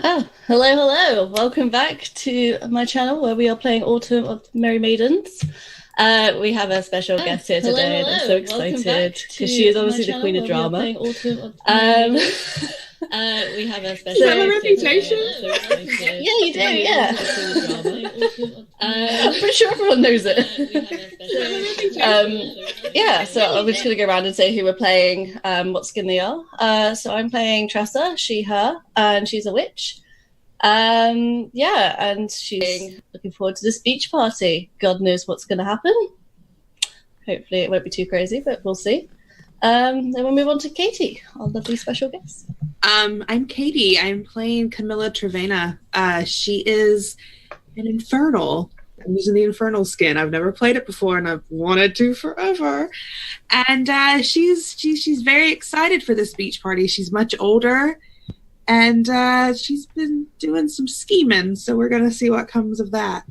Hello. Welcome back to my channel where we are playing Autumn of Merry Maidens. We have a special guest here today, and I'm so excited because she is obviously the queen of drama. We have a special. Is that my reputation? Yeah, you do. Yeah. I'm pretty sure everyone knows it. Yeah. So I'm just gonna go around and say who we're playing, what skin they are. So I'm playing Tressa, she/her, and she's a witch. And she's looking forward to this beach party. God knows what's going to happen. Hopefully it won't be too crazy, but we'll see. Then we'll move on to Katie, our lovely special guest. I'm Katie. I'm playing Camilla Trevena. She is an infernal. I'm using the infernal skin. I've never played it before, and I've wanted to forever. And she's very excited for this beach party. She's much older. And she's been doing some scheming, so we're going to see what comes of that.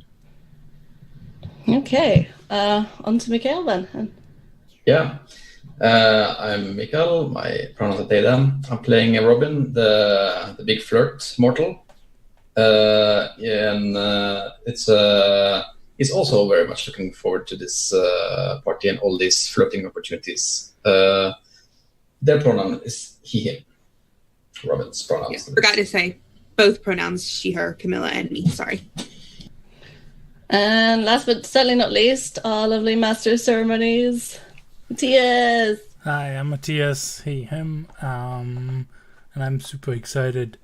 Okay, on to Mikael then. Yeah, I'm Mikael, my pronouns are they, them. I'm playing Robin, the big flirt mortal. He's also very much looking forward to this party and all these flirting opportunities. Their pronoun is he, him. Robin's pronouns. Yeah, forgot to say both pronouns, she, her, Camilla, and me. Sorry. And last but certainly not least, our lovely master of ceremonies, Matthias. Hi, I'm Matthias, he, him, and I'm super excited.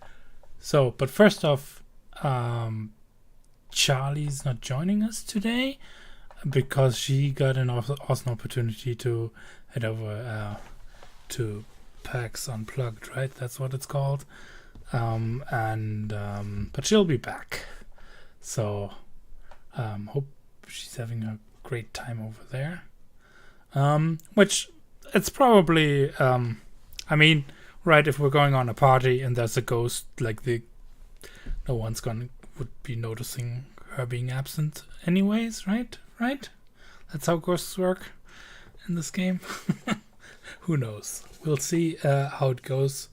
So, but first off, Charlie's not joining us today because she got an awesome opportunity to head over to PAX Unplugged, right? That's what it's called. But she'll be back. So hope she's having a great time over there. Which it's probably right, if we're going on a party and there's a ghost, like no one's would be noticing her being absent anyways, right? That's how ghosts work in this game. Who knows? We'll see how it goes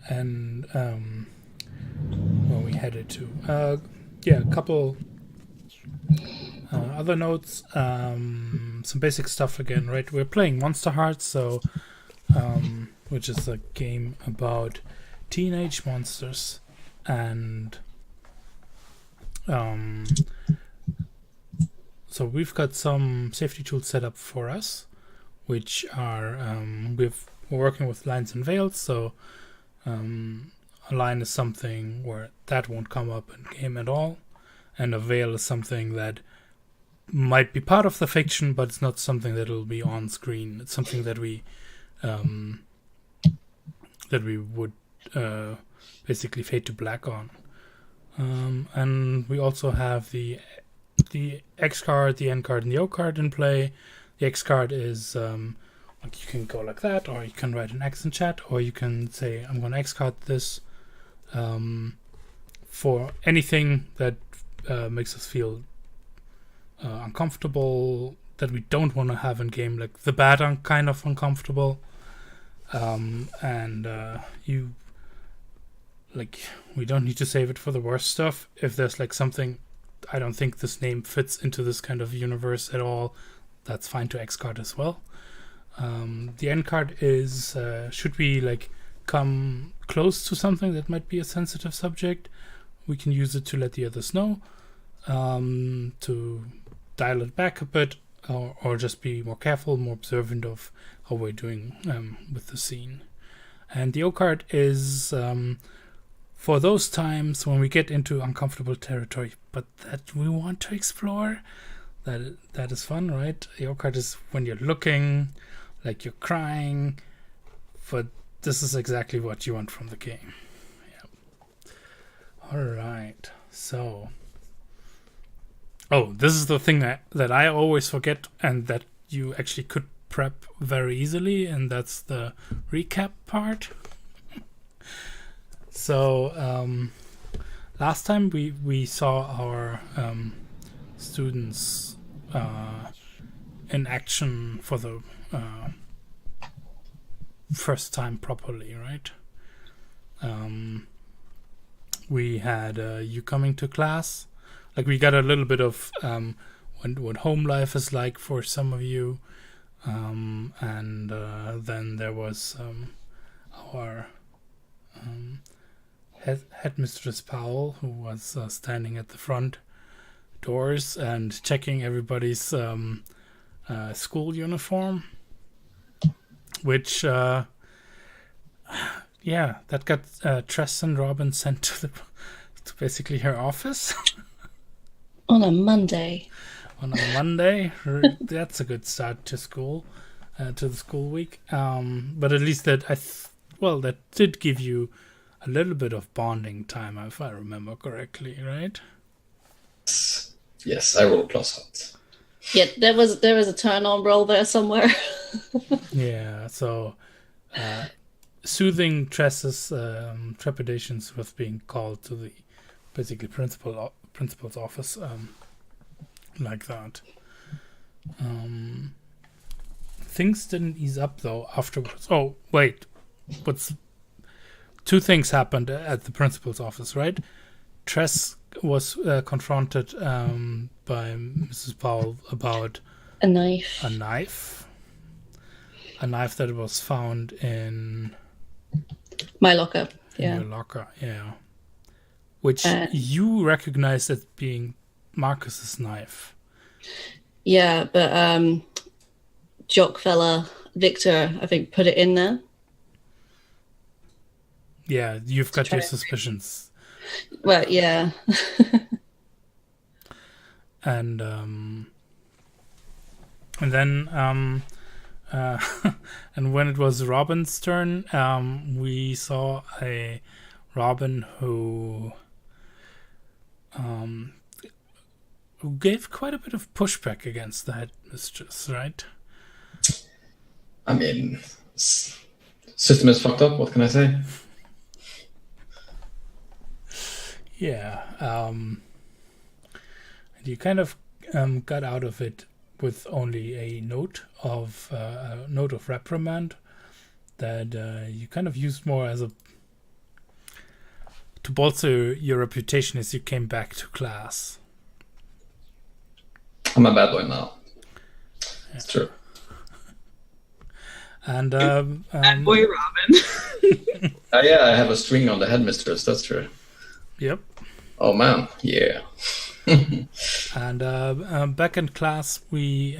and where we headed to. A couple other notes. Some basic stuff again, right? We're playing Monster Hearts, so which is a game about teenage monsters, and so we've got some safety tools set up for us, which are we're working with lines and veils. So a line is something where that won't come up in game at all, and a veil is something that might be part of the fiction, but it's not something that will be on screen. It's something that we would basically fade to black on. And we also have the X card, the N card, and the O card in play. The X card is like you can go like that, or you can write an X in chat, or you can say, I'm going to X card this for anything that makes us feel uncomfortable, that we don't want to have in game, like the bad kind of uncomfortable. We don't need to save it for the worst stuff. If there's like something, I don't think this name fits into this kind of universe at all, that's fine to X card as well. The N card is should we like come close to something that might be a sensitive subject, we can use it to let the others know, to dial it back a bit, or just be more careful, more observant of how we're doing with the scene. And the O card is for those times when we get into uncomfortable territory, but that we want to explore. That is fun, right? The O card is when you're looking, like you're crying, but this is exactly what you want from the game. Yeah. All right. So, this is the thing that I always forget, and that you actually could prep very easily, and that's the recap part. So last time we saw our students in action for the first time properly, right? we had you coming to class. Like we got a little bit of what home life is like for some of you, and then there was our headmistress Powell, who was standing at the front doors and checking everybody's school uniform, which that got Tress and Robin sent to basically her office on a Monday. That's a good start to school, to the school week. But at least that that did give you a little bit of bonding time, if I remember correctly, right? Yes, I rolled plus hot. Yeah, there was a turn-on roll there somewhere. Yeah, so soothing Tress's trepidations with being called to the basically principal's office, like that. Things didn't ease up though afterwards. Oh wait, two things happened at the principal's office, right? Tress was confronted by Mrs. Powell about a knife that was found in my locker. Your locker, yeah. Which you recognized as being Marcus's knife. Yeah, but jock fella Victor, I think, put it in there. Yeah, you've got your suspicions. Well, yeah. And then and when it was Robin's turn, we saw a Robin who gave quite a bit of pushback against the headmistress, right? I mean, system is fucked up. What can I say? Yeah. And you kind of got out of it with only a note of reprimand that you kind of used more as to bolster your reputation as you came back to class. I'm a bad boy now. Yeah. It's true. And bad boy Robin. Yeah, I have a string on the headmistress. That's true. Yep. Oh man, yeah. And back in class, we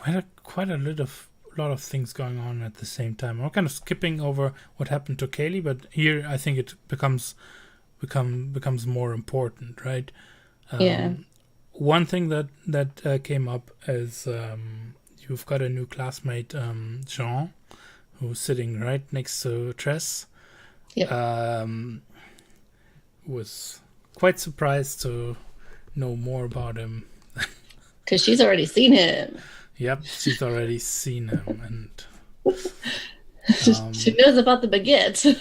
had quite a lot of things going on at the same time. I'm kind of skipping over what happened to Kaylee, but here I think it becomes more important, right? Yeah. One thing that came up is you've got a new classmate, Jean, who's sitting right next to Tress. Yep. Was quite surprised to know more about him. Because she's already seen him. Yep, she's already seen him. And she knows about the baguette.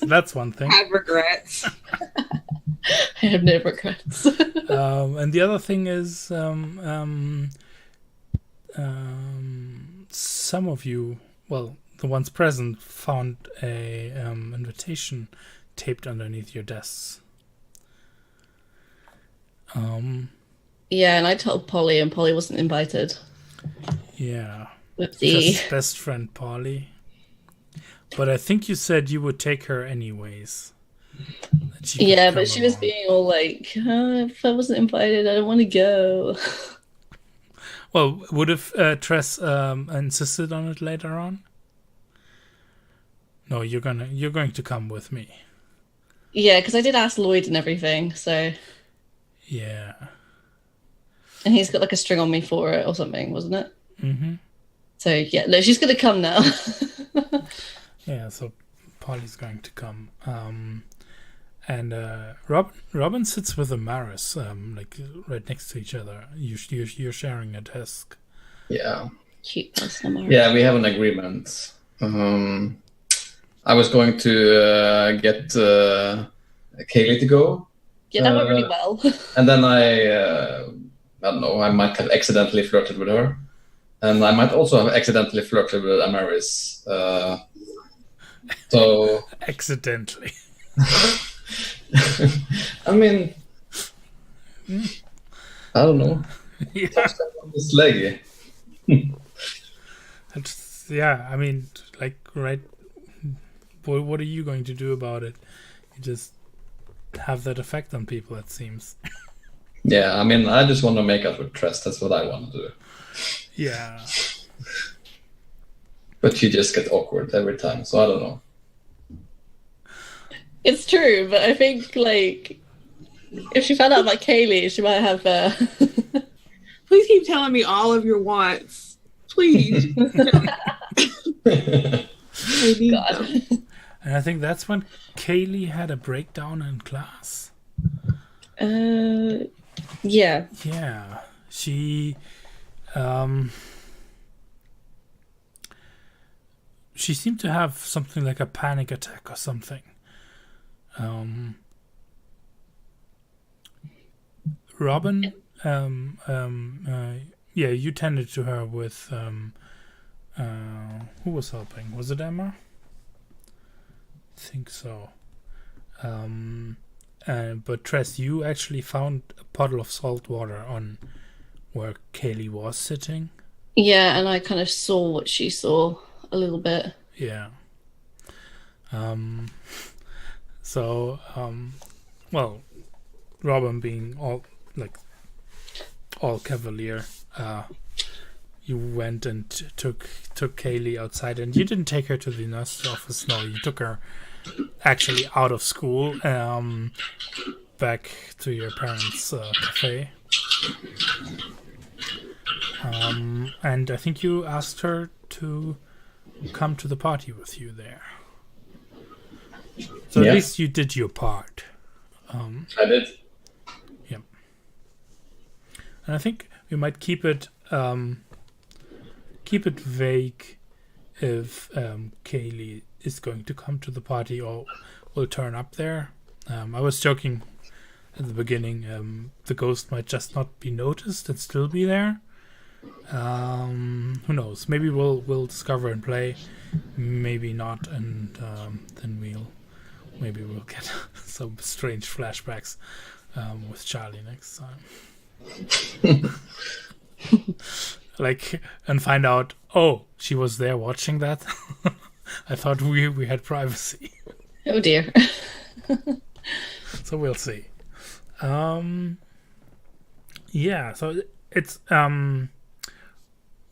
That's one thing. I have regrets. I have no regrets. And the other thing is, some of you, well, the ones present, found a invitation taped underneath your desks. Yeah, and I told Polly, and Polly wasn't invited. Yeah. Whoopsie. Just best friend Polly. But I think you said you would take her anyways. Yeah, but she was being all like, if I wasn't invited, I don't want to go. Well, would have Tress insisted on it later on? No, you're going to come with me. Yeah, because I did ask Lloyd and everything, so... Yeah. And he's got like a string on me for it or something, wasn't it? Mm-hmm. So, yeah, no, she's going to come now. Yeah, so Polly's going to come. And Robin sits with Amaris, like right next to each other. You're sharing a desk. Yeah. Cute person, Amaris. Yeah, we have an agreement. I was going to get Kaylee to go. Yeah, that went really well. And then I I don't know, I might have accidentally flirted with her. And I might also have accidentally flirted with Amaris. So Accidentally. I mean, I don't know. Yeah. It's leggy. Yeah, I mean, like, right. What are you going to do about it? You just have that effect on people, it seems. Yeah, I mean, I just want to make out with Tress. That's what I want to do. Yeah. But she just gets awkward every time, so I don't know. It's true, but I think, like, if she found out about Kaylee, she might have... Please keep telling me all of your wants. Please. I need God. them. And I think that's when Kaylee had a breakdown in class. Yeah. Yeah. She seemed to have something like a panic attack or something. Robin, yeah, you tended to her with who was helping? Was it Emma? I think so. But Tress, you actually found a puddle of salt water on where Kaylee was sitting. Yeah, and I kind of saw what she saw a little bit. Yeah. Well, Robin being all cavalier, you went and took Kaylee outside, and you didn't take her to the nurse's office. No, you took her actually out of school, back to your parents' cafe. And I think you asked her to come to the party with you there. So Yeah. at least you did your part. I did. Yeah. And I think we might keep it vague if Kaylee is going to come to the party or will turn up there. I was joking at the beginning. The ghost might just not be noticed and still be there. Who knows? Maybe we'll discover and play. Maybe not, and then maybe we'll get some strange flashbacks with Charlie next time. And find out, oh, she was there watching that. I thought we had privacy. Oh dear. So we'll see. Yeah, so it's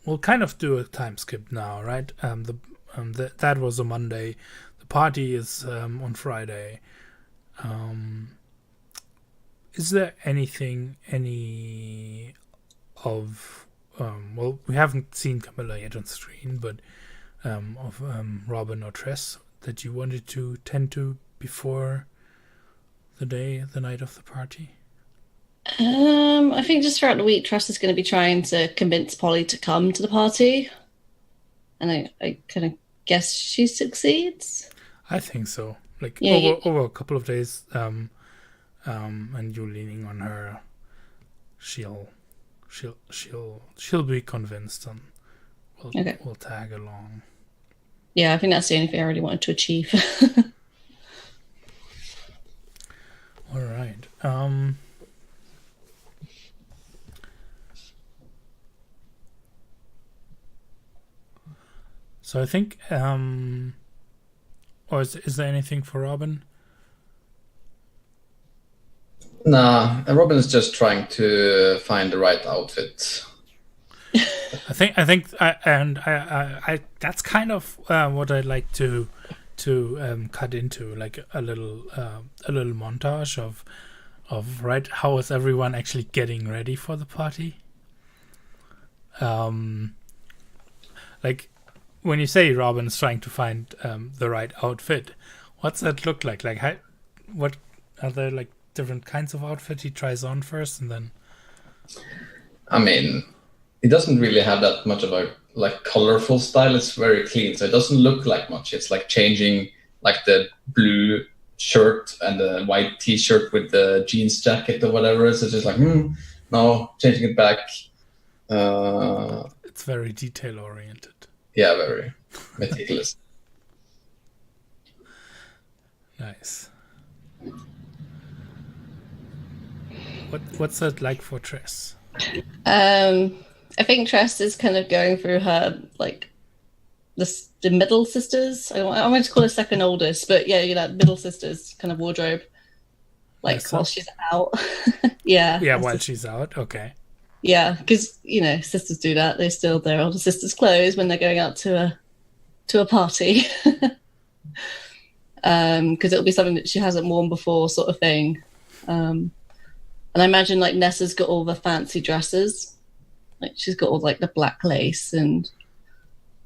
we'll kind of do a time skip now, right? That was a Monday. The party is on Friday. Is there any of well, we haven't seen Camilla yet on screen, but of Robin or Tress that you wanted to tend to before the night of the party? I think just throughout the week, Tress is going to be trying to convince Polly to come to the party. And I kind of guess she succeeds. I think so. Like Yeah, over a couple of days, and you leaning on her, she'll be convinced, and we'll tag along. Yeah, I think that's the only thing I really wanted to achieve. All right. So I think, or is there anything for Robin? Nah, and Robin is just trying to find the right outfit. I think that's kind of what I'd like to cut into, like a little montage of right, how is everyone actually getting ready for the party? Like when you say Robin's trying to find the right outfit, what's that look like? Like what are there like different kinds of outfit he tries on first, and then? I mean, it doesn't really have that much of a colorful style. It's very clean, so it doesn't look like much. It's like changing like the blue shirt and the white t-shirt with the jeans jacket or whatever. So it's just like, now changing it back. It's very detail oriented. Yeah, very meticulous. Nice. What's that like for Tress? I think Tress is kind of going through her like the middle sisters. I want to call her second oldest, but yeah, you know, middle sisters kind of wardrobe. Like Yes, while she's out. Yeah. Yeah, while she's out. Okay. Yeah, because you know, sisters do that. They steal their older sister's clothes when they're going out to a party. Because it'll be something that she hasn't worn before, sort of thing. And I imagine like Nessa's got all the fancy dresses. Like she's got all like the black lace and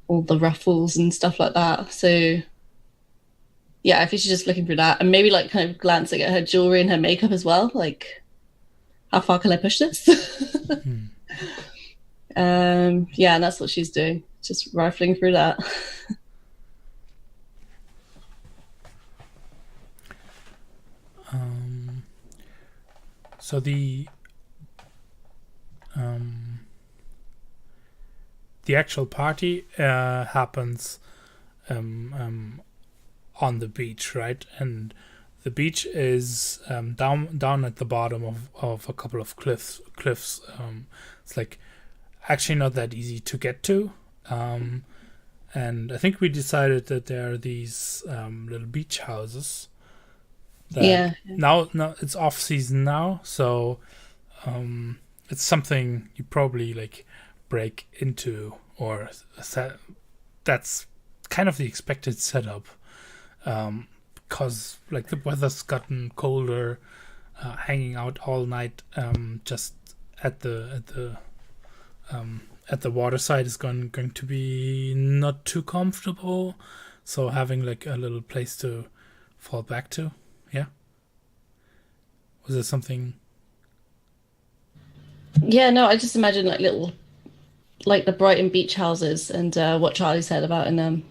all the ruffles and stuff like that. So yeah, I think she's just looking through that and maybe like kind of glancing at her jewelry and her makeup as well. Like, how far can I push this? Yeah, and that's what she's doing. Just rifling through that. So the actual party happens on the beach, right? And the beach is down at the bottom of a couple of cliffs. It's like actually not that easy to get to. And I think we decided that there are these little beach houses. Yeah. Now it's off season now, so it's something you probably like break into, or that's kind of the expected setup. Because like the weather's gotten colder, hanging out all night just at the waterside is going to be not too comfortable. So having like a little place to fall back to. Yeah. Was there something? Yeah, no, I just imagine like little, like the Brighton beach houses and what Charlie said about in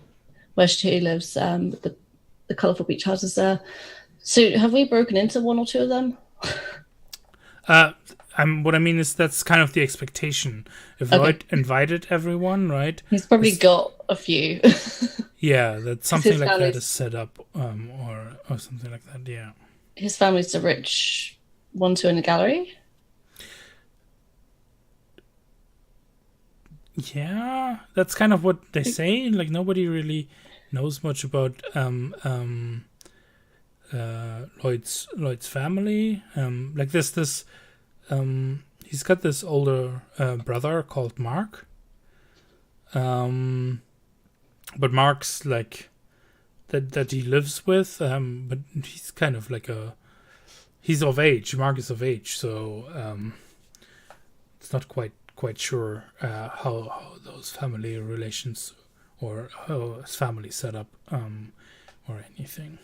where she lives, the colourful beach houses there. So have we broken into one or two of them? What I mean is that's kind of the expectation. If Lloyd invited everyone, right? He's probably got a few. Yeah, that something like that is set up, or something like that. Yeah. His family's the rich one to in the gallery. Yeah, that's kind of what they say. Like nobody really knows much about Lloyd's family. Like this he's got this older brother called Mark. But Mark's like that he lives with, but he's kind of like he's of age. Mark is of age, so it's not quite sure how those family relations or how his family set up or anything.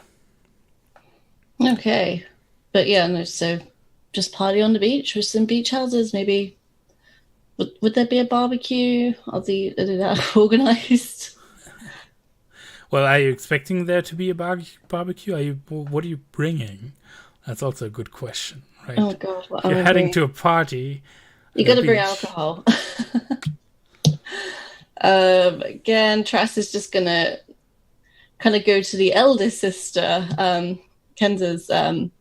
Okay, but yeah, no. So just party on the beach with some beach houses, maybe. Would there be a barbecue? Are they that organised? Well, are you expecting there to be a barbecue? What are you bringing? That's also a good question, right? Oh God, what if you're heading to a party. You got to bring alcohol. Again, Tress is just gonna kind of go to the eldest sister, Kenza's room,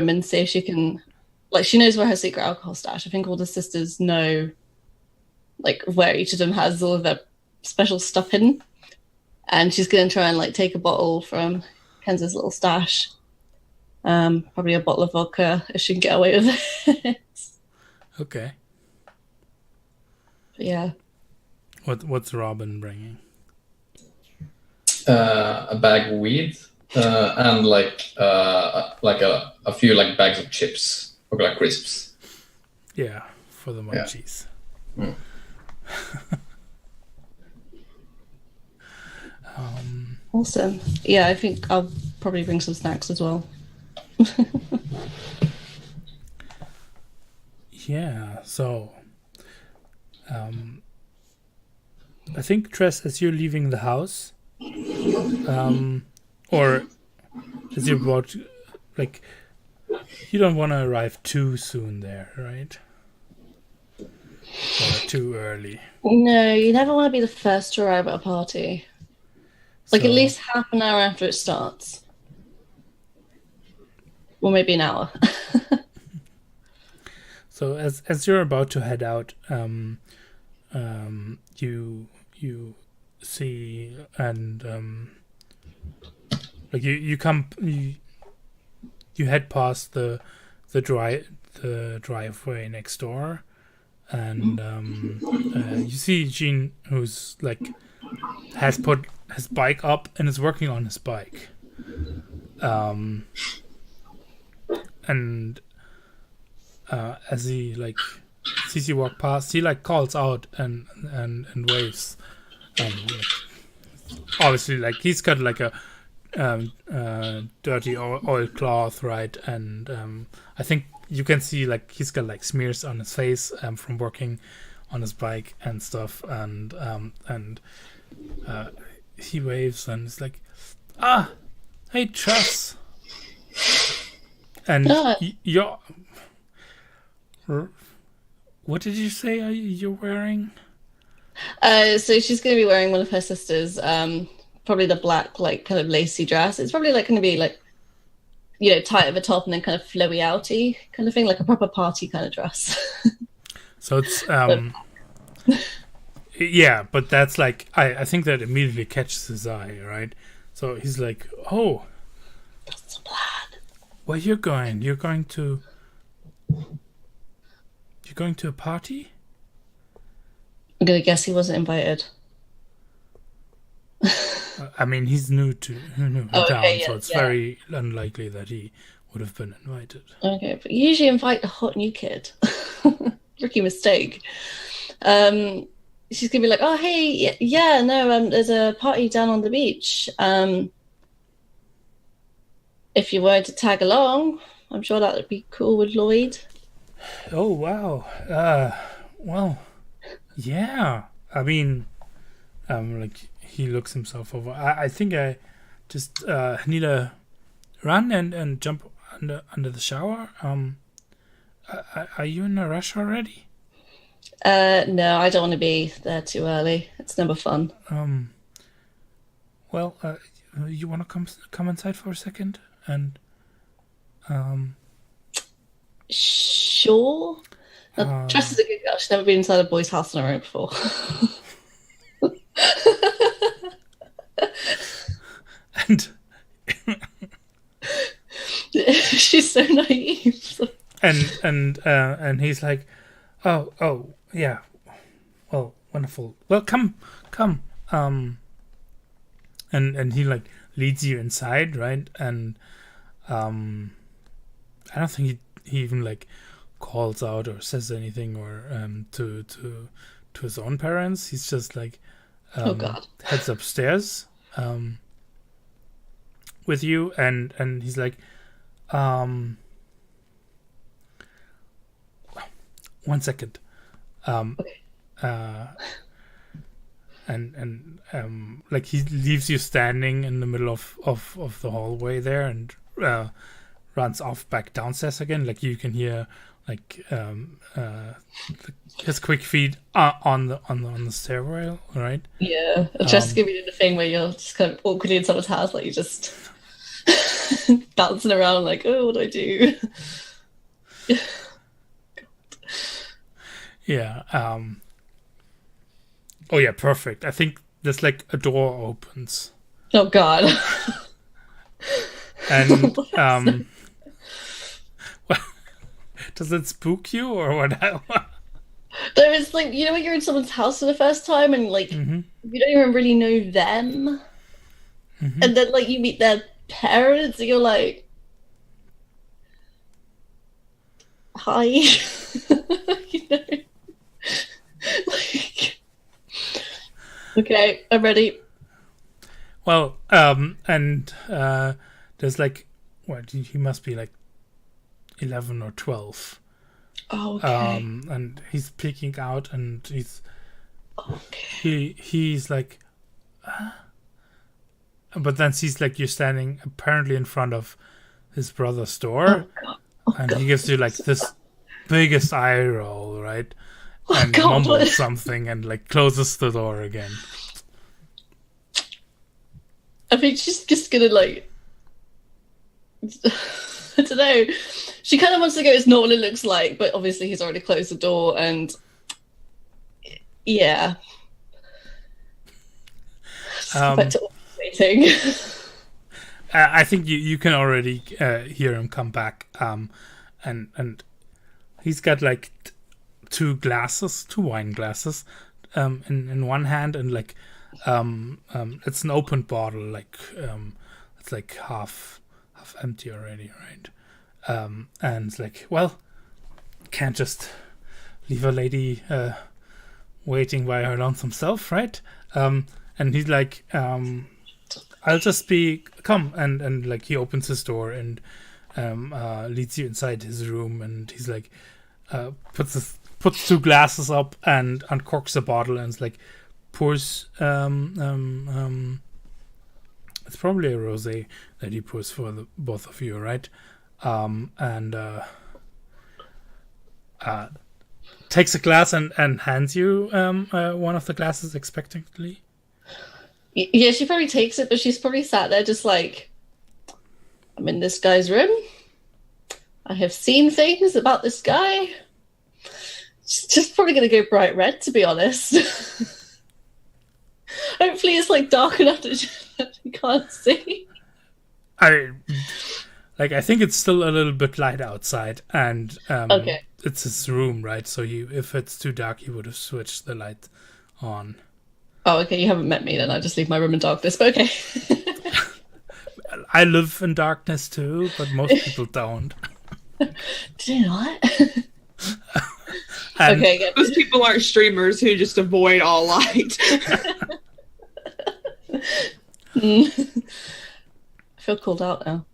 and see if she can. Like, she knows where her secret alcohol stash. I think all the sisters know, like, where each of them has all of their special stuff hidden. And she's going to try and, like, take a bottle from Kenza's little stash. Probably a bottle of vodka, if she can get away with it. Okay. But yeah. What's Robin bringing? A bag of weed and, like a few, like, bags of chips. Or like crisps. Yeah, for the munchies. Yeah. Awesome. Yeah, I think I'll probably bring some snacks as well. Yeah, so I think, Tress, as you're leaving the house, or as you're about, like, You don't want to arrive too soon there, right? Or too early. No, you never want to be the first to arrive at a party. Like So- at least half an hour after it starts. Or maybe an hour. So as you're about to head out, you see and like you head past the driveway next door, and you see Jean, who's like has put his bike up and is working on his bike, and as he like sees you walk past, he like calls out and waves. Obviously, like he's got like a dirty oilcloth, right? And I think you can see like he's got like smears on his face from working on his bike and stuff. And he waves and it's like, hey, Truss. And you're. What did you say you're wearing? So she's going to be wearing one of her sisters', probably the black, like kind of lacy dress. It's probably like going to be like, you know, tight at the top and then kind of flowy outy kind of thing, like a proper party kind of dress. So it's yeah, but that's like I think that immediately catches his eye, right? So he's like, oh, That's the plan. where you going? You're going to a party? I'm going to guess he wasn't invited. I mean, he's new to town, okay, so yeah, it's yeah. very unlikely that he would have been invited. Okay, but you usually invite a hot new kid. Rookie mistake. She's gonna be like, "Oh, hey, yeah, no, there's a party down on the beach. If you were to tag along, I'm sure that would be cool with Lloyd." Oh wow. Well, yeah. I mean, like he looks himself over. I think I just need a run and jump under the shower. Are you in a rush already? No, I don't want to be there too early. It's never fun. Well, you want to come inside for a second and Sure. Now, Tress is a good girl. She's never been inside a boy's house on her own before. and She's so naive. and he's like, oh yeah, well, wonderful. Well, come, and he like leads you inside, right? And I don't think he even like calls out or says anything or to his own parents. He's just like Oh God. heads upstairs with you, and he's like, 1 second. Okay. And like he leaves you standing in the middle of the hallway there and runs off back downstairs again. Like you can hear like his quick feet on the stairwell, right? Yeah. Tress is gonna be the thing where you're just kind of awkwardly in someone's house, like you just bouncing around, like, oh, what do I do? Yeah. Oh yeah, perfect. I think there's like a door opens. Oh God. And well, does it spook you or what? There is like, you know when you're in someone's house for the first time and like you don't even really know them, and then like you meet their parents and you're like, hi. You know? Like, okay, I'm ready. Well, and there's like, what, he must be like 11 or 12. Oh, okay. And he's peeking out and Okay. he's like, but then sees like you're standing apparently in front of his brother's door. Oh, God. and he gives you like this biggest eye roll, right? And God, mumbles what? something and like closes the door again. I think she's just gonna like, I don't know. She kind of wants to go, it's not what it looks like, but obviously he's already closed the door, and yeah. Back to waiting. I think you can already hear him come back, and he's got like two wine glasses, in one hand, and like it's an open bottle, like it's like half empty already, right? And it's like, well, can't just leave a lady waiting by her lonesome self, right? And he's like, I'll just come, and like he opens his door and leads you inside his room, and he's like puts two glasses up and uncorks a bottle, and it's like pours it's probably a rosé that he pours for the both of you, right? And takes a glass and hands you one of the glasses expectantly. Yeah, she probably takes it, but she's probably sat there just like, I'm in this guy's room. I have seen things about this guy. She's just probably going to go bright red, to be honest. Hopefully it's like dark enough that she can't see. I think it's still a little bit light outside, and Okay. It's his room, right? So if it's too dark, he would have switched the light on. Oh, okay, you haven't met me then. I just leave my room in darkness, but okay. I live in darkness too, but most people don't. Did you not? And Okay, good. Those people aren't streamers who just avoid all light. I feel called out now.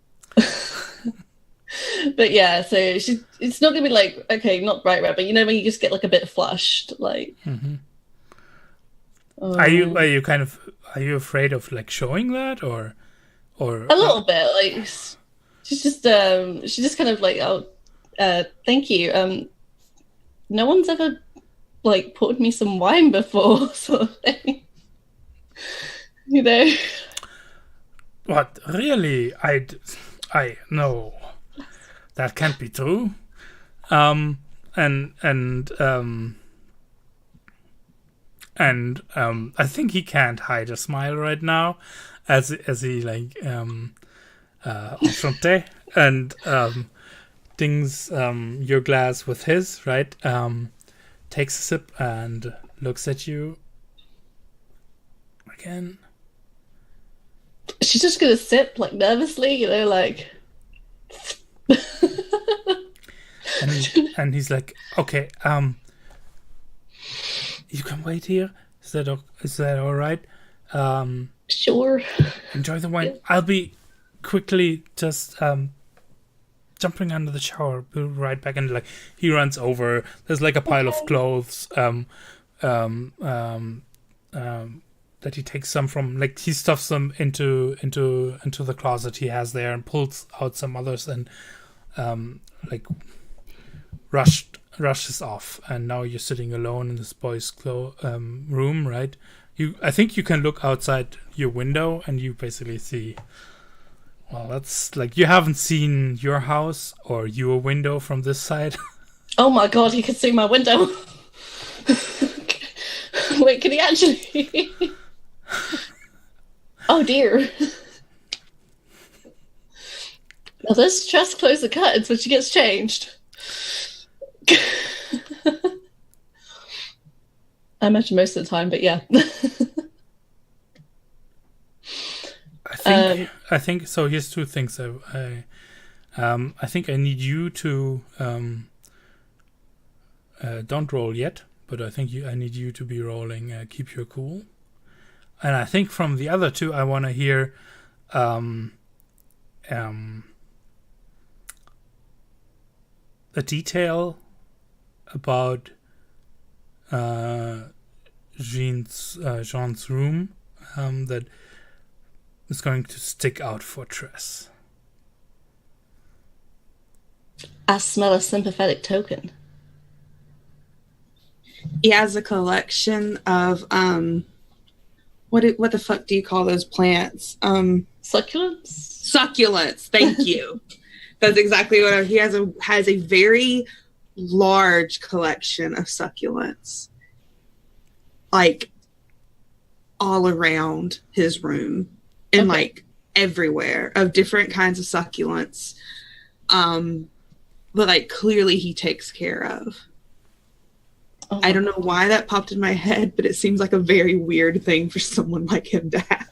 But yeah, so it's not gonna be like, okay, not bright red, but you know when you just get like a bit flushed, like. Mm-hmm. Are you afraid of like showing that or a little bit? Like she's just kind of like, oh, thank you. No one's ever like poured me some wine before, sort of thing. You know. What, really? I no, that can't be true. And I think he can't hide a smile right now, as he like enchanté, and dings your glass with his, right? Takes a sip and looks at you again. She's just gonna sip like nervously, you know, like. and he's like, okay, you can wait here. Is that all right? Sure. Enjoy the wine. I'll be quickly just jumping under the shower. Be right back. And like he runs over. There's like a pile of clothes. That he takes some from. Like he stuffs them into the closet he has there and pulls out some others and like rushes off. And now you're sitting alone in this boy's room, right? I think you can look outside your window and you basically see, well, that's like you haven't seen your house or your window from this side. Oh my god, he can see my window. Wait, can he actually? Oh dear. Now let's just close the curtains when she gets changed. I imagine most of the time, but yeah. I think so. Here's two things. I think I need you to don't roll yet, but I think I need you to be rolling. Keep your cool. And I think from the other two, I want to hear a detail about Jean's room that is going to stick out for Tress. I smell a sympathetic token. He has a collection of what the fuck do you call those plants? Succulents? Succulents. Thank you. That's exactly what he has a very large collection of succulents. Like all around his room and like everywhere of different kinds of succulents. But like clearly he takes care of. Oh, I don't know why that popped in my head, but it seems like a very weird thing for someone like him to have.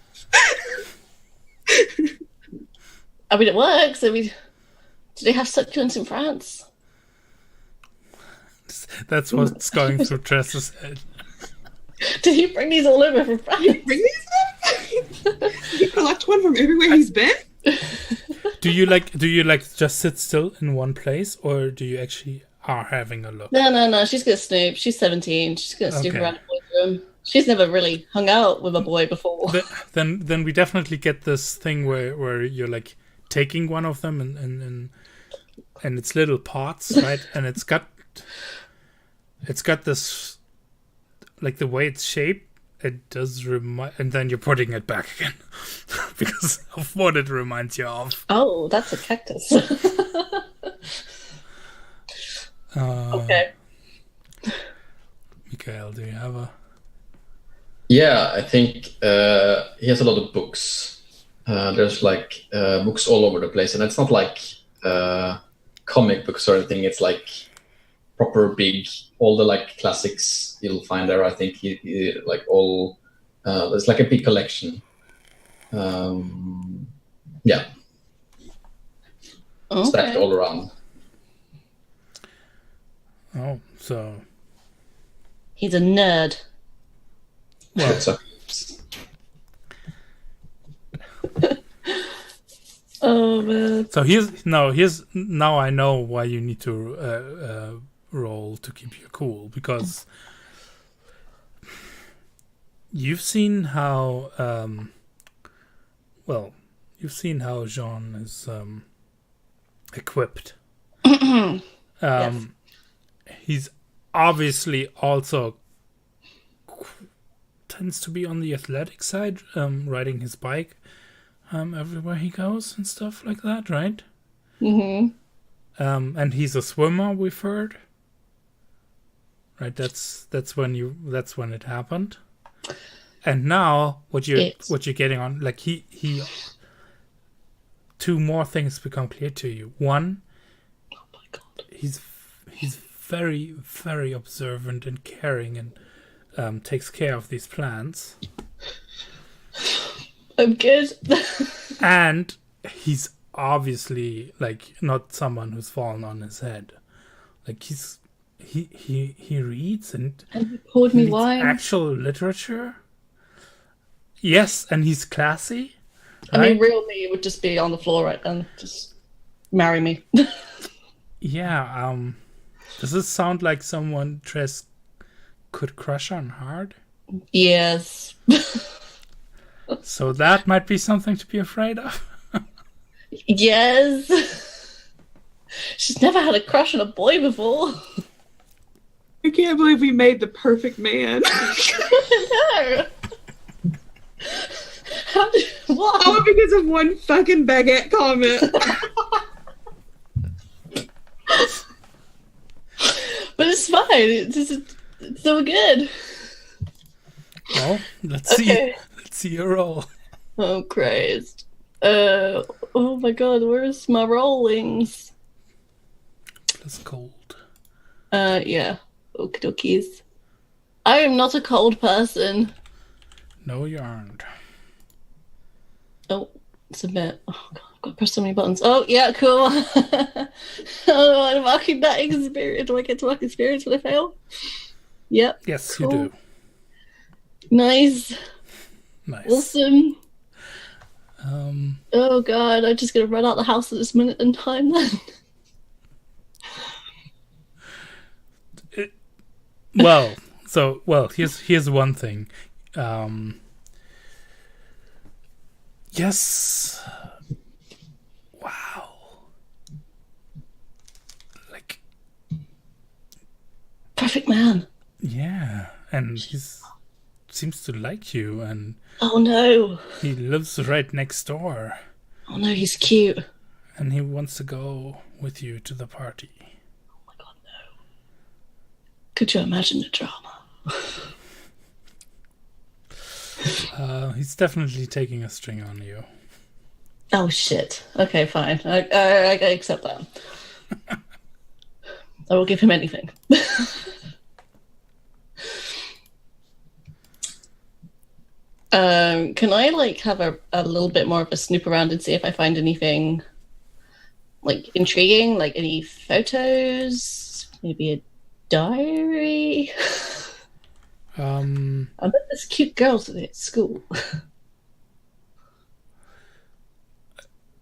I mean, it works. I mean, do they have succulents in France? That's what's going through Tress's head. Did he bring these all over from France? Did he bring these over? He collect one from everywhere he's been? Do you like just sit still in one place, or do you actually are having a look? No. She's gonna snoop. She's 17. She's gonna snoop around the boys' room. She's never really hung out with a boy before. Then we definitely get this thing where you're like taking one of them and it's little pots, right? And it's got this, like the way it's shaped, it does remind, and then you're putting it back again because of what it reminds you of. Oh, that's a cactus. Okay. Mikael, do you have a... Yeah, I think he has a lot of books. There's like books all over the place, and it's not like comic books or anything. It's like proper big, all the like classics you'll find there. I think he like all. It's like a big collection. Yeah, stacked all around. Oh, so he's a nerd. Well, oh man. So now I know why you need to roll to keep you cool, because you've seen how Jean is equipped. Yes. He's obviously also tends to be on the athletic side, riding his bike everywhere he goes and stuff like that, right? Mm-hmm. And he's a swimmer, we've heard. Right, that's when it happened. And now what you're getting on, like he two more things become clear to you. One, oh my god, he's very, very observant and caring and takes care of these plants. I'm good. And he's obviously like not someone who's fallen on his head. Like he reads and he poured me reads wine. Actual literature. Yes, and he's classy. I mean, real me would just be on the floor right then. Just marry me. Yeah. Does this sound like someone Tress could crush on hard? Yes. So that might be something to be afraid of. Yes. She's never had a crush on a boy before. I can't believe we made the perfect man. No. What? All because of one fucking baguette comment. But it's fine. It's so good. Well, let's see your roll. Oh Christ. Oh my god, where's my rollings? Plus cold. Yeah. Okie dokies. I am not a cold person. No, you aren't. Oh, submit. Oh god, I've got to press so many buttons. Oh yeah, cool. Oh, I'm marking that experience. Do I get to mark experience when I fail? Yep. Yes, cool. you do. Nice. Awesome. Oh god, I'm just gonna run out the house at this minute in time then. Here's one thing. Yes. Wow. perfect man. Yeah, and he's seems to like you, and Oh no. he lives right next door, Oh no, he's cute. and he wants to go with you to the party. Oh my god, no. Could you imagine the drama? He's definitely taking a string on you. Oh shit. Okay, fine. I accept that. I will give him anything. Can I like have a little bit more of a snoop around and see if I find anything like intriguing, like any photos, maybe a diary? I met this cute girl today at school.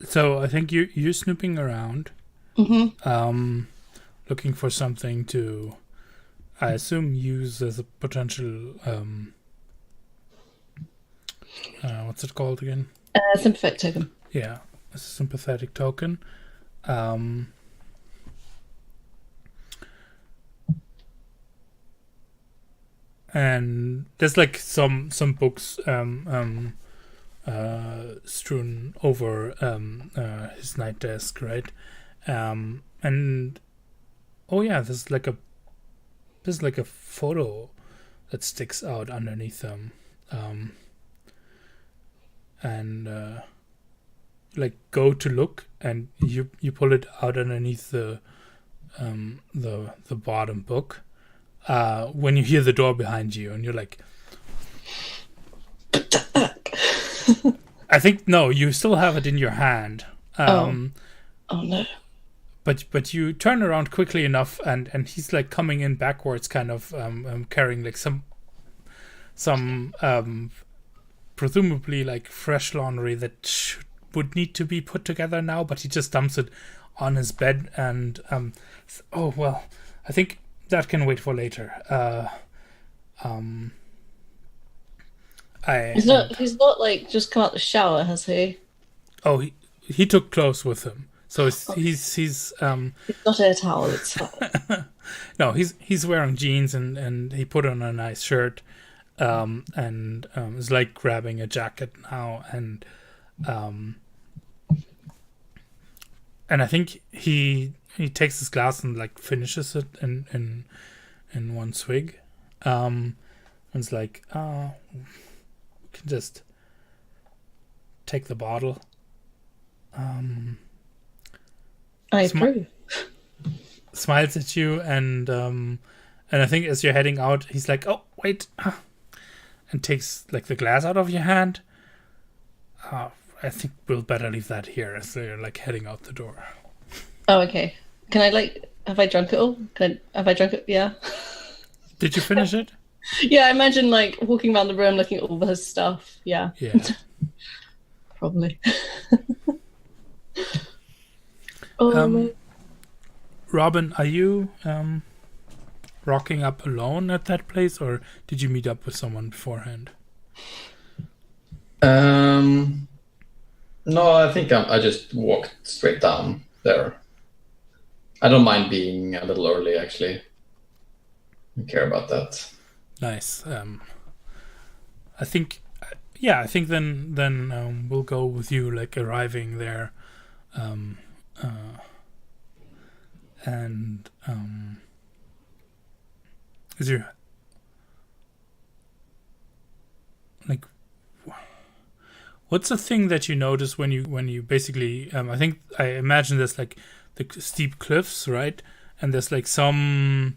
So I think you're snooping around, looking for something to, I assume, use as a potential. What's it called again? Sympathetic token. Yeah, a sympathetic token. And there's like some books strewn over his night desk, right? And oh yeah, there's like a photo that sticks out underneath them. And like go to look, and you pull it out underneath the bottom book when you hear the door behind you, and you're like, I think no, you still have it in your hand. Oh no. But you turn around quickly enough, and he's like coming in backwards, kind of carrying like some presumably like fresh laundry that would need to be put together now, but he just dumps it on his bed, and oh well, I think that can wait for later. He's not like just come out the shower, has he? Oh, he took clothes with him, so he's not in a towel. It's fine. No, he's wearing jeans, and he put on a nice shirt, and is like grabbing a jacket now, and I think he takes his glass and like finishes it in one swig, and it's like, oh, we can just take the bottle. I approve. Smiles at you, and I think as you're heading out, he's like, oh wait, and takes like the glass out of your hand. I think we'll better leave that here as they're like heading out the door. Oh, okay. Can I have I drunk it all? Have I drunk it? Yeah. Did you finish it? Yeah, I imagine like walking around the room looking at all of his stuff. Yeah. Yeah. Probably. Oh, Robin, are you rocking up alone at that place, or did you meet up with someone beforehand? No, I think I just walked straight down there. I don't mind being a little early, actually. I don't care about that. Nice. I think then we'll go with you, like arriving there, and is your like what's the thing that you notice when you basically I imagine there's like the steep cliffs, right, and there's like some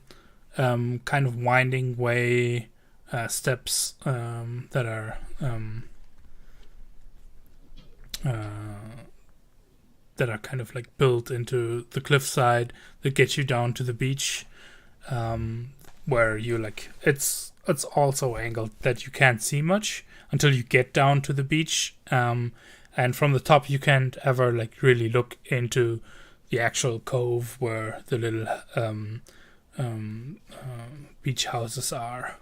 kind of winding way steps that are kind of like built into the cliffside that get you down to the beach, where you like it's also angled that you can't see much until you get down to the beach, and from the top you can't ever like really look into the actual cove where the little beach houses are.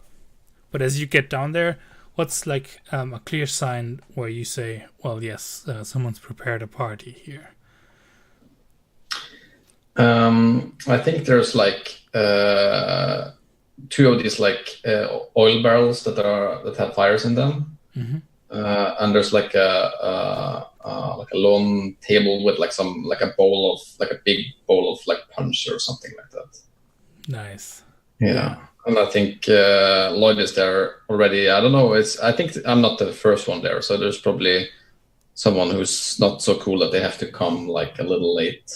But as you get down there, what's like a clear sign where you say, well, yes, someone's prepared a party here? I think there's like two of these like oil barrels that have fires in them, and there's like a long table with like a big bowl of like punch or something like that. Nice. Yeah. And I think Lloyd is there already. I don't know. I think I'm not the first one there, so there's probably someone who's not so cool that they have to come like a little late.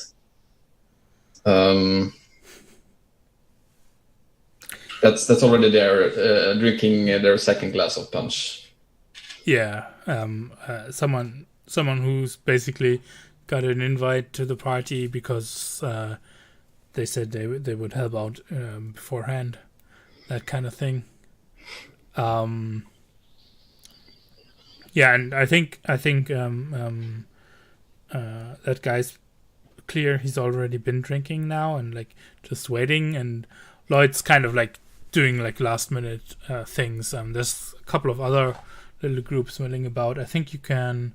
That's already there, drinking their second glass of punch. Yeah. Someone who's basically got an invite to the party because they said they would help out beforehand. That kind of thing. Yeah, and I think that guy's clear. He's already been drinking now and like just waiting. And Lloyd's kind of like doing like last minute things. There's a couple of other little groups milling about. I think you can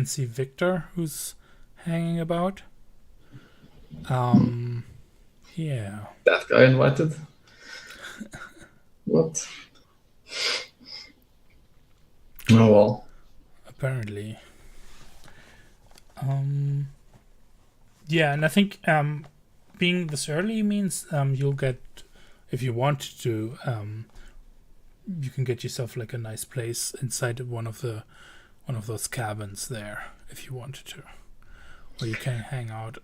see Victor who's hanging about. Yeah. That guy invited? What? Oh well. Apparently. Yeah, and I think being this early means you'll get, if you want to, you can get yourself like a nice place inside of one of those cabins there if you wanted to, where you can hang out.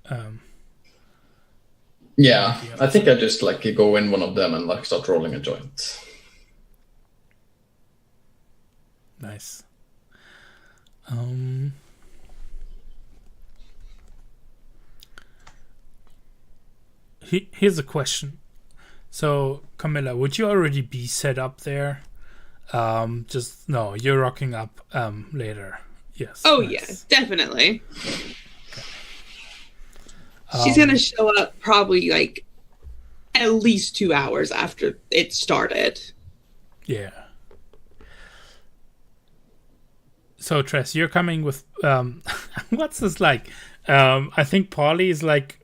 Yeah, I think I just like go in one of them and like start rolling a joint. Nice. Here's a question. So, Camilla, would you already be set up there? No, you're rocking up later. Yes. Oh, nice. yes, definitely. She's going to show up probably like at least 2 hours after it started. Yeah. So, Tress, you're coming with... what's this like? I think Polly is like...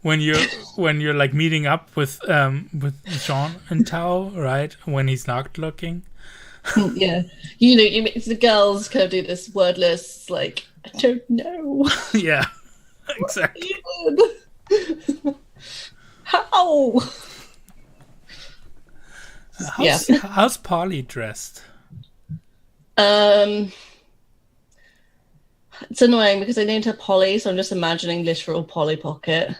When you're like meeting up with Jean and Tao, right? When he's not looking. Yeah. The girls kind of do this wordless, like, I don't know. Yeah. Exactly. How? How's Polly dressed? It's annoying because I named her Polly, so I'm just imagining literal Polly Pocket.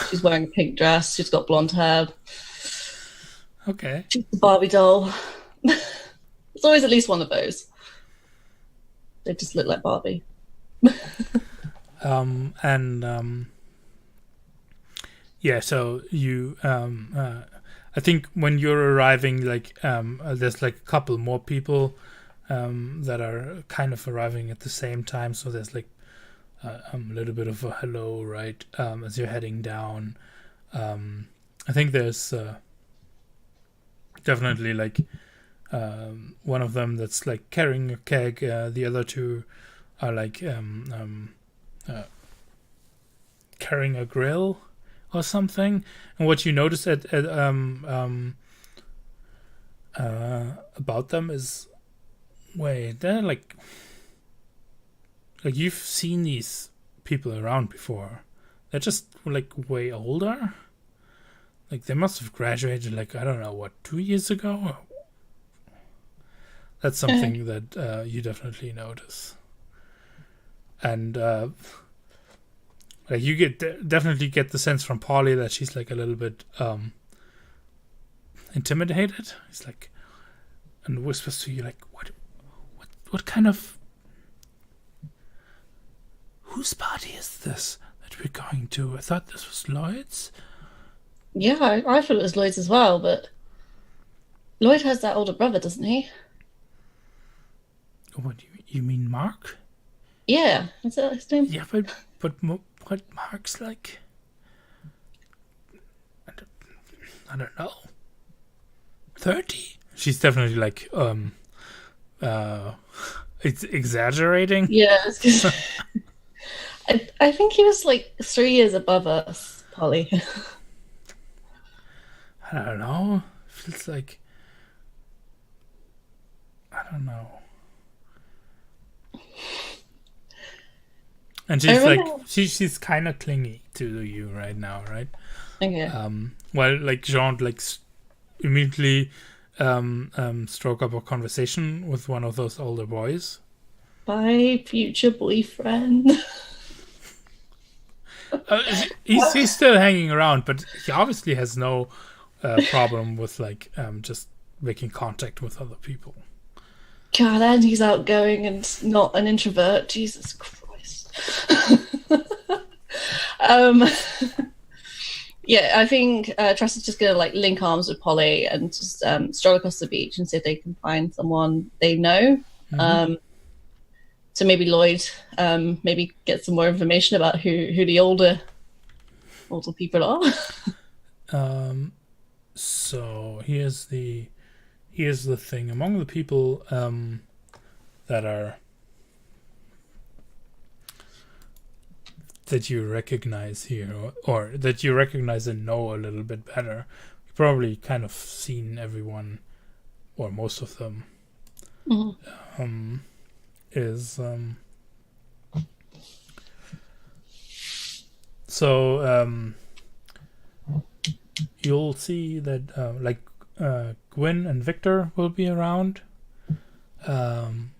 She's wearing a pink dress. She's got blonde hair. Okay. She's a Barbie doll. There's always at least one of those. They just look like Barbie. Yeah, so you I think when you're arriving, like there's like a couple more people that are kind of arriving at the same time, so there's like a little bit of a hello, right, as you're heading down. I think there's definitely like one of them that's like carrying a keg, the other two are like carrying a grill or something. And what you notice about them is, wait, they're like you've seen these people around before. They're just like way older. Like they must have graduated like, I don't know, what, 2 years ago? That's something that you definitely notice. And like you definitely get the sense from Polly that she's like a little bit intimidated. It's like, and whispers to you like, what kind of, whose party is this that we're going to? I thought this was Lloyd's. Yeah, I thought it was Lloyd's as well, but Lloyd has that older brother, doesn't he? What do you mean, Mark? Yeah, is that his name? Yeah, but what Mark's like? I don't know. 30? She's definitely like it's exaggerating. Yeah, I think he was like 3 years above us. Polly? I don't know. Feels like, I don't know. And she's like, she's kind of clingy to you right now, right? Okay. Well, like Jean, like immediately stroke up a conversation with one of those older boys. My future boyfriend. He's still hanging around, but he obviously has no problem with like just making contact with other people. God, and he's outgoing and not an introvert. Jesus Christ. Yeah, I think Tress is just gonna like link arms with Polly and just stroll across the beach and see if they can find someone they know. So maybe Lloyd, maybe get some more information about who the older people are. So here's the thing. Among the people that you recognize here, or that you recognize and know a little bit better, you've probably kind of seen everyone, or most of them. You'll see that Gwyn and Victor will be around, and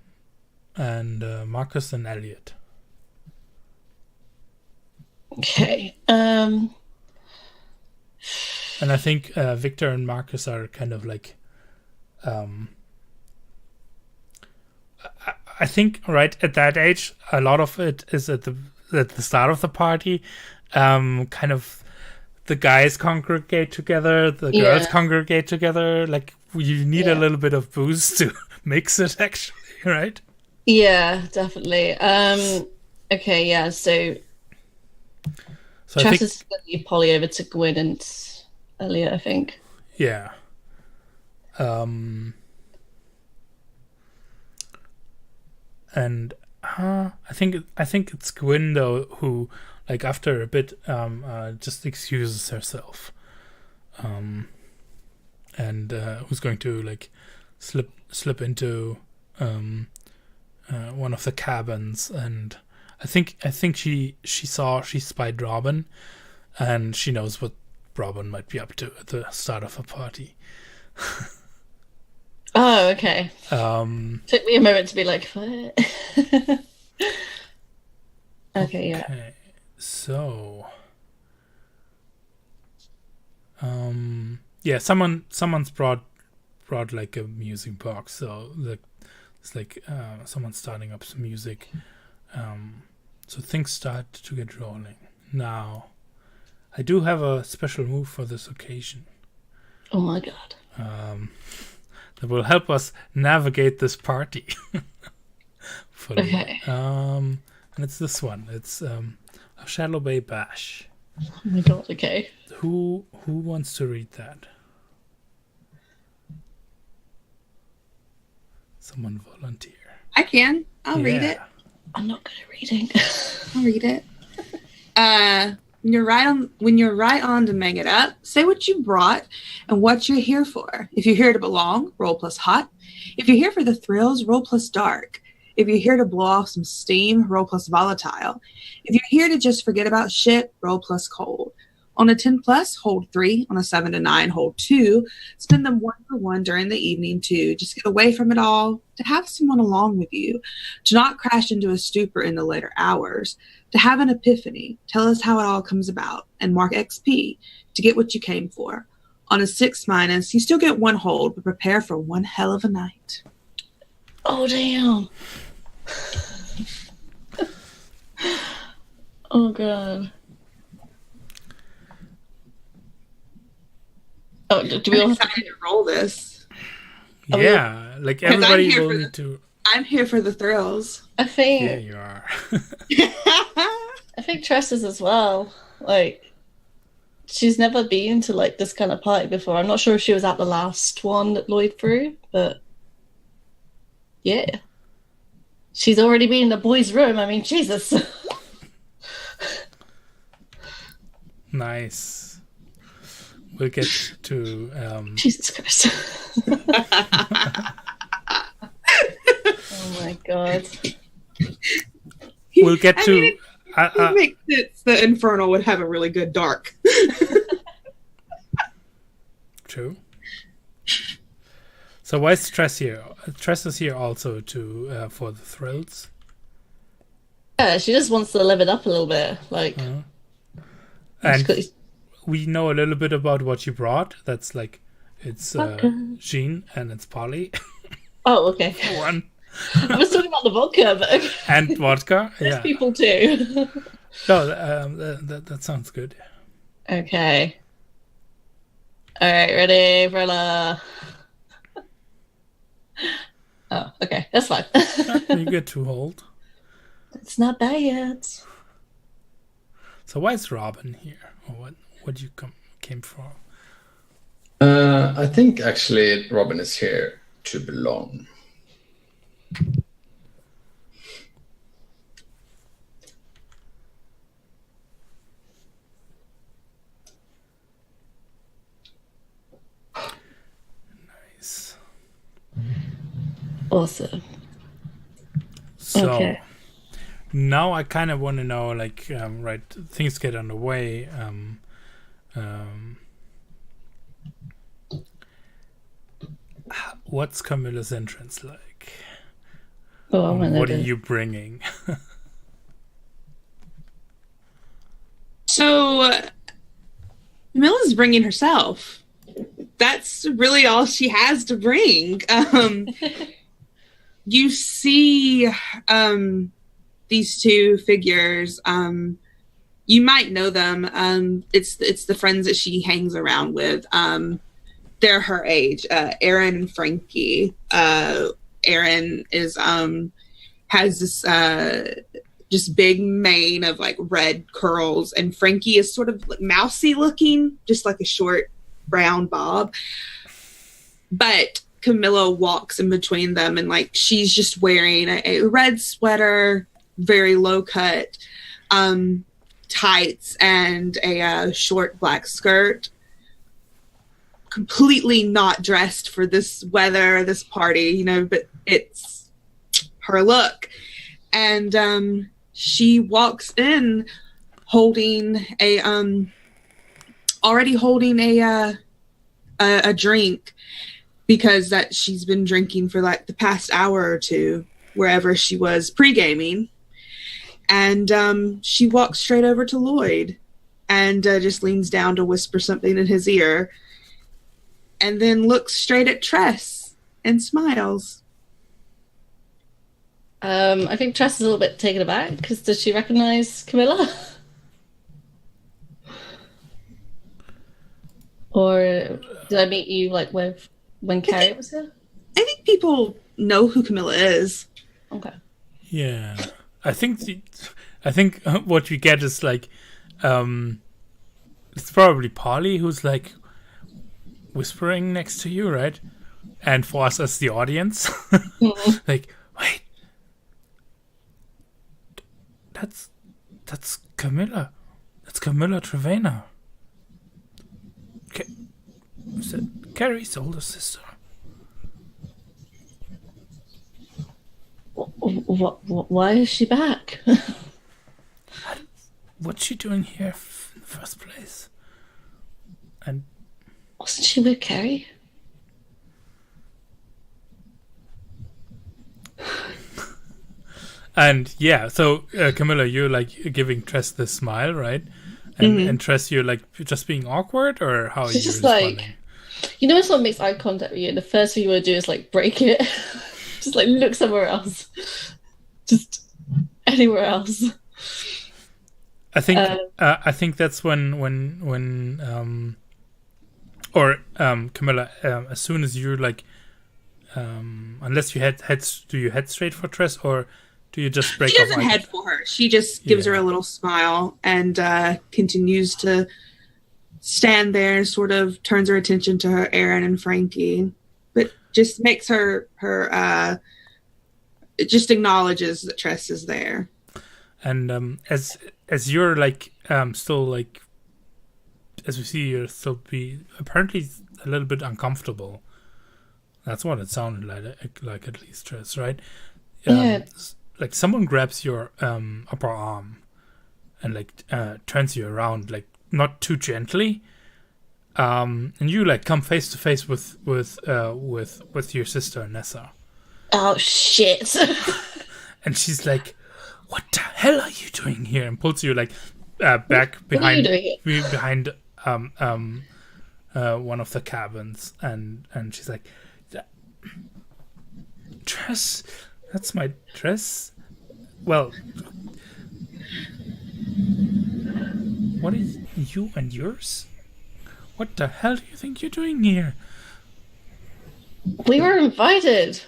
Marcus and Elliot. Okay. And I think Victor and Marcus are kind of like, I think right at that age, a lot of it is at the start of the party, kind of the guys congregate together, the girls congregate together. Like you need a little bit of booze to mix it, actually, right? Yeah, definitely. Okay, yeah. So Tress is going to leave Polly over to Gwyn and Elliot, I think. Yeah. And I think it's Gwyn though who, like, after a bit, just excuses herself, and who's going to like slip into one of the cabins, and I think she spied Robin, and she knows what Robin might be up to at the start of a party. Oh, okay. Took me a moment to be like, what? Okay, yeah. Okay, so yeah, someone's brought like a music box, so it's like someone's starting up some music. So things start to get rolling. Now, I do have a special move for this occasion. Oh my god. That will help us navigate this party. Fully. Okay. And it's this one. It's a Shallow Bay Bash. Oh my god, okay. Who wants to read that? Someone volunteer. I can. I'll read it. I'm not good at reading. I'll read it. When you're right on to make it up, say what you brought and what you're here for. If you're here to belong, roll plus hot. If you're here for the thrills, roll plus dark. If you're here to blow off some steam, roll plus volatile. If you're here to just forget about shit, roll plus cold. On a 10 plus, hold 3. On a 7 to 9, hold 2. Spend them 1 for 1 during the evening to just get away from it all, to have someone along with you, to not crash into a stupor in the later hours, to have an epiphany, tell us how it all comes about, and mark XP to get what you came for. On a 6 minus, you still get 1 hold, but prepare for one hell of a night. Oh, damn. Oh, God. Oh, do we all have to roll this? Yeah, like everybody will need to. I'm here for the thrills. I think. Yeah, you are. I think Tress is as well. Like, she's never been to like this kind of party before. I'm not sure if she was at the last one that Lloyd threw, but yeah, she's already been in the boys' room. I mean, Jesus. Nice. We'll get to Jesus Christ. Oh my god. we'll get to It makes sense that Infernal would have a really good dark. True. So why is Tress here? Tress is here also to for the thrills. Yeah, she just wants to live it up a little bit. Like, And we know a little bit about what you brought. That's like, it's Jean and it's Polly. oh, okay. One. I was talking about the vodka, but okay. And vodka. There's Yeah. people too. No, that sounds good. Okay. All right, ready, Vrilla? Oh, okay, that's fine. You get to hold. It's not bad. So why is Robin here? Or what you came for? I think actually Robin is here to belong. Nice. Awesome. So Okay. now I kind of want to know, like, right, things get underway. What's Camilla's entrance like? Oh, What are you bringing? So, Camilla's bringing herself. That's really all she has to bring. You see these two figures. You might know them. It's the friends that she hangs around with. They're her age, Erin and Frankie. Erin is has this just big mane of like red curls, and Frankie is sort of like mousy looking, just like a short brown bob. But Camilla walks in between them, and like she's just wearing a red sweater, very low cut, tights, and a short black skirt. Completely not dressed for this weather, this party, you know, but it's her look. And she walks in holding already holding a drink, because that she's been drinking for like the past hour or two wherever she was pre-gaming. And she walks straight over to Lloyd and just leans down to whisper something in his ear, and then looks straight at Tress and smiles. I think Tress is a little bit taken aback, because does she recognize Camilla? Or did I meet you like when Carrie was here? I think people know who Camilla is. Okay. Yeah, I think what we get is like, it's probably Polly who's like whispering next to you, right? And for us as the audience, like, wait, that's Camilla. That's Camilla Trevena. Is it Carrie's older sister? Why is she back? What's she doing here in the first place? And Wasn't she with Carrie? And yeah, so Camilla, you're like giving Tress this smile, right? And Tress, you're like just being awkward, or how are you She's just responding? like, you know, when someone makes eye contact with you, and the first thing you want to do is like break it, just like look somewhere else, just anywhere else. I think that's when Camilla, as soon as you're like, unless you do you head straight for Tress, or do you just break She off? doesn't head for her. She just gives her a little smile and continues to stand there and sort of turns her attention to her Erin and Frankie, but just makes her it just acknowledges that Tress is there. And as you're like still like as we see, you'll still be apparently a little bit uncomfortable. That's what it sounded like at least, Triss, right? Yeah. Like someone grabs your upper arm and like turns you around, like not too gently, and you like come face to face with your sister Nessa. Oh shit! And she's like, "What the hell are you doing here?" And pulls you like back behind one of the cabins, and she's like, "Dress, that's my dress." Well, what is you and yours? What the hell do you think you're doing here? We were invited.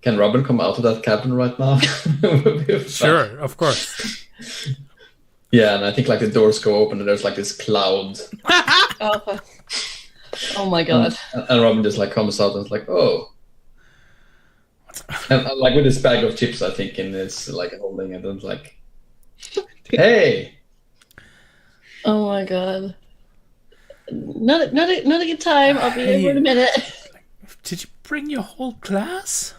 Can Robin come out of that cabin right now? Sure, of course. Yeah, and I think like the doors go open and there's like this cloud. Oh my god. And Robin just like comes out and is like, oh. And like with this bag of chips, I think, in this like holding it, and like, hey. Oh my god. Not a good time. I'll be over in a minute. Did you bring your whole class?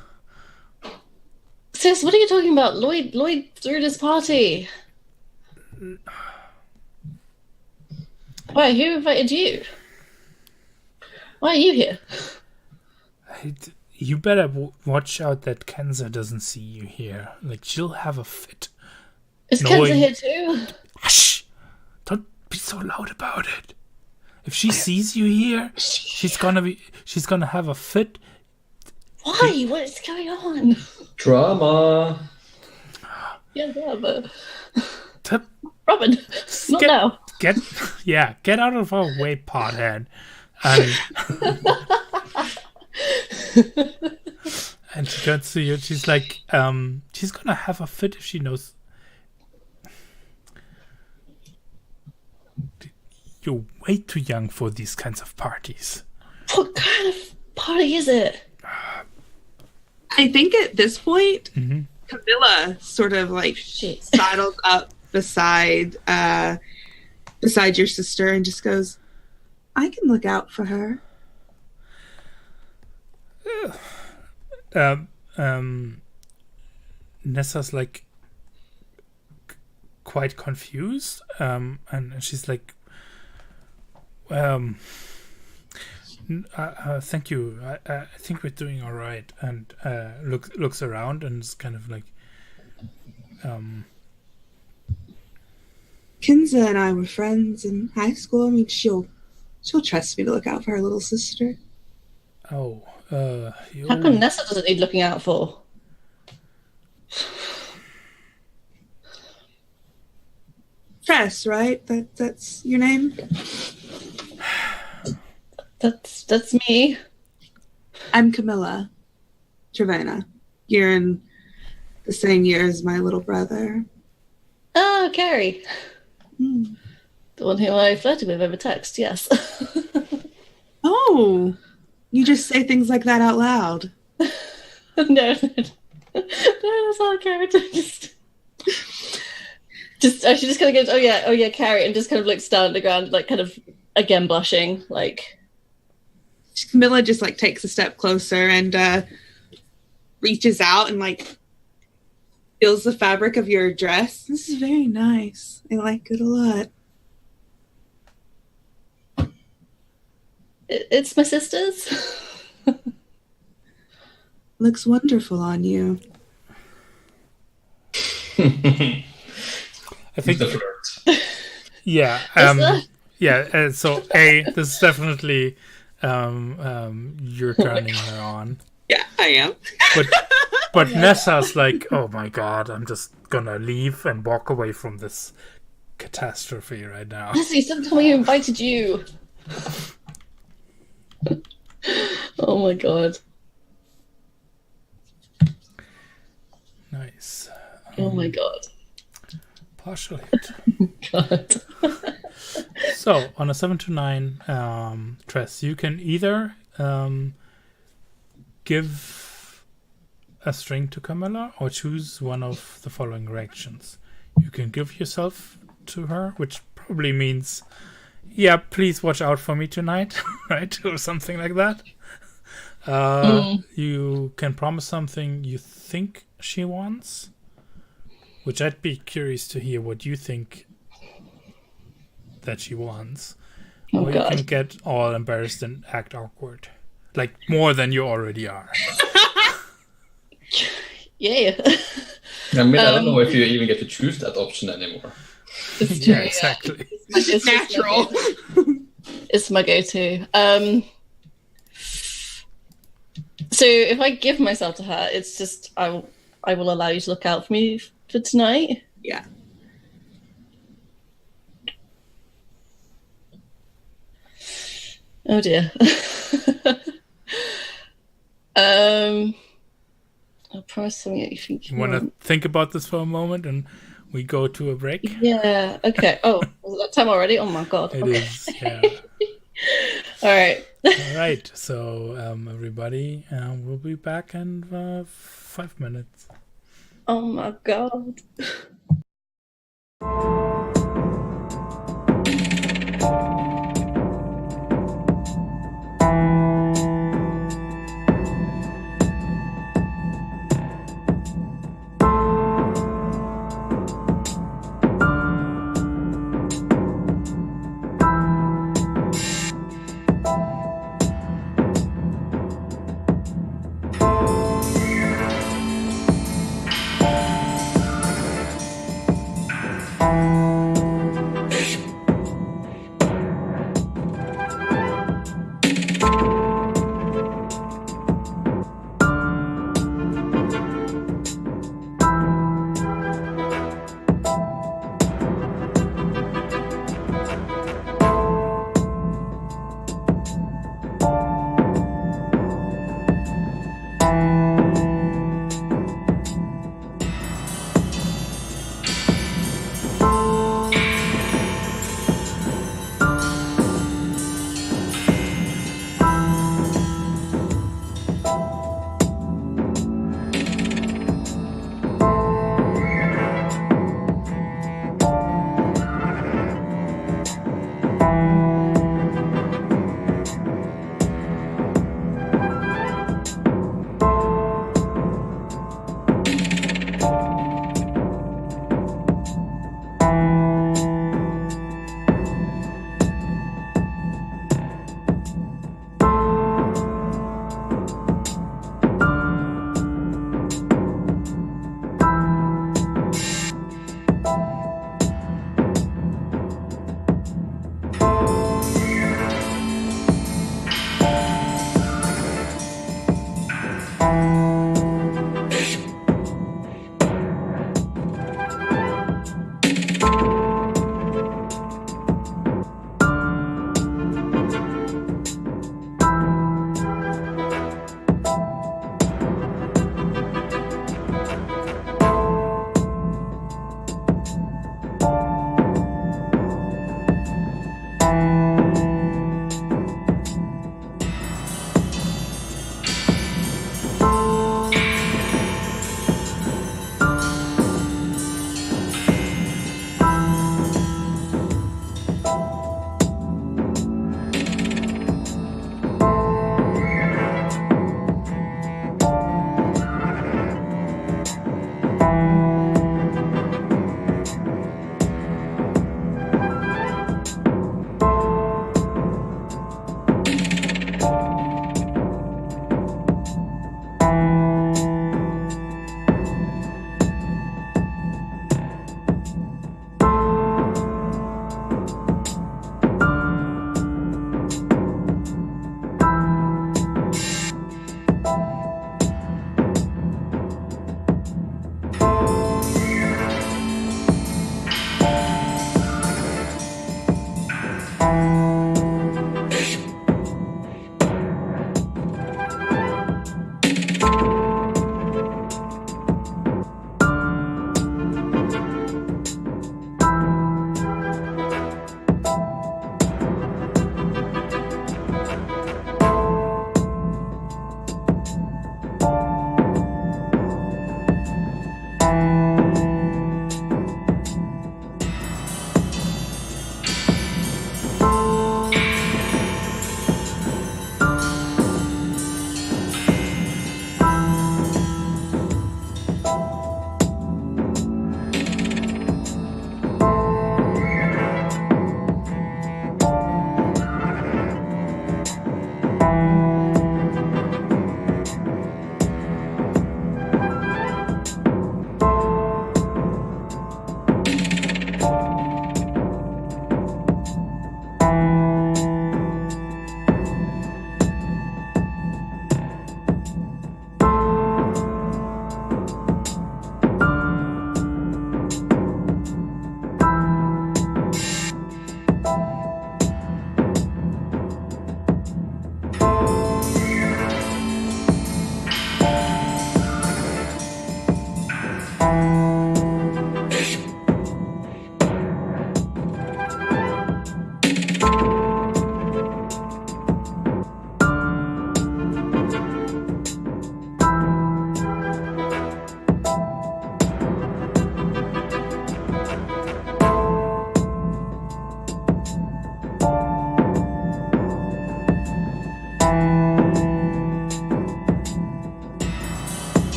Sis, what are you talking about? Lloyd threw this party. Why? Who invited you? Why are you here? You better watch out that Kenza doesn't see you here. Like, she'll have a fit. Is Kenza here too? Hush! Don't be so loud about it. If she sees you here, she's gonna have a fit. Why? What is going on? Drama. Yeah, but Robin, not now. Get out of our way, pothead. And she turns to you. She's like, she's gonna have a fit if she knows. You're way too young for these kinds of parties. What kind of party is it? I think at this point, Camilla sort of like sidles up beside your sister and just goes, "I can look out for her." Nessa's like quite confused, and she's like, thank you. I think we're doing all right. And looks around and is kind of like, Kinza and I were friends in high school. I mean, she'll trust me to look out for her little sister. Oh, how come Nessa doesn't need looking out for? Tress, right? That's your name? That's me. I'm Camilla Trevena. You're in the same year as my little brother. Oh, Carrie. The one who I flirted with over text, yes. Oh, you just say things like that out loud. No, that's all character. She just kind of goes, oh yeah, Carrie, and just kind of looks down at the ground, like kind of again blushing, like. Camilla just like takes a step closer and reaches out and like feels the fabric of your dress. This is very nice. I like it a lot. It's my sister's. Looks wonderful on you. I think the flirt. Yeah. So this is definitely you're turning her on. Yeah, I am. But Nessa's like, oh my god, I'm just gonna leave and walk away from this catastrophe right now. Nessie, stop telling me who invited you. Oh my god. Nice. Oh my god. Partial hit. God. So on a 7 to 9, Tress, you can either give a string to Camilla or choose one of the following reactions. You can give yourself to her, which probably means yeah, please watch out for me tonight, right? Or something like that. You can promise something you think she wants, which I'd be curious to hear what you think that she wants. Oh, or God. you can get all embarrassed and act awkward. Like more than you already are. Yeah. I mean, I don't know if you even get to choose that option anymore. Yeah, exactly. It's natural. It's my go-to. So if I give myself to her, it's just I will allow you to look out for me for tonight. Yeah. Oh dear. I'll promise something that you think You want to think about this for a moment and we go to a break? Yeah, okay. Oh, is that time already? Oh my God. It is, yeah. All right. All right. So, everybody, we'll be back in 5 minutes. Oh my God.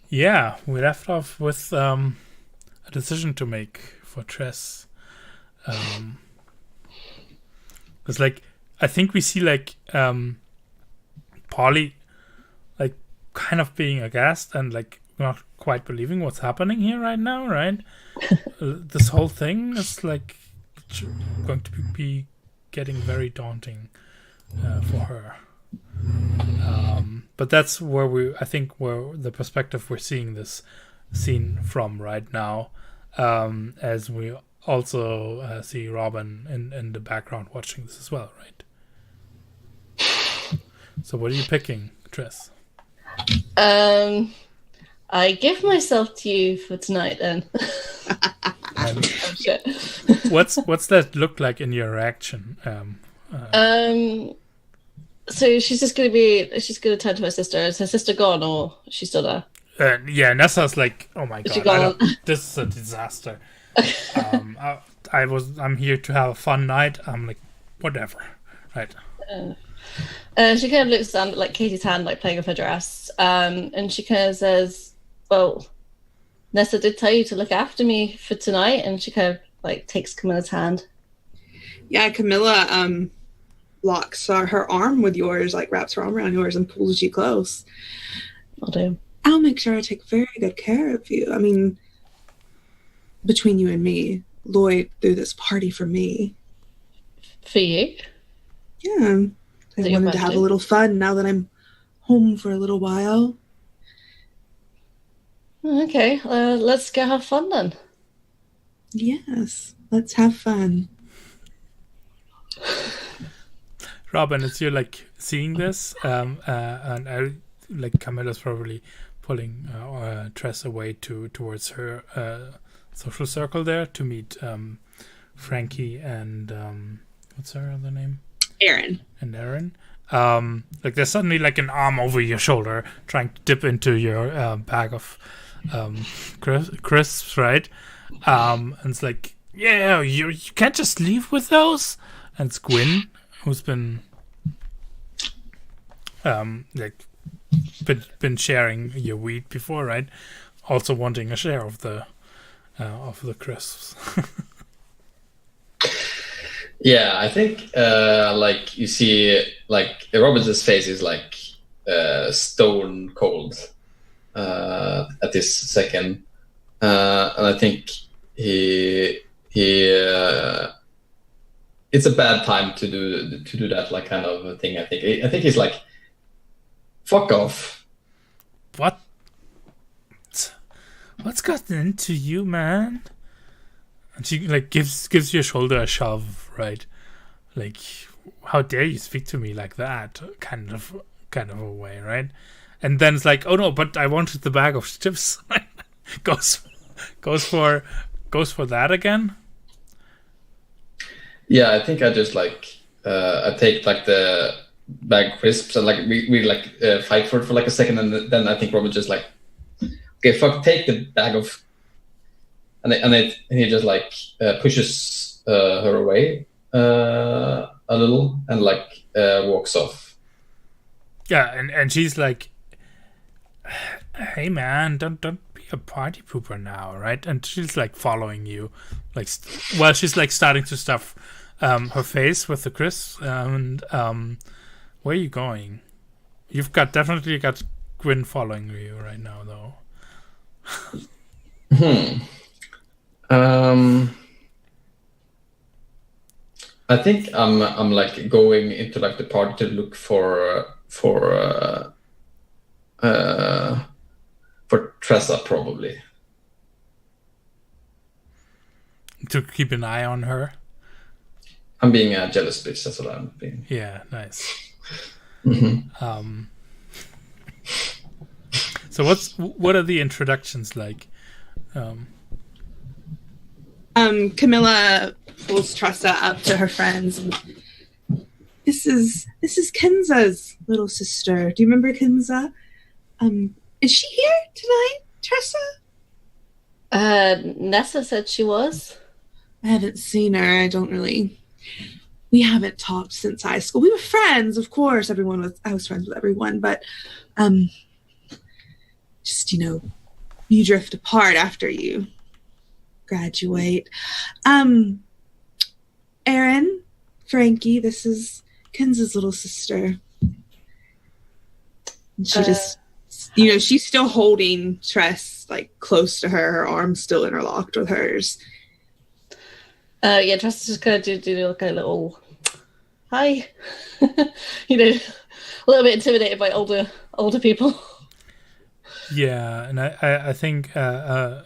Yeah, we left off with a decision to make for Tress. It's like I think we see like Polly like kind of being aghast and like not quite believing what's happening here right now, right? This whole thing is like going to be getting very daunting for her. But that's where where the perspective we're seeing this scene from right now, as we also see Robin in the background watching this as well, right? So what are you picking, Triss? I give myself to you for tonight then. Oh, shit. What's that look like in your reaction? So she's gonna turn to her sister. Is her sister gone or is she still there? Yeah, Nessa's like, oh my Is she god, gone? this is a disaster. I'm here to have a fun night. I'm like, whatever, right? She kind of looks down at like Katie's hand, like playing with her dress, and she kind of says, "Well, Nessa did tell you to look after me for tonight," and she kind of like takes Camilla's hand. Yeah, Camilla locks her arm with yours, like wraps her arm around yours and pulls you close. I'll do. I'll make sure I take very good care of you. I mean, between you and me, Lloyd threw this party for me. For you? Yeah. I wanted to have a little fun now that I'm home for a little while. Okay, let's go have fun then. Yes, let's have fun. Robin, as you're like seeing this, and like Camilla's probably pulling Tress away towards her social circle there to meet Frankie and what's her other name? Aaron. And Aaron. Like there's suddenly like an arm over your shoulder trying to dip into your bag of crisps, right? And it's like, yeah, you can't just leave with those. And it's Gwyn, who's been been sharing your wheat before, right? Also wanting a share of the crisps. Yeah, I think like you see, like Robinson's face is like stone cold at this second, and I think he it's a bad time to do that like kind of thing. I think he's like, fuck off. What's gotten into you, man? And she like gives your shoulder a shove, right? Like, how dare you speak to me like that? Kind of a way, right? And then it's like, oh no, but I wanted the bag of chips. goes for that again. Yeah, I think I just like I take like the bag of crisps and like we like fight for it for like a second, and then I think Robin just like, okay, fuck, take the bag of, and he just like pushes her away a little and like walks off. Yeah, and she's like, hey man, don't be a party pooper now, right? And she's like following you, like she's like starting to stuff her face with the crisps. And where are you going? You've definitely got Gwyn following you right now, though. I think I'm like going into like the party to look for Tressa, probably. To keep an eye on her. I'm being a jealous bitch. That's what I'm being. Yeah, nice. Mm-hmm. So what are the introductions like? Camilla pulls Tressa up to her friends. This is Kenza's little sister. Do you remember Kenza? Is she here tonight, Tressa? Nessa said she was. I haven't seen her. We haven't talked since high school. We were friends, of course. I was friends with everyone, but just, you drift apart after you graduate. Erin, Frankie, this is Kenz's little sister. And she just, she's still holding Tress like close to her. Her arm's still interlocked with hers. Tress is just gonna do like a little hi. A little bit intimidated by older people. Yeah, and I think I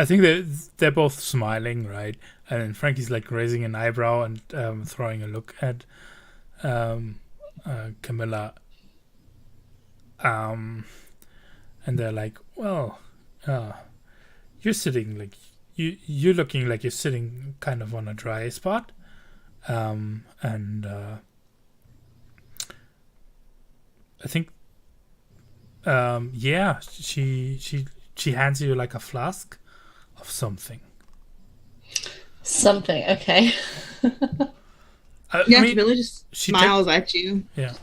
think they're both smiling, right? And Frankie's like raising an eyebrow and throwing a look at Camilla. And they're like, well, you're sitting like you're looking like you're sitting kind of on a dry spot. And I think she hands you like a flask of something. Something, okay. Camilla just smiles at you. Yeah.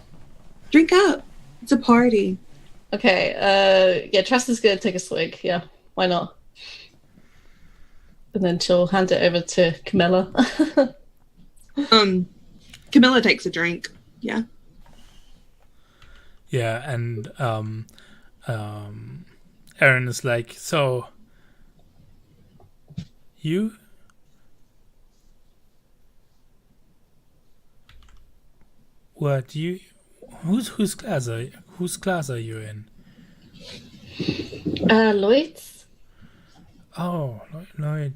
Drink up. It's a party. Okay. Tress is gonna take a swig. Yeah, why not? And then she'll hand it over to Camilla. Camilla takes a drink. Yeah. Yeah, and Erin is like, so you? What you? Whose class are you in? Lloyd's. Oh, Lloyd.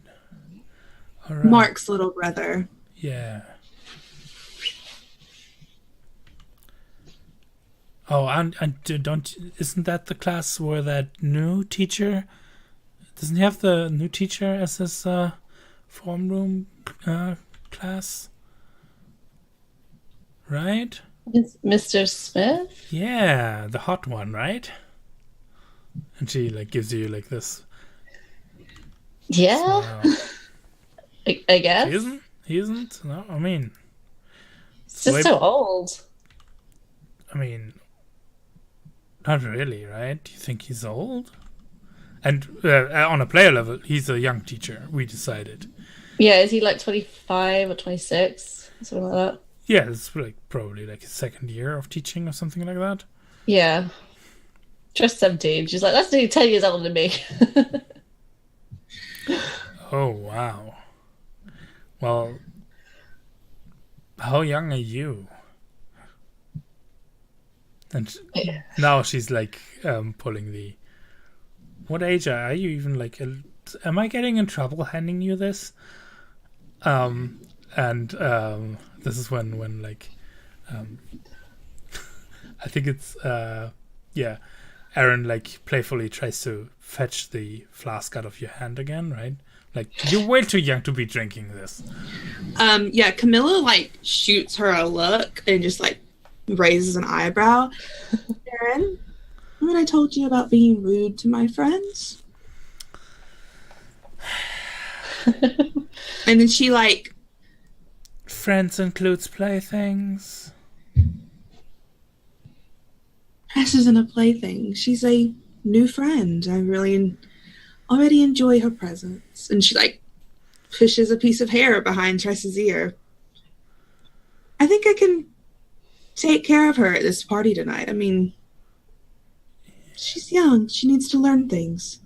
All right. Mark's little brother. Yeah. Oh, and isn't that the class where that new teacher? Doesn't he have the new teacher as his form room class? Right? It's Mr. Smith? Yeah, the hot one, right? And she like gives you like this. Yeah. I guess. He isn't? No, I mean, it's just so old. I mean, not really, right? Do you think he's old? And on a player level, he's a young teacher, we decided. Yeah, is he like 25 or 26? Something like that. Yeah, it's like probably like his second year of teaching or something like that. Yeah. Just 17. She's like, that's nearly 10 years older than me. Oh, wow. Well, how young are you? And now she's like pulling the... What age are you even like... Am I getting in trouble handing you this? This is when like... I think it's... Erin like playfully tries to fetch the flask out of your hand again, right? Like, you're way too young to be drinking this. Camilla like shoots her a look and just like raises an eyebrow. Erin, when I told you about being rude to my friends? And then she like... Friends includes playthings. Tess isn't a plaything. She's a new friend. I really already enjoy her presence. And she like pushes a piece of hair behind Tress's ear. I think I can take care of her at this party tonight. I mean, she's young. She needs to learn things.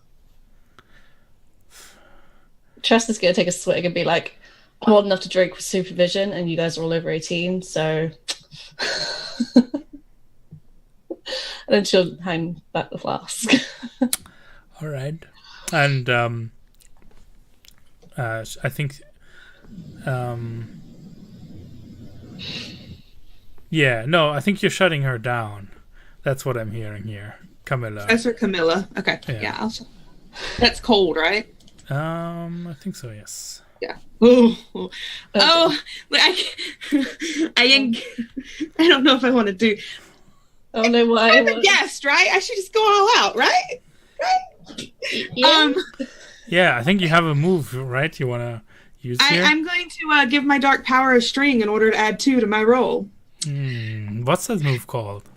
Tress is going to take a swig and be like, I'm old enough to drink with supervision and you guys are all over 18, so... And then she'll hang back the flask. All right. And I think... I think you're shutting her down. That's what I'm hearing here. Camilla. That's her Camilla. Okay. Yeah. That's cold, right? I think so, yes. Yeah. Oh, I don't know if I want to do... Oh no, why? I'm a guest, right? I should just go all out, right? Yeah. Yeah, I think you have a move, right? You want to use here? I'm going to give my dark power a string in order to add 2 to my roll. What's that move called?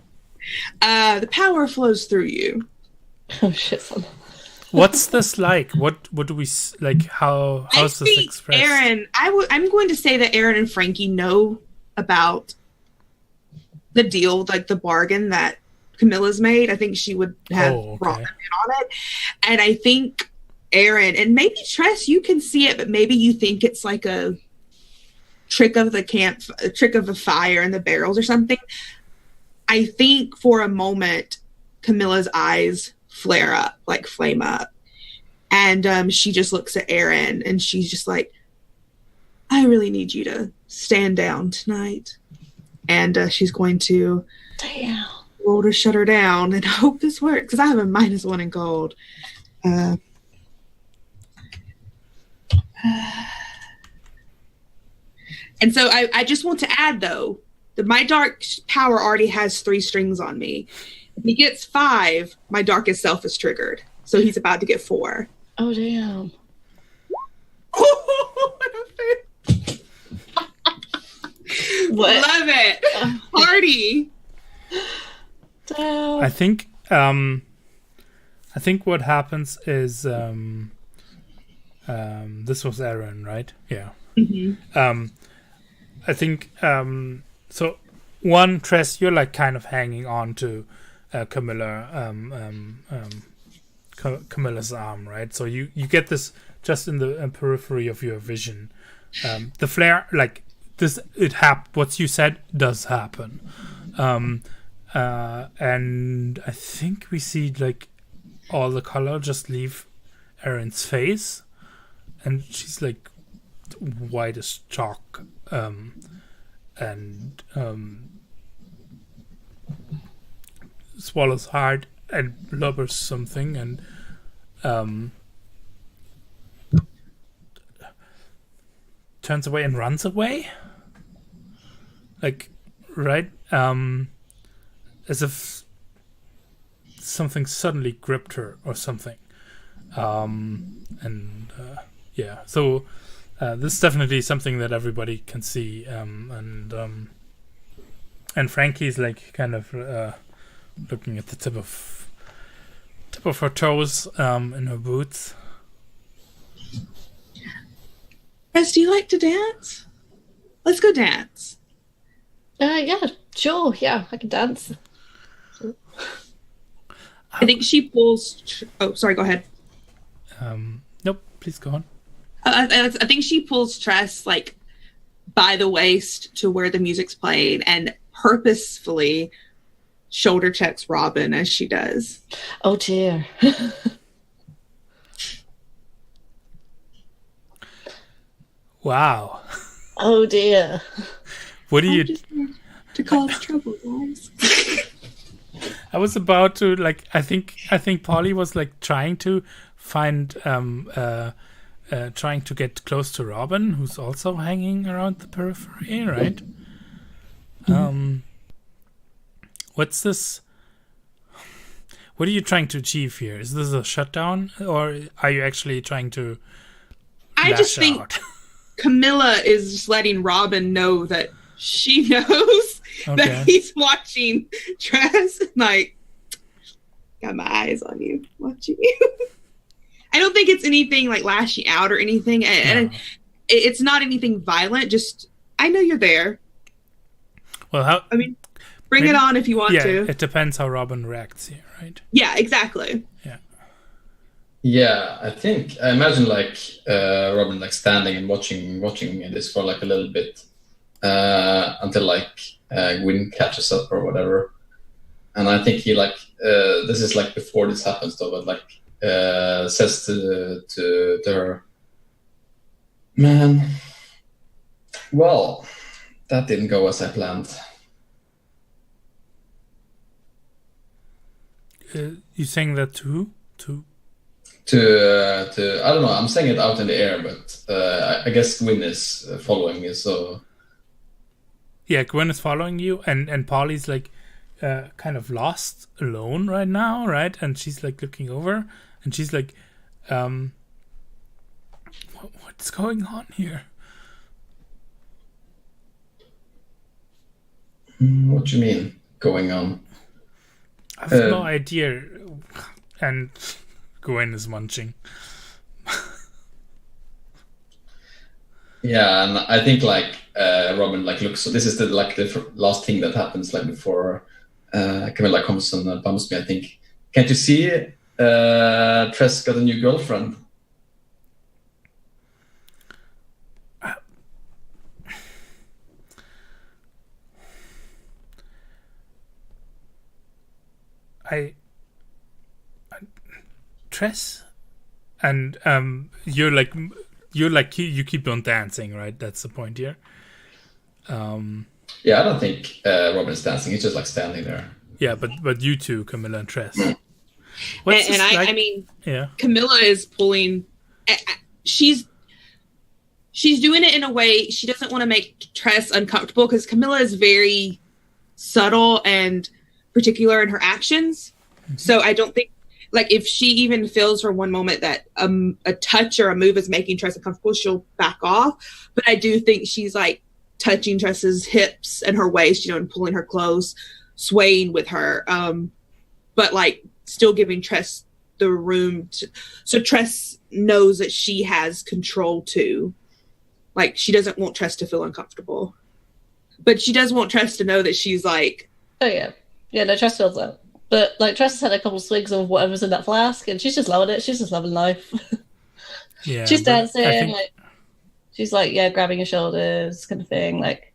The power flows through you. Oh shit! Son. What's this like? What do we like? How's this expressed? Aaron, I'm going to say that Aaron and Frankie know about the deal, like the bargain that Camilla's made. I think she would have brought them in on it. And I think Aaron, and maybe Tress, you can see it, but maybe you think it's like a trick of a trick of the fire in the barrels or something. I think for a moment, Camilla's eyes flare up, like flame up. And she just looks at Aaron and she's just like, I really need you to stand down tonight. And she's going to roll to shut her down, and I hope this works because I have a -1 in gold. And so I just want to add, though, that my dark power already has 3 strings on me. If he gets 5, my darkest self is triggered. So he's about to get 4. Oh, damn. What? Love it. Party. Damn. I think what happens is this was Aaron, right? Yeah. Mm-hmm. I think so. One, Tress, you're like kind of hanging on to Camilla, Camilla's arm, right? So you get this just in the periphery of your vision. The flare, like this, what you said does happen, and I think we see like all the color just leave Erin's face, and she's like white as chalk, and swallows hard and blubbers something, and turns away and runs away, like right, as if something suddenly gripped her or something, and yeah. So this is definitely something that everybody can see, and Frankie's like kind of looking at the tip of her toes in her boots. Chris, do you like to dance? Let's go dance. Yeah, sure. Yeah, I can dance. I think she pulls. Oh, sorry. Go ahead. Nope. Please go on. I think she pulls Tress like by the waist to where the music's playing, and purposefully shoulder checks Robin as she does. Oh dear. Wow. Oh dear. What do you? Just to cause trouble, guys. I was about to like. I think Polly was like trying to find trying to get close to Robin, who's also hanging around the periphery, right? What's this? What are you trying to achieve here? Is this a shutdown, or are you actually trying to? I just think out? Camilla is just letting Robin know that she knows that he's watching Tress. Like, got my eyes on you, watching you. I don't think it's anything like lashing out or anything, and it's not anything violent. Just, I know you're there. Well, I mean, bring it on if you want to. It depends how Robin reacts here, right? Yeah, exactly. Yeah. Yeah, I imagine like Robin like standing and watching this for like a little bit until like Gwyn catches up or whatever, and I think he like this is like before this happens though, but like says to her, man, well, that didn't go as I planned. You saying that to who? To I don't know. I'm saying it out in the air, but I guess Gwyn is following me. So yeah, Gwyn is following you, and Polly's like kind of lost alone right now, right? And she's like looking over, and she's like, what's going on here? What do you mean going on? I have no idea. And Gwen is munching. Yeah, and I think like Robin like looks. So this is the last thing that happens like before Camilla comes and bumps me. I think. Can't you see? Tress got a new girlfriend. Tress, and you keep on dancing, right? That's the point here. Yeah, I don't think Robin's dancing. He's just like standing there. Yeah, but you two, Camilla and Tress. And I mean, yeah, Camilla is pulling. She's doing it in a way she doesn't want to make Tress uncomfortable because Camilla is very subtle and particular in her actions. Mm-hmm. So I don't think, like, if she even feels for one moment that a touch or a move is making Tress uncomfortable, she'll back off. But I do think she's like touching Tress's hips and her waist, and pulling her close, swaying with her, but like still giving Tress the room so Tress knows that she has control too. Like, she doesn't want Tress to feel uncomfortable, but she does want Tress to know that she's like, oh yeah, no, Tress feels that. But like Tress has had a couple of swigs of whatever's in that flask, and she's just loving it. She's just loving life. Yeah, she's dancing, like she's like grabbing your shoulders, kind of thing, like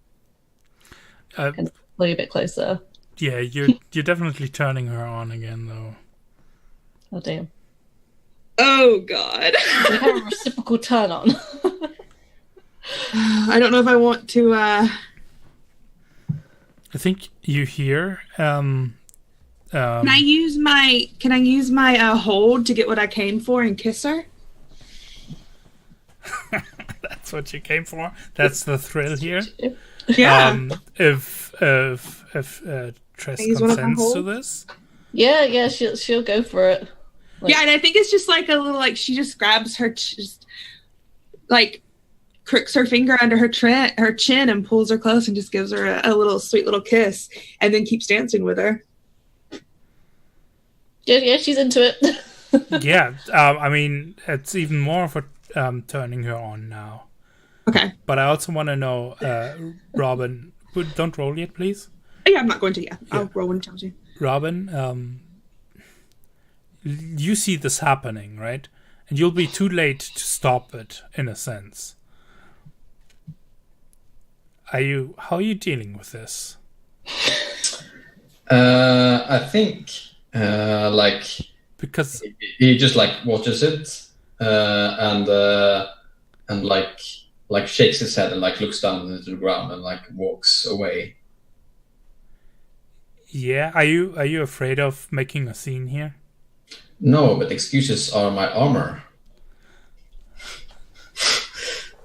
kind of pull you a bit closer. Yeah, you're definitely turning her on again, though. Oh damn! Oh god! We have a reciprocal turn on. I don't know if I want to. I think you hear. Can I use my hold to get what I came for and kiss her? That's what you came for. That's the thrill here. Yeah. If Tress consents to this. Yeah, she'll go for it. Like, yeah, and I think it's just like a little, like, she just grabs her, just like crooks her finger under her chin and pulls her close and just gives her a little sweet little kiss, and then keeps dancing with her. Yeah, she's into it. Yeah, I mean, it's even more for turning her on now. Okay. But I also want to know, Robin, don't roll yet, please. Yeah, I'm not going to. Yeah, I'll roll when it tells you. Robin, you see this happening, right? And you'll be too late to stop it, in a sense. How are you dealing with this? I think like because he just like watches it and like shakes his head and like looks down into the ground and like walks away. Yeah, are you afraid of making a scene here? No, but excuses are my armor.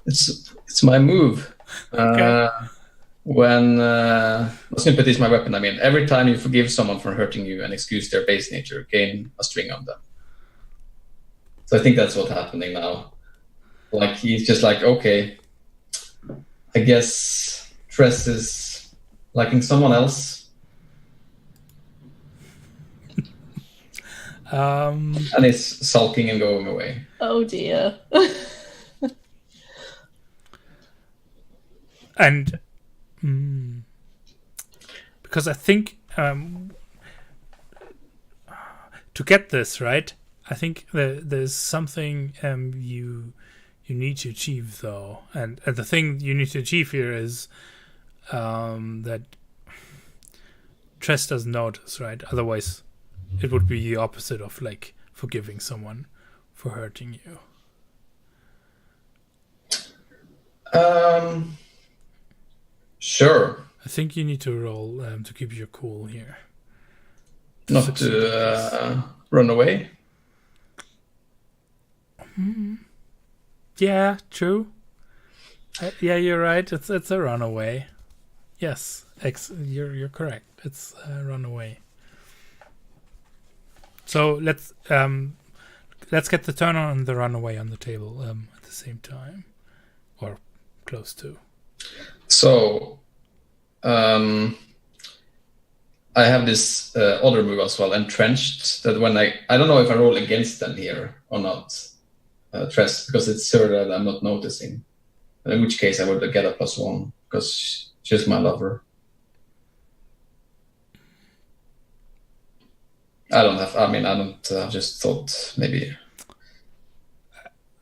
It's my move. Okay. When sympathy is my weapon. I mean, every time you forgive someone for hurting you and excuse their base nature, gain a string on them. So I think that's what's happening now. Like, he's just like, okay, I guess Tress is liking someone else. And he's sulking and going away. Oh dear. And because I think to get this right, I think there's something you need to achieve, though, and the thing you need to achieve here is that Tress doesn't notice, right? Otherwise, it would be the opposite of like forgiving someone for hurting you. Sure. I think you need to roll to keep your cool here. Not to run away. Yeah, true. Yeah, you're right. It's a runaway. Yes, you're correct. It's a runaway. So let's get the turn on and the runaway on the table at the same time, or close to. So, I have this other move as well, entrenched. That when I don't know if I roll against them here or not, Tress, because it's her that I'm not noticing. In which case, I would get a +1 because she's my lover. I don't. I just thought maybe.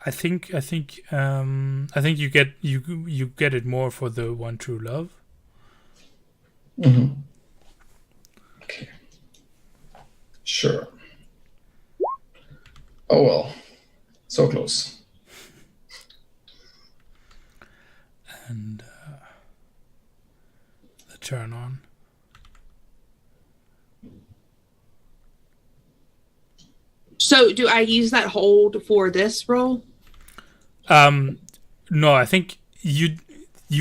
I think you get it more for the one true love. Mm-hmm. Okay. Sure. Oh well, so close. And the turn on. So, do I use that hold for this roll? No, I think you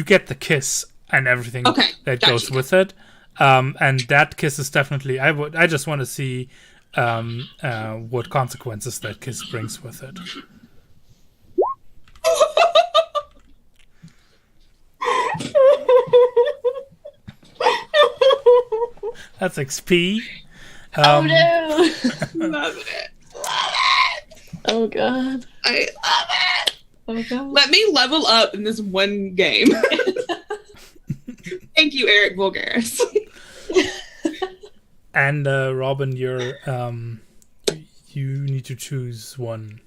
get the kiss and everything that goes with it. And that kiss is definitely. I just want to see what consequences that kiss brings with it. That's XP. Oh no! Love it. Oh god! I love it. Oh god! Let me level up in this one game. Thank you, Eric Vulgaris. And Robin, you need to choose one.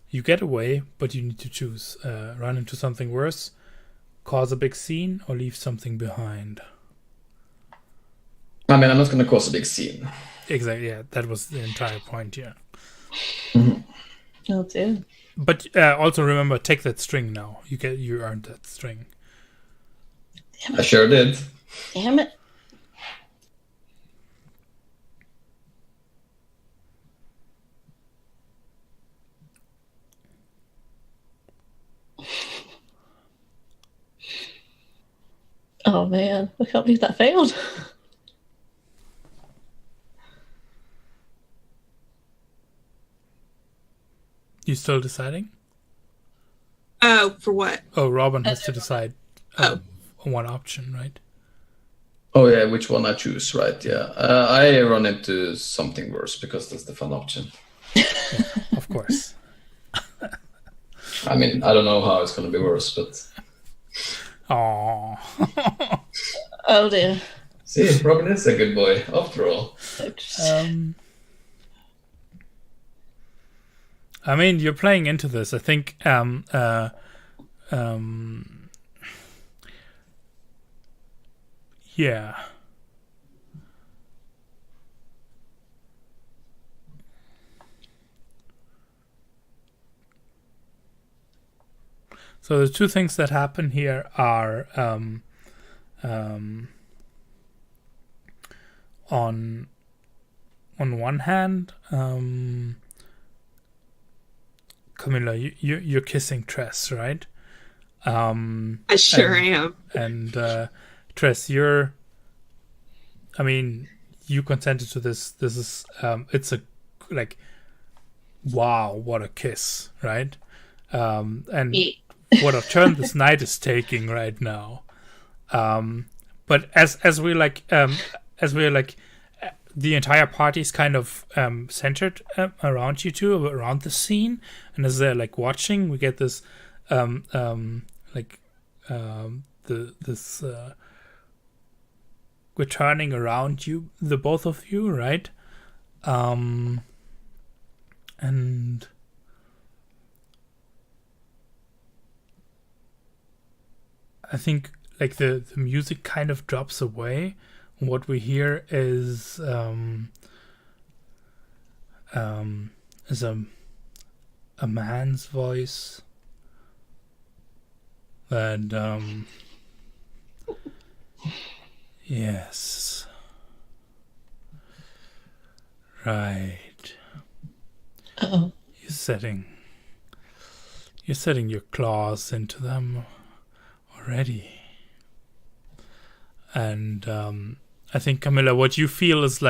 You get away, but you need to choose: run into something worse, cause a big scene, or leave something behind. I'm not going to cause a big scene. Exactly. Yeah, that was the entire point. Yeah. Mm-hmm. Oh dear. But also remember, take that string now. You earned that string. I sure did. Damn it! Oh man, I can't believe that failed. You still deciding? Oh, for what? Oh, Robin has to decide one option, right? Oh yeah, which one I choose, right? Yeah, I run into something worse because that's the fun option. Yeah, of course. I don't know how it's going to be worse, but. Oh. Oh dear. See, Robin is a good boy after all. You're playing into this. I think yeah. So the two things that happen here are on one hand, Camilla, you're kissing Tress, right? I sure am. And Tress, you consented to this. This is it's a wow, what a kiss, right? And what a turn this night is taking right now. But as we're the entire party is kind of centered around you two, around the scene, and as they're watching, we get this we're turning around you, the both of you, right? And I think the music kind of drops away. What we hear is a man's voice that yes, right. Uh-oh. You're setting your claws into them already. And I think, Camilla, what you feel is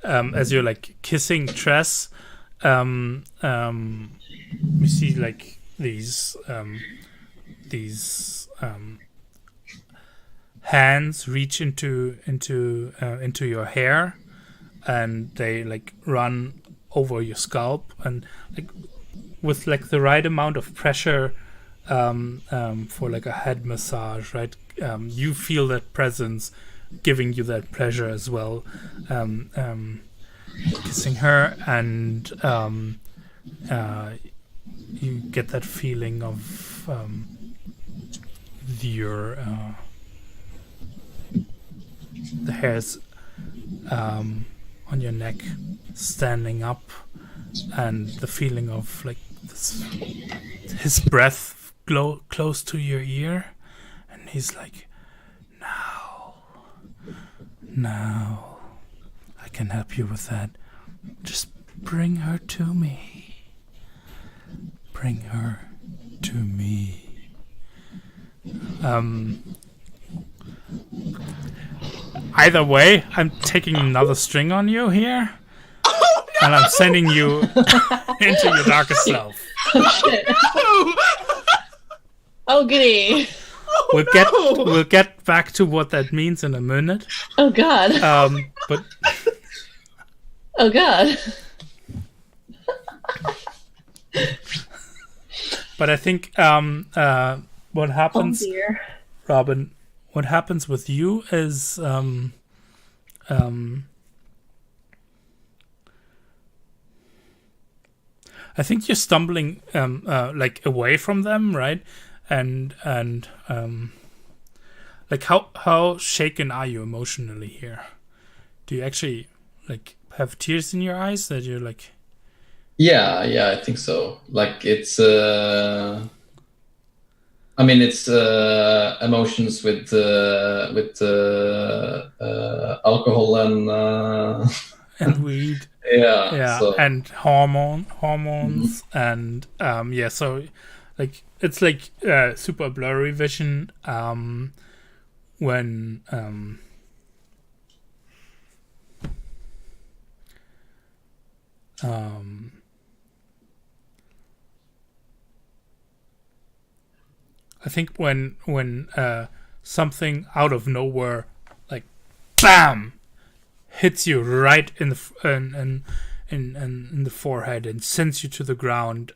as you're kissing Tress, we see these hands reach into your hair, and they like run over your scalp, and like with like the right amount of pressure for like a head massage, right? You feel that presence giving you that pleasure as well, kissing her, and you get that feeling of your the hairs on your neck standing up, and the feeling of like this, his breath close to your ear, and he's like, now I can help you with that. Just bring her to me. Bring her to me. Either way, I'm taking another string on you here. Oh, no! And I'm sending you into your darkest self. Oh, shit. Oh, goody. We'll get back to what that means in a minute. Oh, God. But oh, God. But I think what happens, Robin, what happens with you is I think you're stumbling like away from them, right? And like how shaken are you emotionally here? Do you actually like have tears in your eyes that you're like? Yeah, I think so. Like it's I mean, it's emotions with alcohol and weed. Yeah, so. And hormones, and yeah. So, like, it's like super blurry vision. When I think when something out of nowhere, like, bam, hits you right in the in the forehead and sends you to the ground.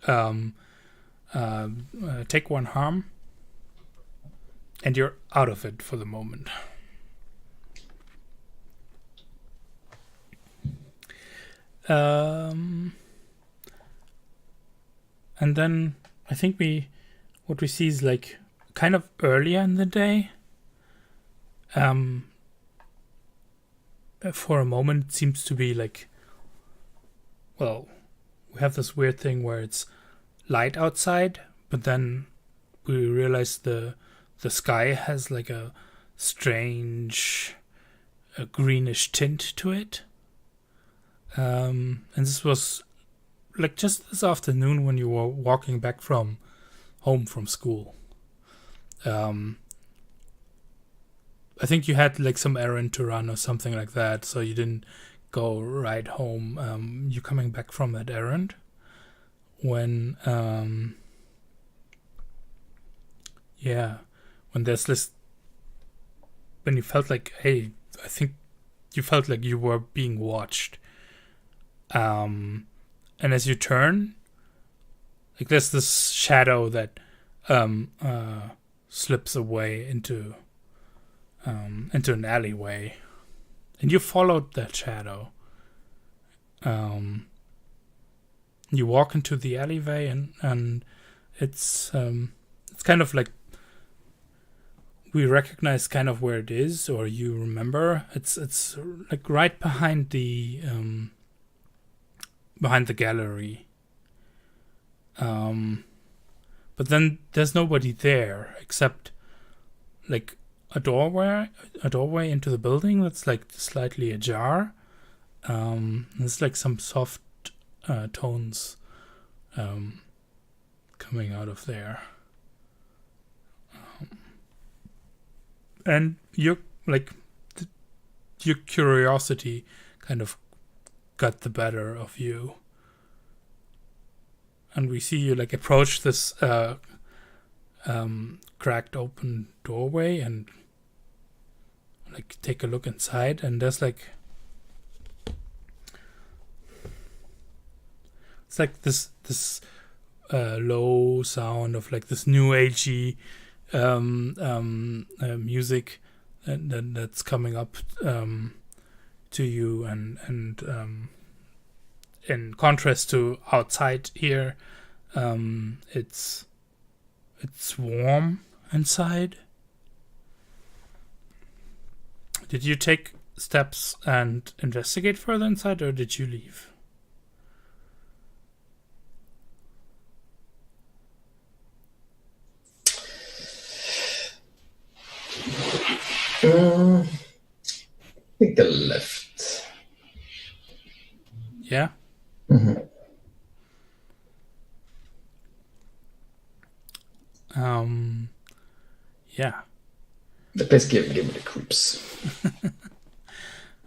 Take one harm, and you're out of it for the moment. And then I think what we see is like kind of earlier in the day. For a moment it seems to be like, well, we have this weird thing where it's light outside, but then we realize the sky has like a strange greenish tint to it. And this was like just this afternoon when you were walking back home from school. I think you had like some errand to run or something like that, so you didn't go right home. You're coming back from that errand when when there's this, when you felt like, hey, I think you felt like you were being watched. And as you turn, like there's this shadow that slips away into an alleyway, and you followed that shadow. You walk into the alleyway, and it's kind of like we recognize kind of where it is, or you remember. It's like right behind the gallery. But then there's nobody there except like a doorway into the building that's like slightly ajar. There's like some soft tones coming out of there. And you're like your curiosity kind of got the better of you. And we see you like approach this cracked open doorway, and like take a look inside, and there's like it's like this low sound of like this new agey music that's coming up to you, and in contrast to outside here, it's warm inside. Did you take steps and investigate further inside, or did you leave? I think I left. Yeah. Mm-hmm. Yeah. The place gave me the creeps.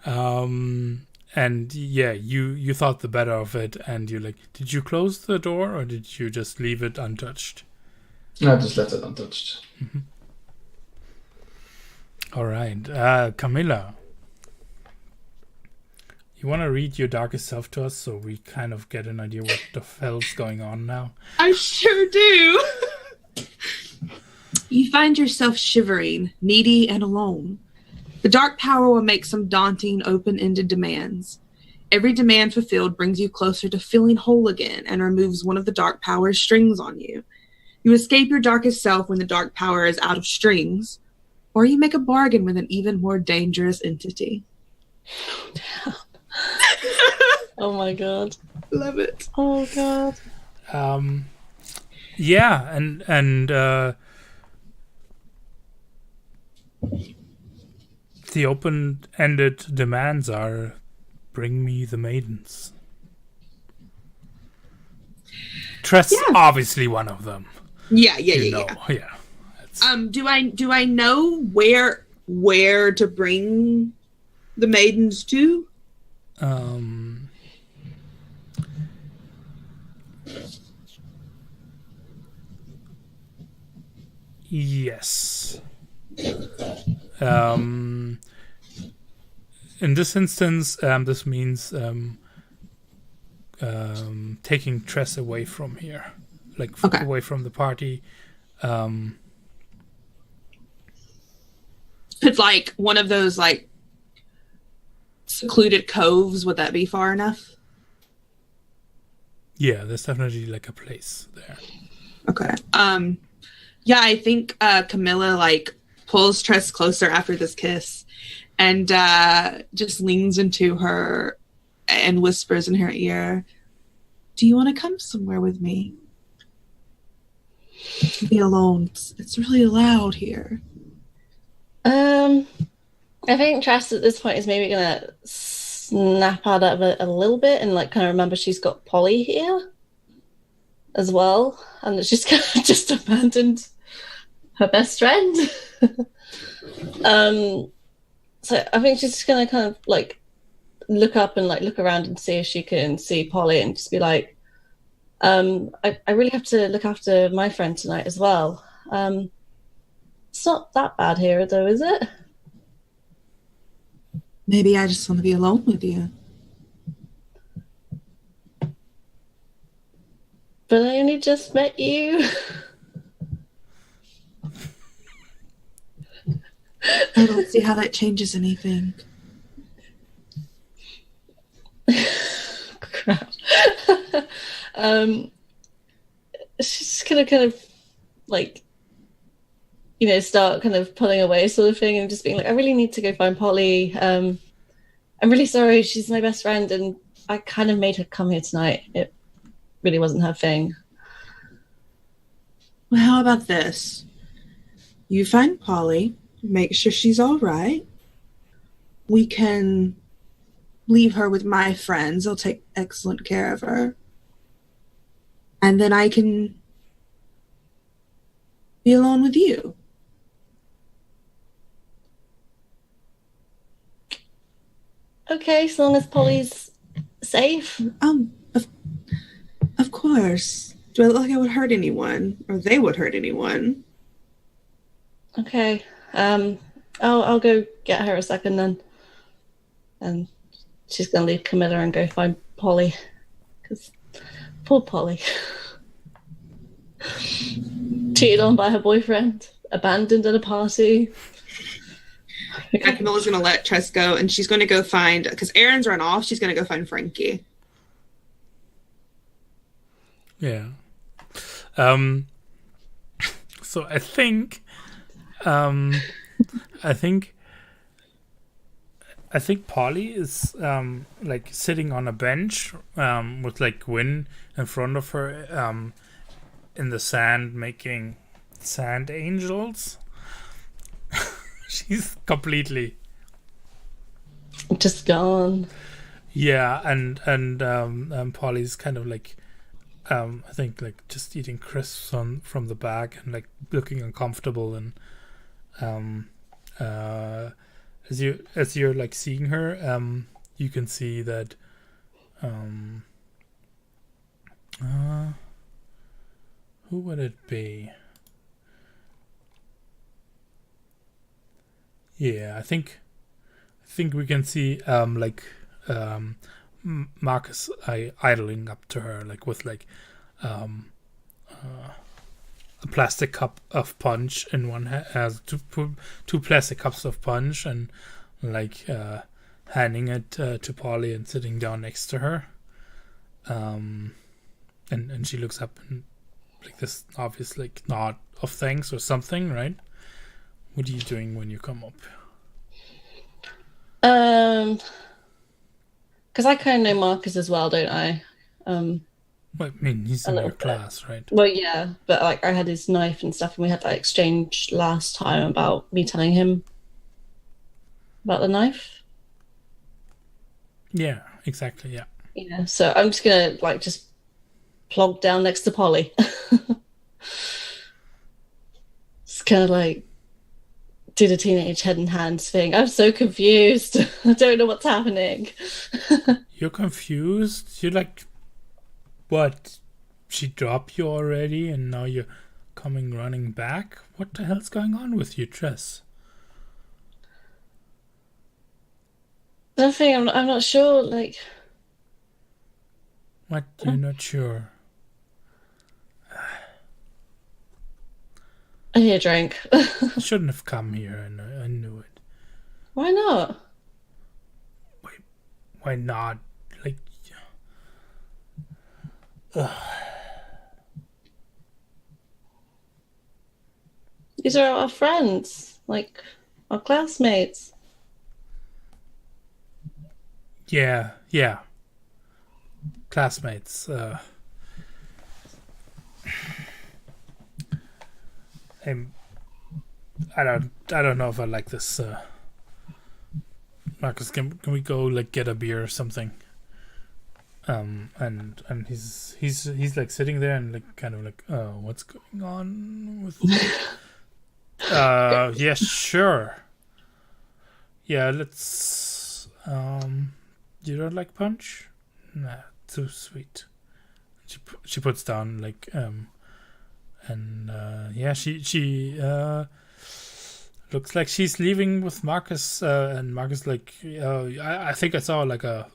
And yeah, you thought the better of it, and you like, did you close the door or did you just leave it untouched? No, I just left it untouched. Mm-hmm. All right, Camilla, you want to read your darkest self to us so we kind of get an idea what the hell's going on now? I sure do. You find yourself shivering, needy and alone. The dark power will make some daunting, open-ended demands. Every demand fulfilled brings you closer to feeling whole again and removes one of the dark power's strings on you. You escape your darkest self when the dark power is out of strings, or you make a bargain with an even more dangerous entity. Oh my god. Love it. Oh god. Yeah, and the open-ended demands are, bring me the maidens. Tress, obviously one of them. Yeah. Yeah. Do I know where to bring the maidens to? Yes. In this instance, this means taking Tress away from here, like away from the party. It's like one of those like secluded coves. Would that be far enough? Yeah, there's definitely like a place there. Okay. Yeah, I think Camilla like pulls Tress closer after this kiss and just leans into her and whispers in her ear, "Do you want to come somewhere with me? Be alone. It's really loud here." I think Tress at this point is maybe gonna snap out of it a little bit and like kind of remember she's got Polly here as well, and that she's kind of just abandoned her best friend. So I think she's just gonna kind of like look up and like look around and see if she can see Polly and just be like, I really have to look after my friend tonight as well. It's not that bad here though, is it? Maybe I just want to be alone with you. But I only just met you. I don't see how that changes anything. Crap. She's gonna kind of like, you know, start kind of pulling away sort of thing and just being like, I really need to go find Polly. I'm really sorry, she's my best friend and I kind of made her come here tonight. It really wasn't her thing. Well, how about this? You find Polly, make sure she's all right. We can leave her with my friends. They'll take excellent care of her. And then I can be alone with you. Okay, so long as Polly's safe. Of course. Do I look like I would hurt anyone? Or they would hurt anyone? Okay. I'll go get her a second then. And she's going to leave Camilla and go find Polly. Because poor Polly. Cheated on by her boyfriend. Abandoned at a party. Yeah, Camilla's going to let Tress go, and she's going to go find, because Aaron's run off, she's going to go find Frankie. Yeah. So I think Polly is like sitting on a bench with like Gwyn in front of her in the sand, making sand angels. She's completely just gone. Yeah, and Polly's kind of like I think like just eating crisps from the bag and like looking uncomfortable, and as you're like seeing her, you can see that who would it be? Yeah, I think we can see Marcus idling up to her, like with like a plastic cup of punch in one hand, has two plastic cups of punch, and like handing it to Polly and sitting down next to her. And she looks up and like this obvious like nod of thanks or something, right? What are you doing when you come up? Because I kind of know Marcus as well, don't I? Well, I mean, he's in your class, right? Well, yeah, but like I had his knife and stuff, and we had that exchange last time about me telling him about the knife. Yeah, exactly. Yeah. Yeah, so I'm just gonna like just plonk down next to Polly. It's kind of like do the teenage head and hands thing. I'm so confused. I don't know what's happening. You're confused? You're like, what? She dropped you already and now you're coming running back? What the hell's going on with you, Tress? Nothing. I'm not sure. Like, what? You're not sure? I need a drink. I shouldn't have come here. I knew it. Why not? Why not? Like, these are our friends, like our classmates. Yeah. Classmates. I don't know if I like this. Marcus, can we go like get a beer or something? And he's like sitting there and like kind of like, what's going on with? Yeah, sure. Yeah, let's. You don't like punch? Nah, too sweet. She puts down like and yeah, she looks like she's leaving with Marcus, and Marcus like I think I saw like a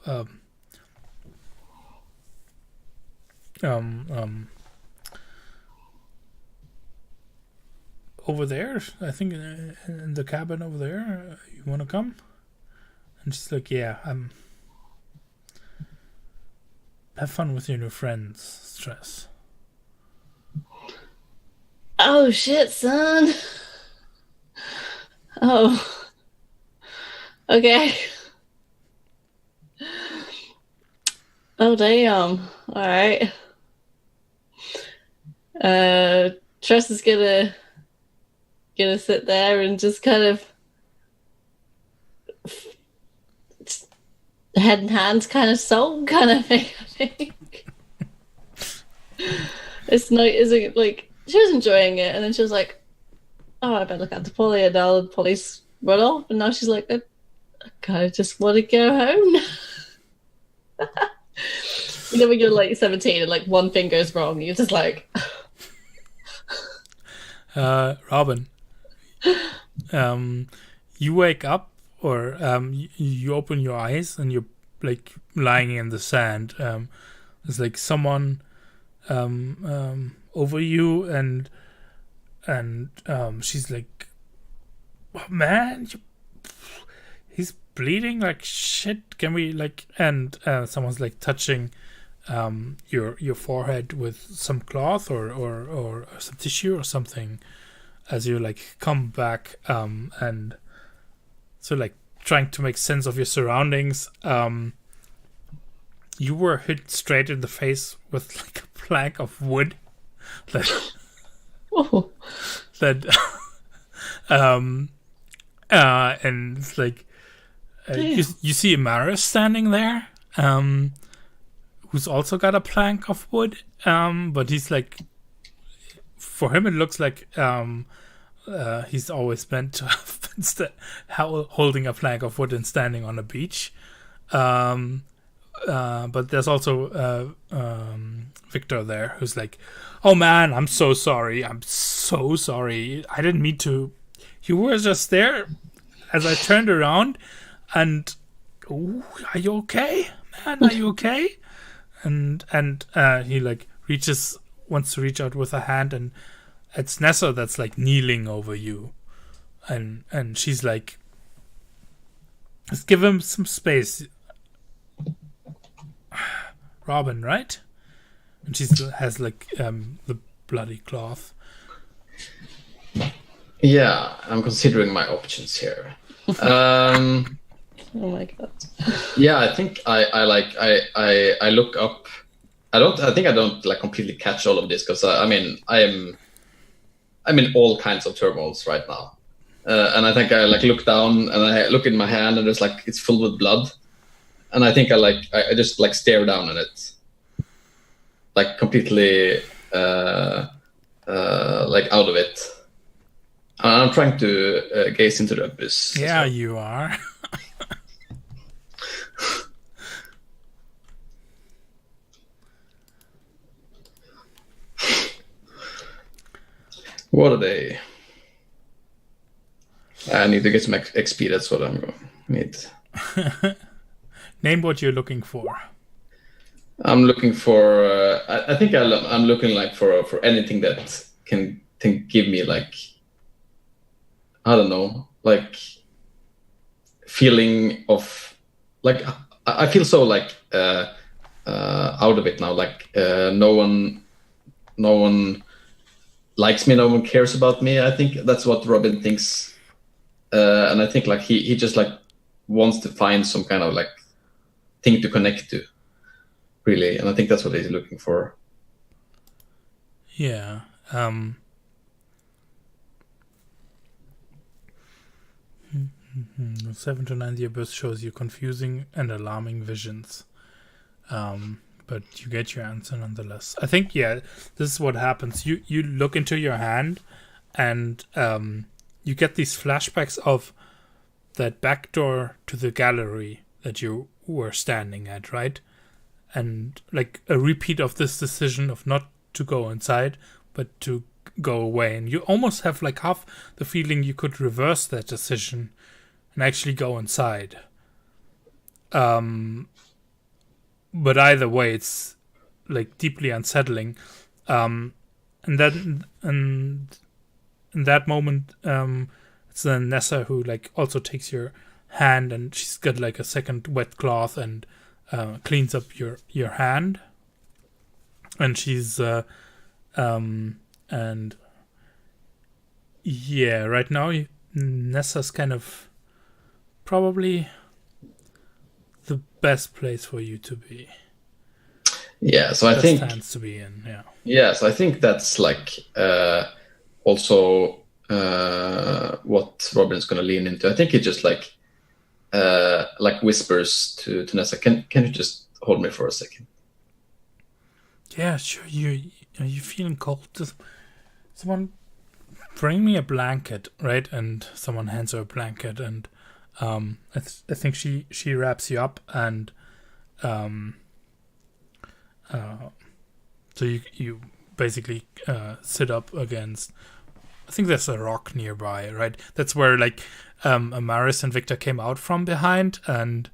over there, I think in the cabin over there. You want to come? And she's like, yeah, have fun with your new friends, Stress. Oh shit, son. Oh. Okay. Oh damn. Alright. Tress is gonna sit there and just kind of head and hands kind of soul kind of thing, I think. It's not, isn't like she was enjoying it, and then she was like, oh, I better look after Polly, and now Polly's run off, and now she's like, I kind of just want to go home. You know when you're like 17 and like one finger's wrong, you're just like Robin, you wake up, or you open your eyes, and you're like lying in the sand. There's like someone over you, and she's like, oh, man, he's bleeding like shit. Can we like? And someone's like touching your forehead with some cloth or some tissue or something, as you like come back, and so like trying to make sense of your surroundings. You were hit straight in the face with like a plank of wood that Oh. that and it's like you see Amaris standing there, who's also got a plank of wood, but he's like, for him it looks like he's always meant to have been holding a plank of wood and standing on a beach. But there's also Victor there, who's like, oh man, I'm so sorry. I didn't mean to. You were just there as I turned around, and are you okay, man? Are you okay? And he like wants to reach out with a hand, and it's Nessa that's like kneeling over you, and she's like, just give him some space, Robin, right? And she has like the bloody cloth. Yeah, I'm considering my options here. Oh my god. Yeah, I think I look up. I think I don't like completely catch all of this, because I'm in all kinds of turmoils right now, and I think I like look down and I look in my hand, and there's like, it's filled with blood, and I think I just like stare down at it, like completely like out of it. I'm trying to gaze into the abyss. Yeah, well. You are. What are they? I need to get some XP. That's what I'm going to need. Name what you're looking for. I'm looking for. I think I'm looking like for anything that can give me like, I don't know, like feeling of like I feel so like out of it now. Like no one likes me, no one cares about me. I think that's what Robin thinks, and I think like he just like wants to find some kind of like thing to connect to, really, and I think that's what he's looking for. Yeah. 7 to 9, the abyss shows you confusing and alarming visions. But you get your answer nonetheless. I think, yeah, this is what happens. You look into your hand, and you get these flashbacks of that back door to the gallery that you were standing at, right? And like a repeat of this decision of not to go inside, but to go away. And you almost have like half the feeling you could reverse that decision and actually go inside. But either way, it's like deeply unsettling. And then in that moment, it's then Nessa who like also takes your hand, and she's got like a second wet cloth and cleans up your hand. And she's and yeah, right now Nessa's kind of probably the best place for you to be. Yeah, so I think hands to be in. Yeah. Yeah, so I think that's like also what Robin's going to lean into. I think he just like whispers to Nessa, can you just hold me for a second? Yeah, sure. Are you feeling cold? Someone bring me a blanket, right? And someone hands her a blanket, and I think she wraps you up, and so you basically sit up against I think there's a rock nearby, right? That's where like Amaris and Victor came out from behind, and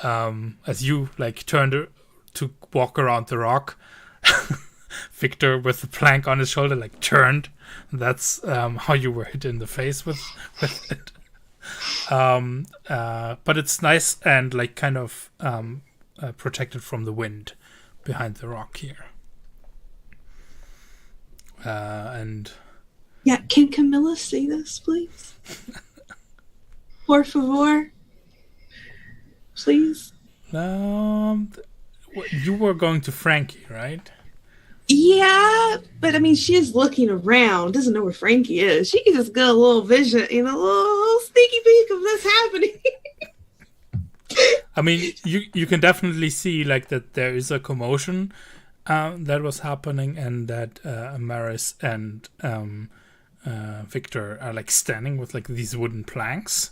as you like turned to walk around the rock, Victor with the plank on his shoulder like turned. That's how you were hit in the face with it. But it's nice and like kind of protected from the wind behind the rock here. And yeah, can Camilla see this, please? Por favor, please. You were going to Frankie, right? Yeah, but I mean, she is looking around, doesn't know where Frankie is. She can just get a little vision, a little sneaky peek of this happening. I mean, you can definitely see like that there is a commotion that was happening, and that Amaris and Victor are like standing with like these wooden planks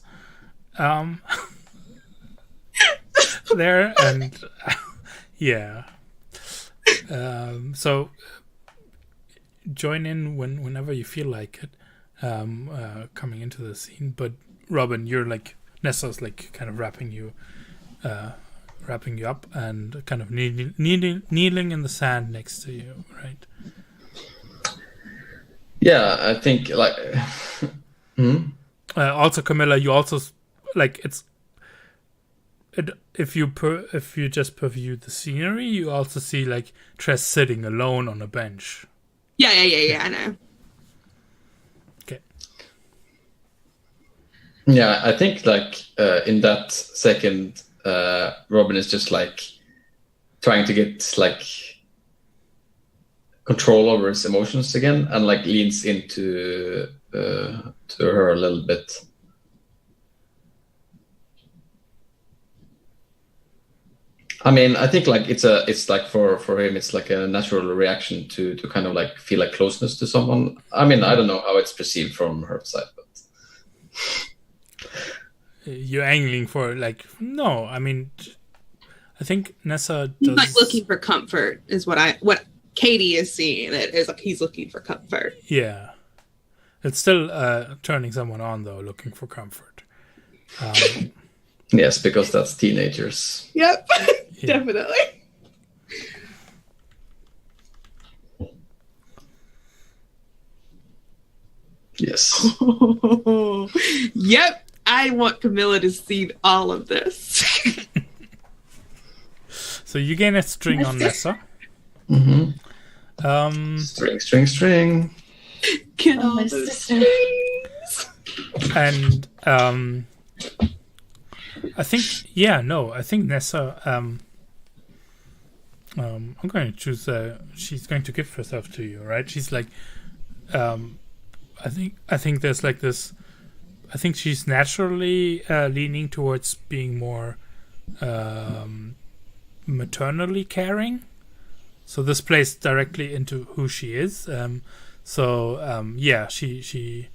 there, and yeah. So join in whenever you feel like it, coming into the scene. But Robin, you're like, Nessa's like kind of wrapping you up and kind of kneeling in the sand next to you, right? Yeah, I think like. Also, Camilla, you also like if you just purview the scenery, you also see like Tress sitting alone on a bench. Yeah, I know. Okay. Yeah, I think like in that second, Robin is just like trying to get like control over his emotions again, and like leans into to her a little bit. I mean, I think like it's like for him, it's like a natural reaction to kind of like feel like closeness to someone. I mean, I don't know how it's perceived from her side, but you're angling for like, no, I mean, I think Nessa does... He's like looking for comfort is what Katie is seeing. It is like he's looking for comfort. Yeah. It's still turning someone on though, looking for comfort. Yes, because that's teenagers. Yep. Yeah. Definitely. Yes. Yep. I want Camilla to see all of this. So you gain a string on Nessa. Mm-hmm. String. Get all those strings. And I think Nessa. I'm going to choose. She's going to give herself to you, right? She's like, I think there's like this. I think she's naturally leaning towards being more maternally caring. So this plays directly into who she is. She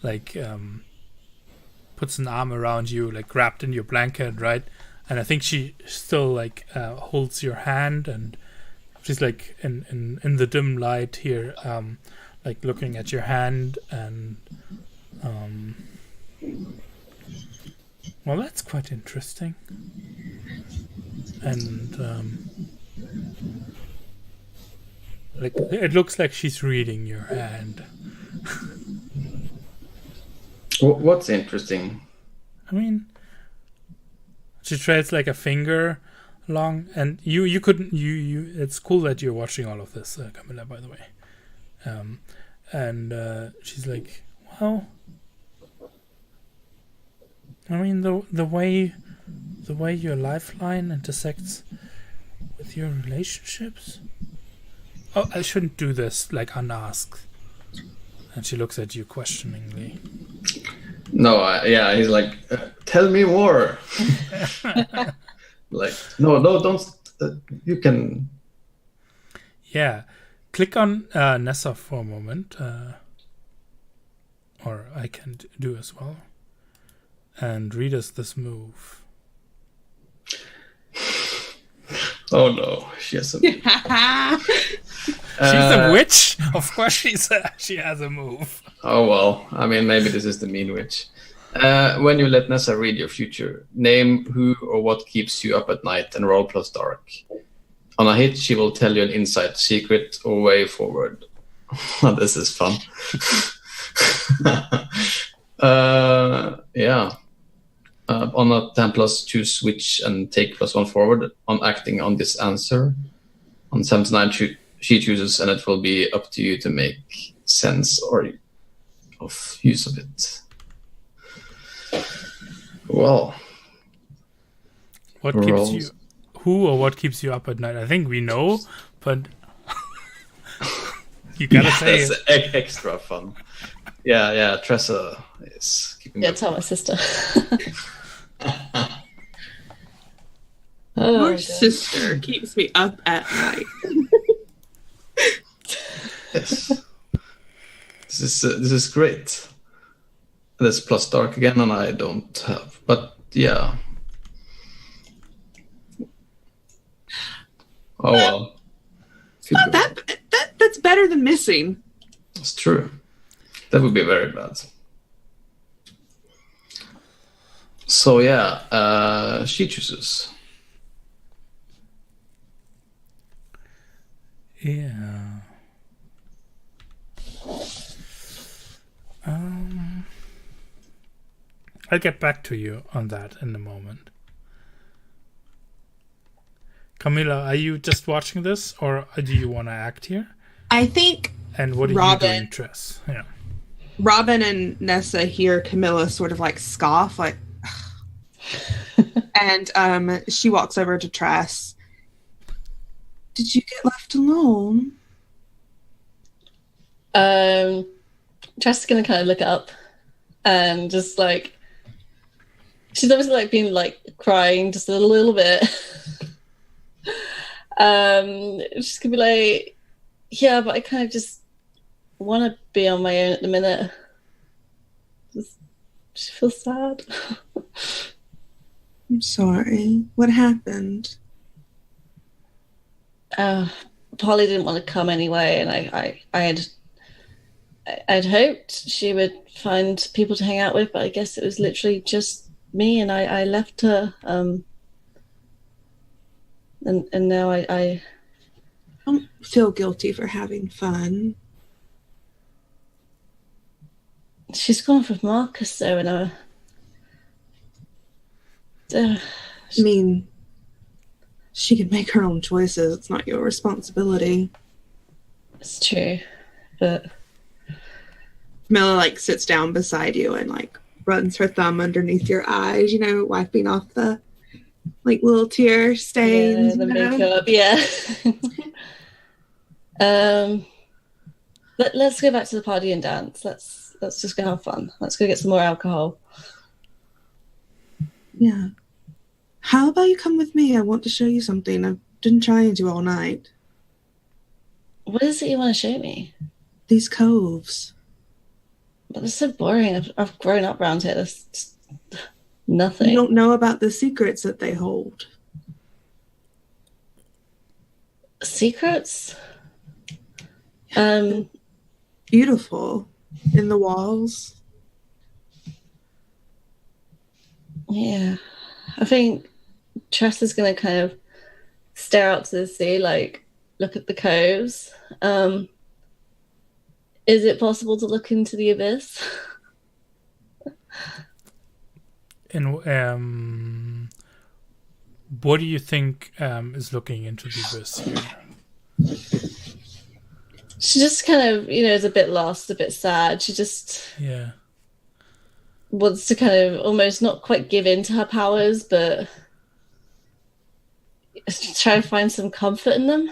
like puts an arm around you, like wrapped in your blanket, right? And I think she still like holds your hand, and she's like in the dim light here, like looking at your hand, and well, that's quite interesting. And like it looks like she's reading your hand. What's interesting? I mean, she trails like a finger long, and you couldn't you. It's cool that you're watching all of this, Camilla. By the way, and she's like, well, I mean the way your lifeline intersects with your relationships. Oh, I shouldn't do this like unasked. And she looks at you questioningly. No, he's like, tell me more. Like, no, don't. You can. Yeah, click on Nessa for a moment, or I can do as well, and read us this move. Oh no, she has some. She's a witch. Of course, she has a move. Oh well, I mean, maybe this is the mean witch. When you let Nessa read your future, name who or what keeps you up at night and roll plus dark. On a hit, she will tell you an insight, secret, or way forward. This is fun. Yeah. On a 10 plus, choose which and take +1 forward on acting on this answer. On 79, she chooses, and it will be up to you to make sense or of use of it. Well, what keeps you? Who or what keeps you up at night? I think we know, but you gotta say it's it. Extra fun. Yeah. Tressa is keeping. Yeah, tell my sister. Your sister keeps me up at night. Yes. This is great. There's plus dark again, and I don't have. But yeah. Oh well. That's better than missing. That's true. That would be very bad. So yeah, she chooses. Yeah. I'll get back to you on that in a moment. Camilla, are you just watching this, or do you want to act here? I think. And what are you doing, Tress? Yeah. Robin and Nessa hear Camilla sort of like scoff, like, and she walks over to Tress. Did you get left alone? Tress is gonna kind of look up and just like, she's obviously like been like crying just a little bit. She's gonna be like, yeah, but I kind of just want to be on my own at the minute. Just feel sad. I'm sorry. What happened? Polly didn't want to come anyway, and I'd hoped she would find people to hang out with, but I guess it was literally just me, and I left her. And now I don't feel guilty for having fun. She's gone with Marcus, though, and I mean, she can make her own choices. It's not your responsibility. It's true, but Camilla like sits down beside you and like runs her thumb underneath your eyes, you know, wiping off the like little tear stains. Yeah, the makeup, yeah. Let's go back to the party and dance. Let's just go have fun. Let's go get some more alcohol. Yeah. How about you come with me? I want to show you something I've been trying to all night. What is it you want to show me? These coves. But it's so boring. I've grown up around here. There's nothing. You don't know about the secrets that they hold. Secrets? Beautiful. In the walls. Yeah. I think Tress is going to kind of stare out to the sea, like, look at the coves. Is it possible to look into the abyss? And what do you think is looking into the abyss here? She just kind of, is a bit lost, a bit sad. She just wants to kind of almost not quite give in to her powers, but try to find some comfort in them.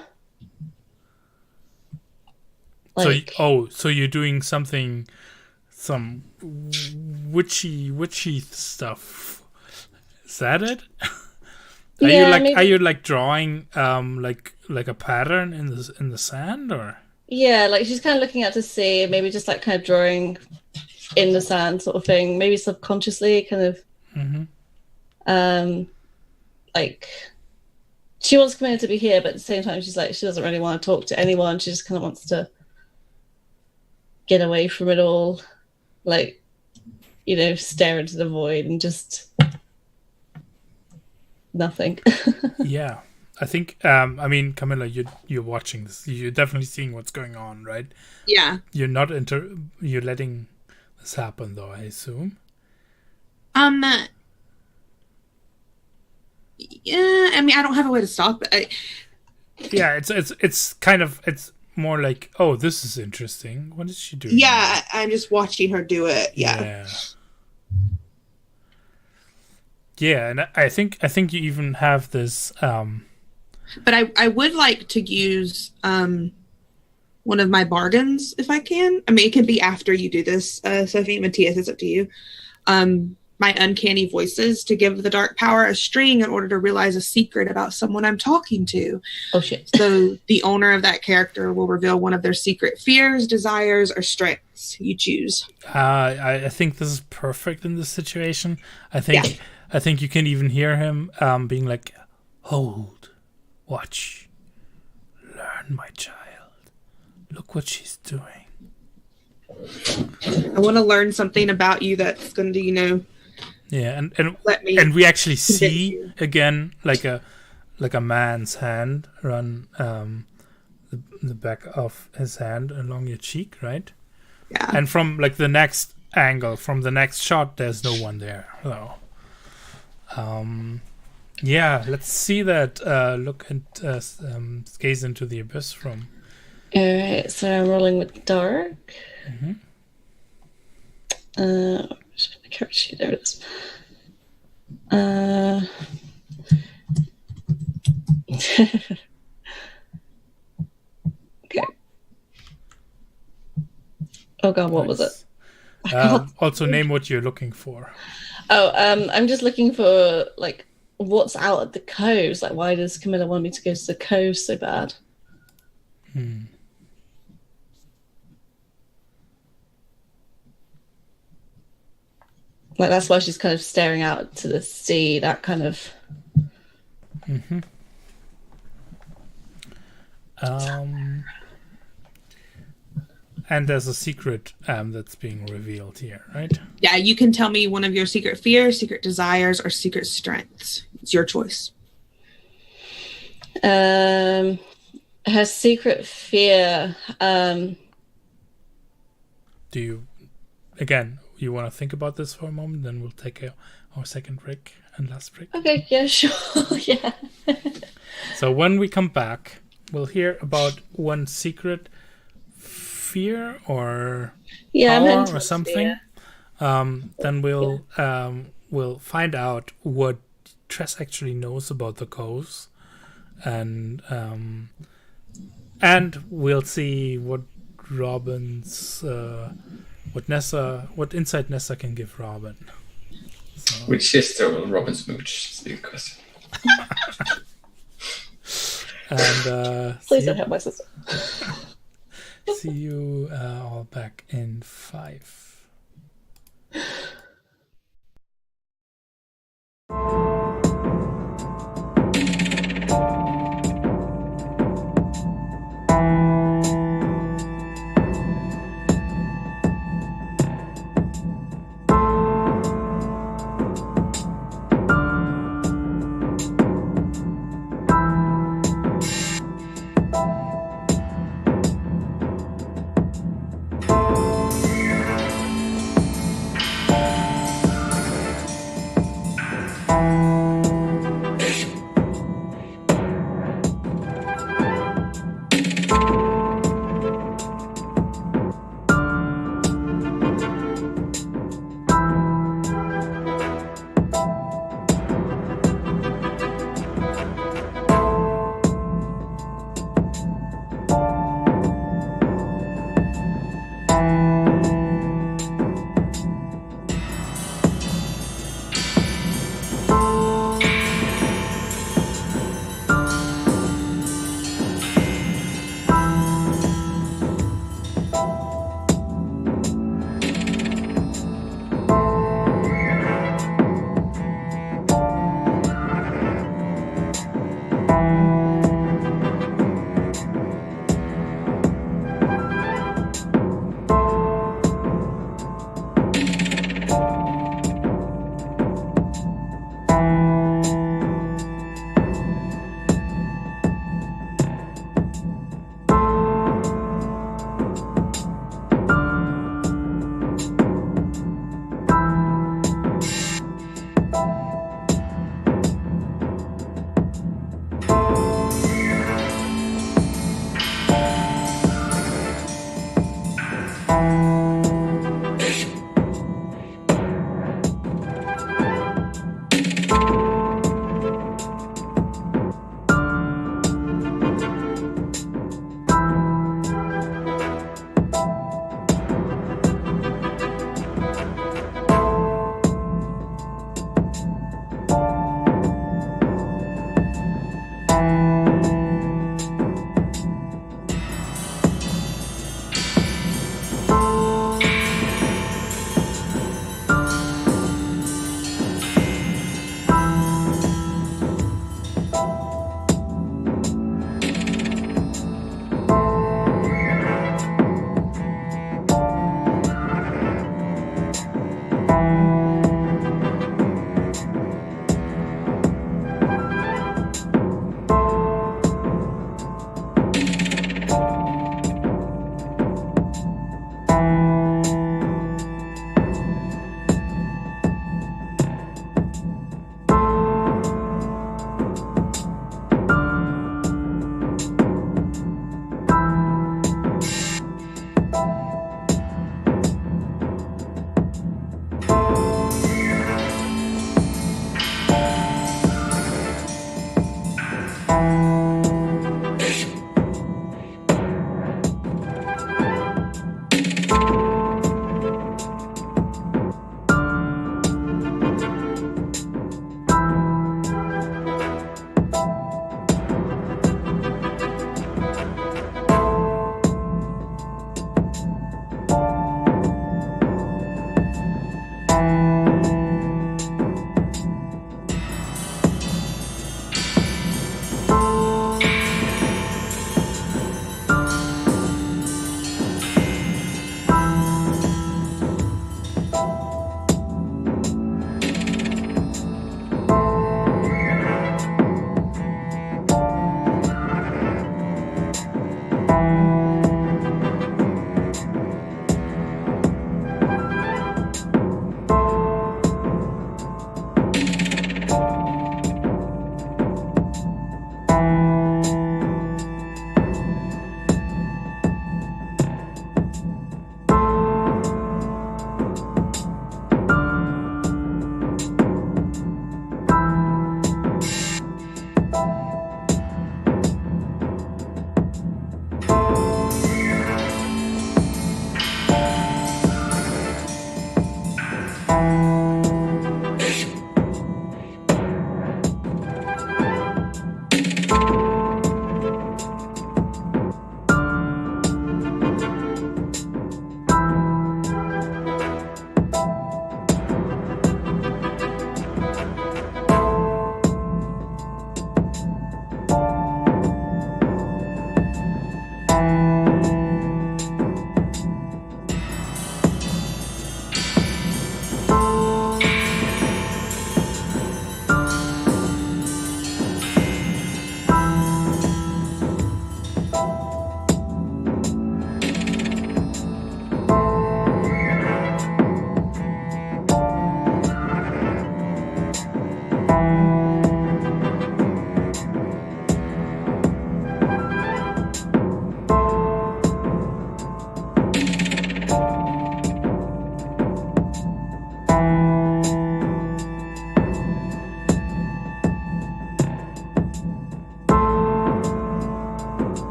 Like, so you're doing some witchy stuff. Is that it? Are you like drawing like a pattern in the sand, or? Yeah, like she's kind of looking out to sea, maybe just like kind of drawing in the sand sort of thing, maybe subconsciously kind of like she wants Camilla to be here, but at the same time, she's like, she doesn't really want to talk to anyone. She just kind of wants to get away from it all, like, you know, stare into the void and just nothing. Yeah. I think, I mean, Camilla, you're watching this. You're definitely seeing what's going on, right? Yeah. You're not you're letting this happen, though, I assume. Yeah, I mean, I don't have a way to stop it. Yeah, it's kind of, it's more like, oh, this is interesting. What is she doing? Yeah, I'm just watching her do it. Yeah. Yeah, and I think you even have this. But I would like to use one of my bargains if I can. I mean, it can be after you do this, Sophie. Matthias, it's up to you. My uncanny voices to give the dark power a string in order to realize a secret about someone I'm talking to. Oh shit. So the owner of that character will reveal one of their secret fears, desires, or strengths. You choose. I think this is perfect in this situation. I think you can even hear him being like, "Hold, watch, learn, my child. Look what she's doing." I want to learn something about you that's going to, you know. Yeah, and we actually see again like a man's hand run the back of his hand along your cheek, right? Yeah. And from like the next angle, from the next shot, there's no one there. So, yeah, let's see that. Look and gaze into the abyss from. All right, so I'm rolling with dark. Mm-hmm. Just my character sheet. There it is. Okay. Oh god, what was it? Also, name what you're looking for. Oh, I'm just looking for like what's out at the coves. Like, why does Camilla want me to go to the coves so bad? Like, that's why she's kind of staring out to the sea, that kind of... Mm-hmm. And there's a secret that's being revealed here, right? Yeah, you can tell me one of your secret fears, secret desires, or secret strengths. It's your choice. Her secret fear... Do you... Again... You want to think about this for a moment, then we'll take our second break and last break. Okay, yeah, sure, yeah. So when we come back, we'll hear about one secret fear or power or something. Then we'll find out what Tress actually knows about the coves, and we'll see what Robin's. What insight Nessa can give Robin. So. Which sister will Robin smooch? Is the question. And please don't have my sister. See you all back in 5.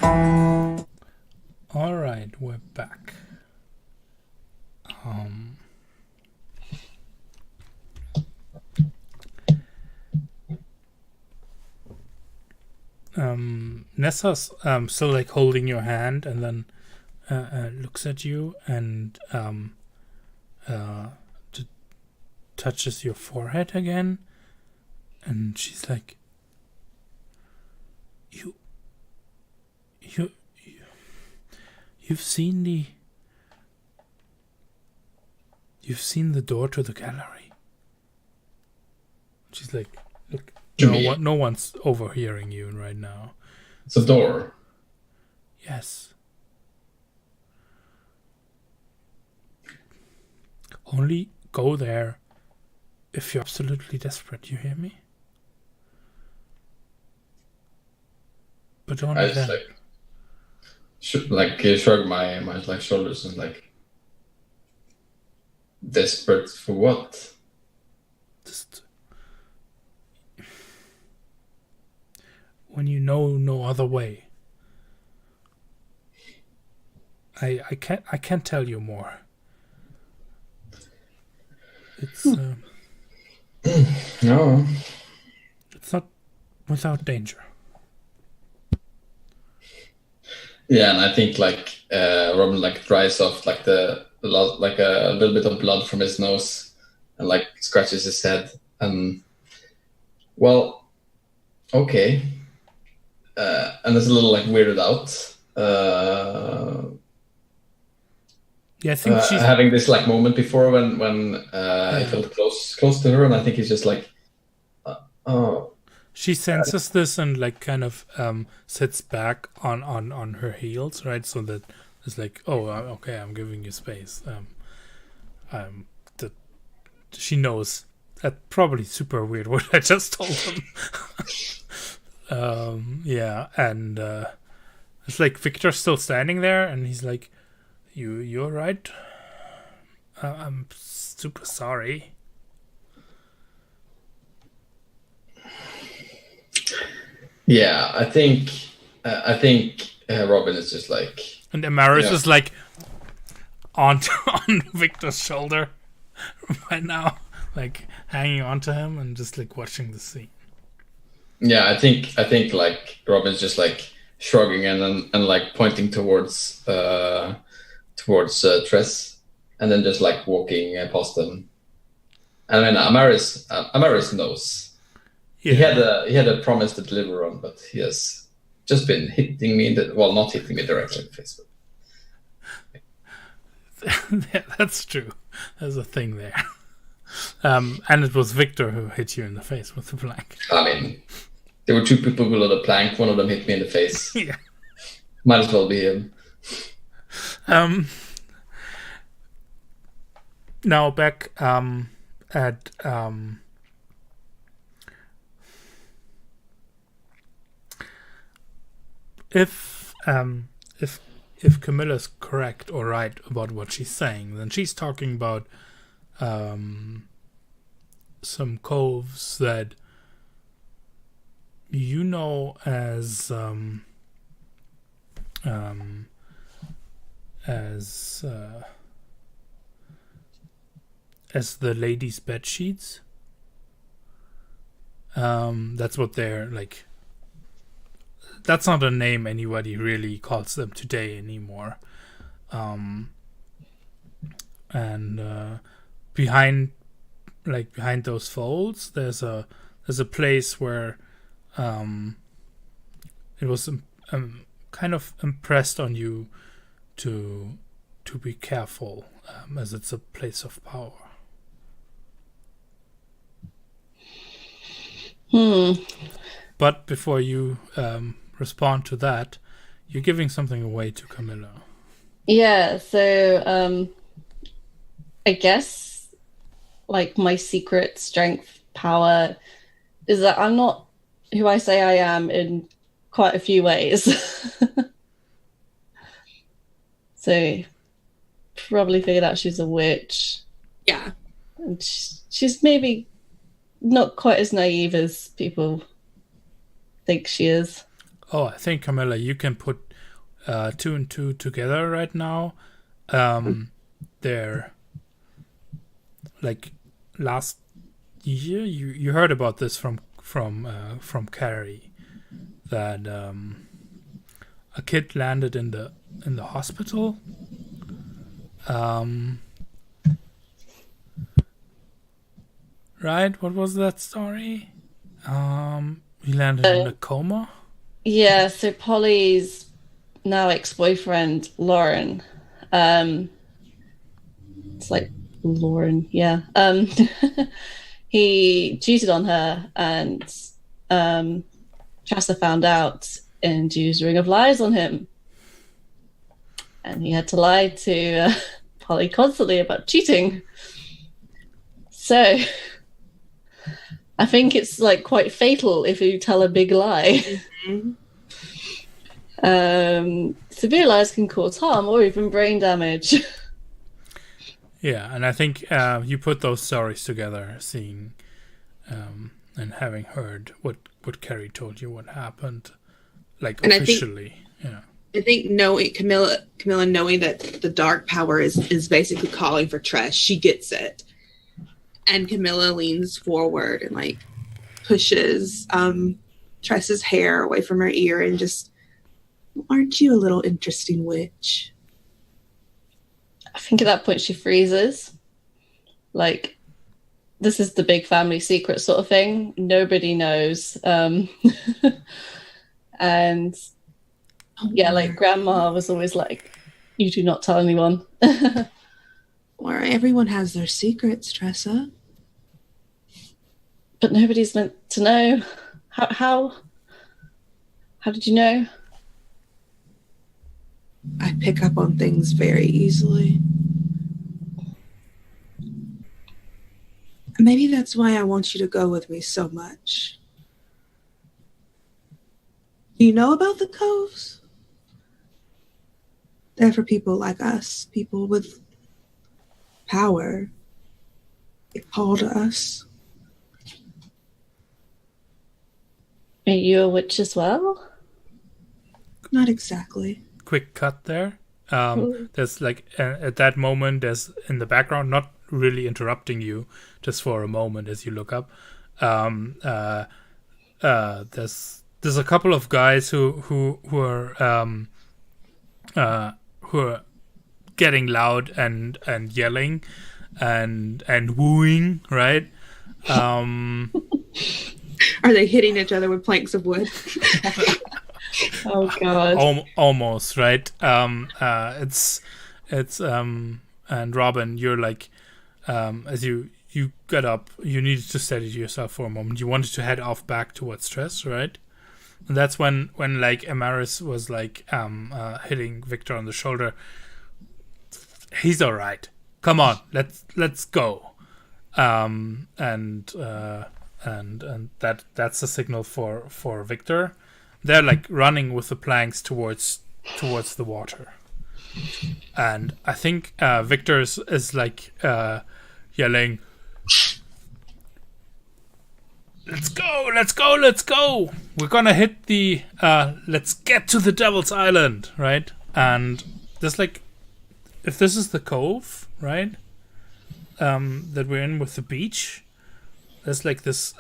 All right, we're back. Nessa's still like holding your hand, and then looks at you and touches your forehead again, and she's like, You've seen the door to the gallery. She's like, look, no one's overhearing you right now. It's a door. Yes. Only go there if you're absolutely desperate, you hear me? But only I just then. shrug my like shoulders and like, desperate for what? Just when you know no other way. I can't tell you more. It's No. it's not without danger. Yeah, and I think like Robin like dries off like the blood, like a little bit of blood from his nose, and like scratches his head. And well, okay, and it's a little like weirded out. Yeah, I think she's having this like moment before when I felt close to her, and I think he's just like, oh. She senses this and like kind of sits back on her heels, right? So that it's like, oh, okay, I'm giving you space. She knows that probably super weird what I just told him. Yeah, and it's like Victor's still standing there, and he's like, "You're right. I'm super sorry." Yeah, I think Robin is just like, and Amaris is like on Victor's shoulder right now, like hanging onto him and just like watching the scene. Yeah, I think like Robin's just like shrugging and like pointing towards Tress, and then just like walking past them. And I mean, Amaris knows. Yeah. He had a promise to deliver on, but he has just been hitting me not hitting me directly in the face. Yeah, that's true. There's a thing there. And it was Victor who hit you in the face with the plank. I mean, there were two people below the plank. One of them hit me in the face. Yeah. Might as well be him. Now back at if Camilla's correct or right about what she's saying, then she's talking about some coves that you know as the ladies' bed sheets. That's what they're like. That's not a name anybody really calls them today anymore. And behind those folds, there's a place where it was kind of impressed on you to be careful, as it's a place of power. But before you respond to that, you're giving something away to Camilla. Yeah, so I guess like my secret strength power is that I'm not who I say I am in quite a few ways. So probably figured out she's a witch. Yeah. And she's maybe not quite as naive as people think she is. Oh, I think, Camilla, you can put 2 and 2 together right now. They're like last year. You heard about this from Carrie, that a kid landed in the hospital. Right? What was that story? He landed in a coma. Yeah, so Polly's now ex-boyfriend, Lauren. It's like Lauren, yeah. He cheated on her, and Chasta found out and used a ring of lies on him. And he had to lie to Polly constantly about cheating. So I think it's like quite fatal if you tell a big lie. Severe lies can cause harm or even brain damage. Yeah, and I think you put those stories together, seeing and having heard what Carrie told you, what happened, like, and officially. I think knowing Camilla knowing that the dark power is basically calling for Tress, she gets it. And Camilla leans forward and like pushes Tress's hair away from her ear and just, aren't you a little interesting witch? I think at that point she freezes. Like, this is the big family secret sort of thing. Nobody knows. And yeah, like Grandma was always like, you do not tell anyone. Or everyone has their secrets, Tressa. But nobody's meant to know. How did you know? I pick up on things very easily. Maybe that's why I want you to go with me so much. Do you know about the coves? They're for people like us, people with power. They call to us. Are you a witch as well? Not exactly. Quick cut there. There's like at that moment, there's in the background, not really interrupting you, just for a moment as you look up. There's a couple of guys who are getting loud and yelling and wooing, right? Are they hitting each other with planks of wood? Oh God! Almost, right? It's and Robin, you're like, as you got up, you needed to steady yourself for a moment. You wanted to head off back towards Tress, right? And that's when like Amaris was like hitting Victor on the shoulder. He's all right. Come on, let's go. And that's a signal for Victor. They're like running with the planks towards the water, and I think Victor is like yelling, "Let's go! Let's go! Let's go! We're gonna hit the let's get to the Devil's Island, right?" And there's like, if this is the cove, right, that we're in with the beach, there's like this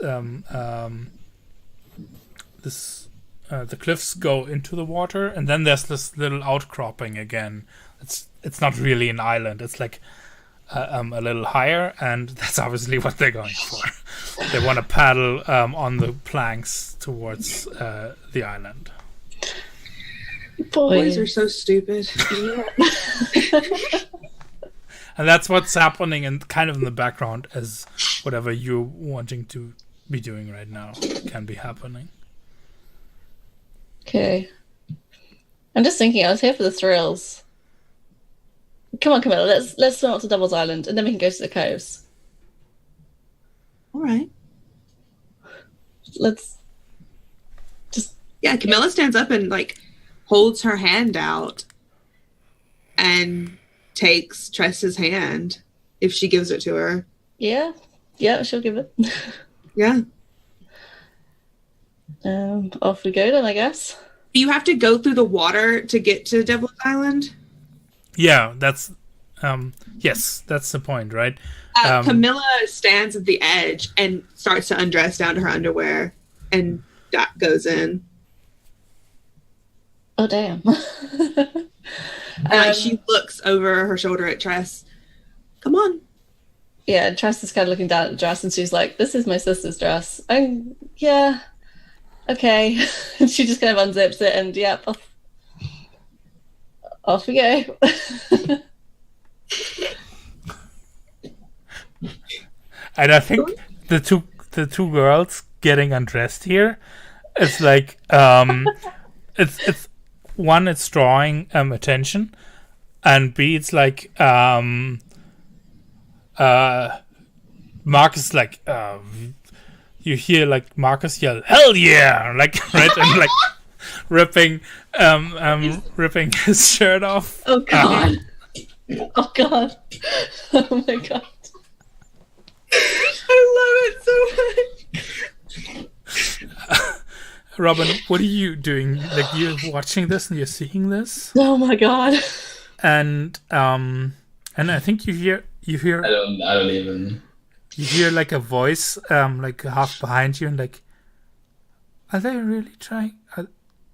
the cliffs go into the water, and then there's this little outcropping again. It's not really an island. It's like a little higher, and that's obviously what they're going for. They want to paddle on the planks towards the island. Boys are so stupid. And that's what's happening, and kind of in the background, as whatever you're wanting to be doing right now can be happening. Okay. I'm just thinking, I was here for the thrills. Come on, Camilla, let's swim up to Devil's Island, and then we can go to the coves. All right. Let's just... Yeah, Camilla stands up and, like, holds her hand out and takes Tressa's hand if she gives it to her. Yeah, she'll give it. Yeah. Off we go then, I guess. You have to go through the water to get to Devil's Island? Yeah, that's yes, that's the point, right? Camilla stands at the edge and starts to undress down to her underwear, and Dot goes in. Oh, damn. She looks over her shoulder at Tress. Come on. Yeah, Tress is kind of looking down at the dress, and she's like, "This is my sister's dress." Yeah, okay. And she just kind of unzips it, and yep, off we go. And I think the two girls getting undressed here, it's like it's one, it's drawing attention, and B, it's like Marcus, like you hear like Marcus yell "Hell yeah!" like right, and like ripping his shirt off. Oh god! Oh god! Oh my god! I love it so much. Robin, what are you doing? Like, you're watching this and you're seeing this? Oh my god! And I think you hear. I don't even. You hear like a voice, like half behind you, and like, are they really trying?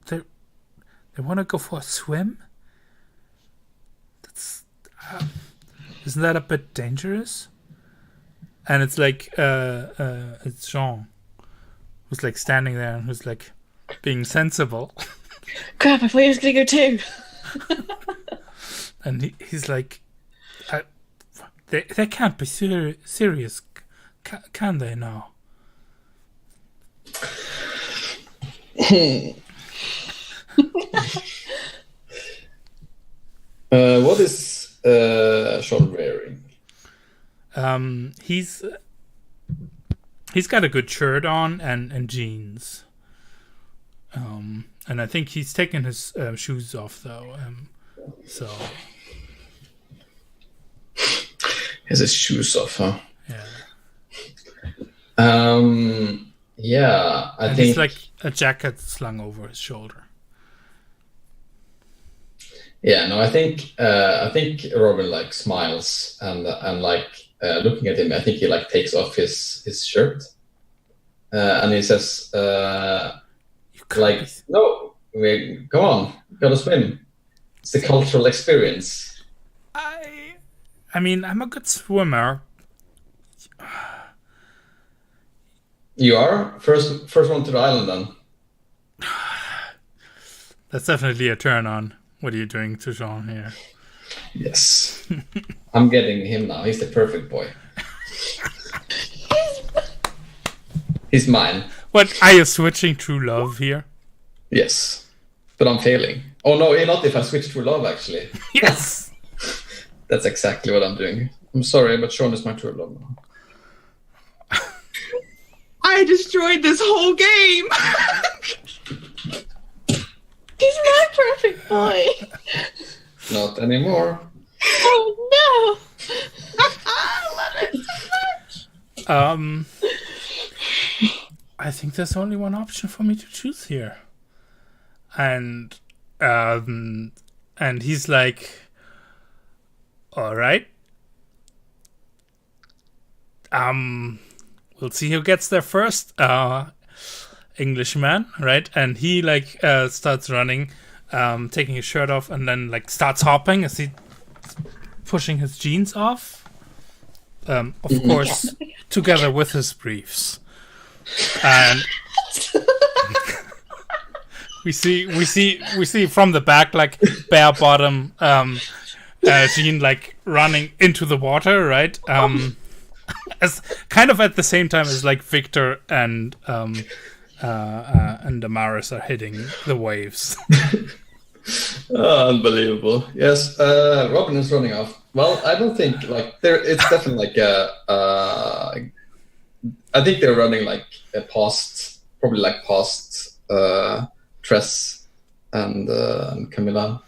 They want to go for a swim? That's isn't that a bit dangerous? And it's like it's Jean who's like standing there and who's like being sensible. Crap! I thought he was gonna go too. And he's like, they can't be serious, can they now? What is Sean wearing? He's got a good shirt on and jeans. And I think he's taken his shoes off though. So He has his shoes off, huh? yeah. Yeah, I And think he's like a jacket slung over his shoulder. Yeah, no, I think Robin like smiles and like looking at him. I think he like takes off his shirt, and he says, like, no, go on, gotta swim. It's the cultural experience. I mean, I'm a good swimmer. You are first one to the island, then. That's definitely a turn on. What are you doing to Jean here? Yes, I'm getting him now. He's the perfect boy. He's mine. What, are you switching true love here? Yes, but I'm failing. Oh no, not if I switch true love. Actually, Yes. that's exactly what I'm doing. I'm sorry, but Sean is my true love now. I destroyed this whole game. He's my perfect boy. Not anymore. Oh no! I love it so much. I think there's only one option for me to choose here. And he's like, all right. We'll see who gets there first. Englishman, right? And he like starts running, taking his shirt off, and then like starts hopping as he pushing his jeans off. Of course, together with his briefs. And we see from the back like bare bottom Jean like running into the water, right? As kind of at the same time as like Victor and Damaris are hitting the waves. Unbelievable. Yes, Robin is running off. Well, I don't think like there. It's definitely like I think they're running like past Tress and Camilla.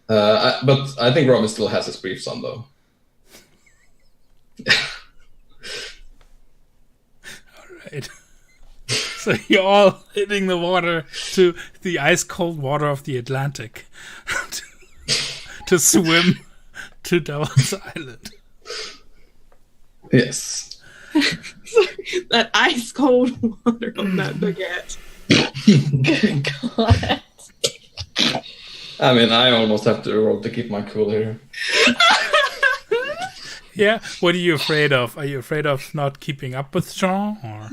But I think Robin still has his briefs on though. All right. So you're all hitting the water to the ice cold water of the Atlantic to swim to Devil's Island. Yes. That ice cold water on that baguette. Good God. I mean, I almost have to roll to keep my cool here. Yeah, what are you afraid of? Are you afraid of not keeping up with Jean? Or?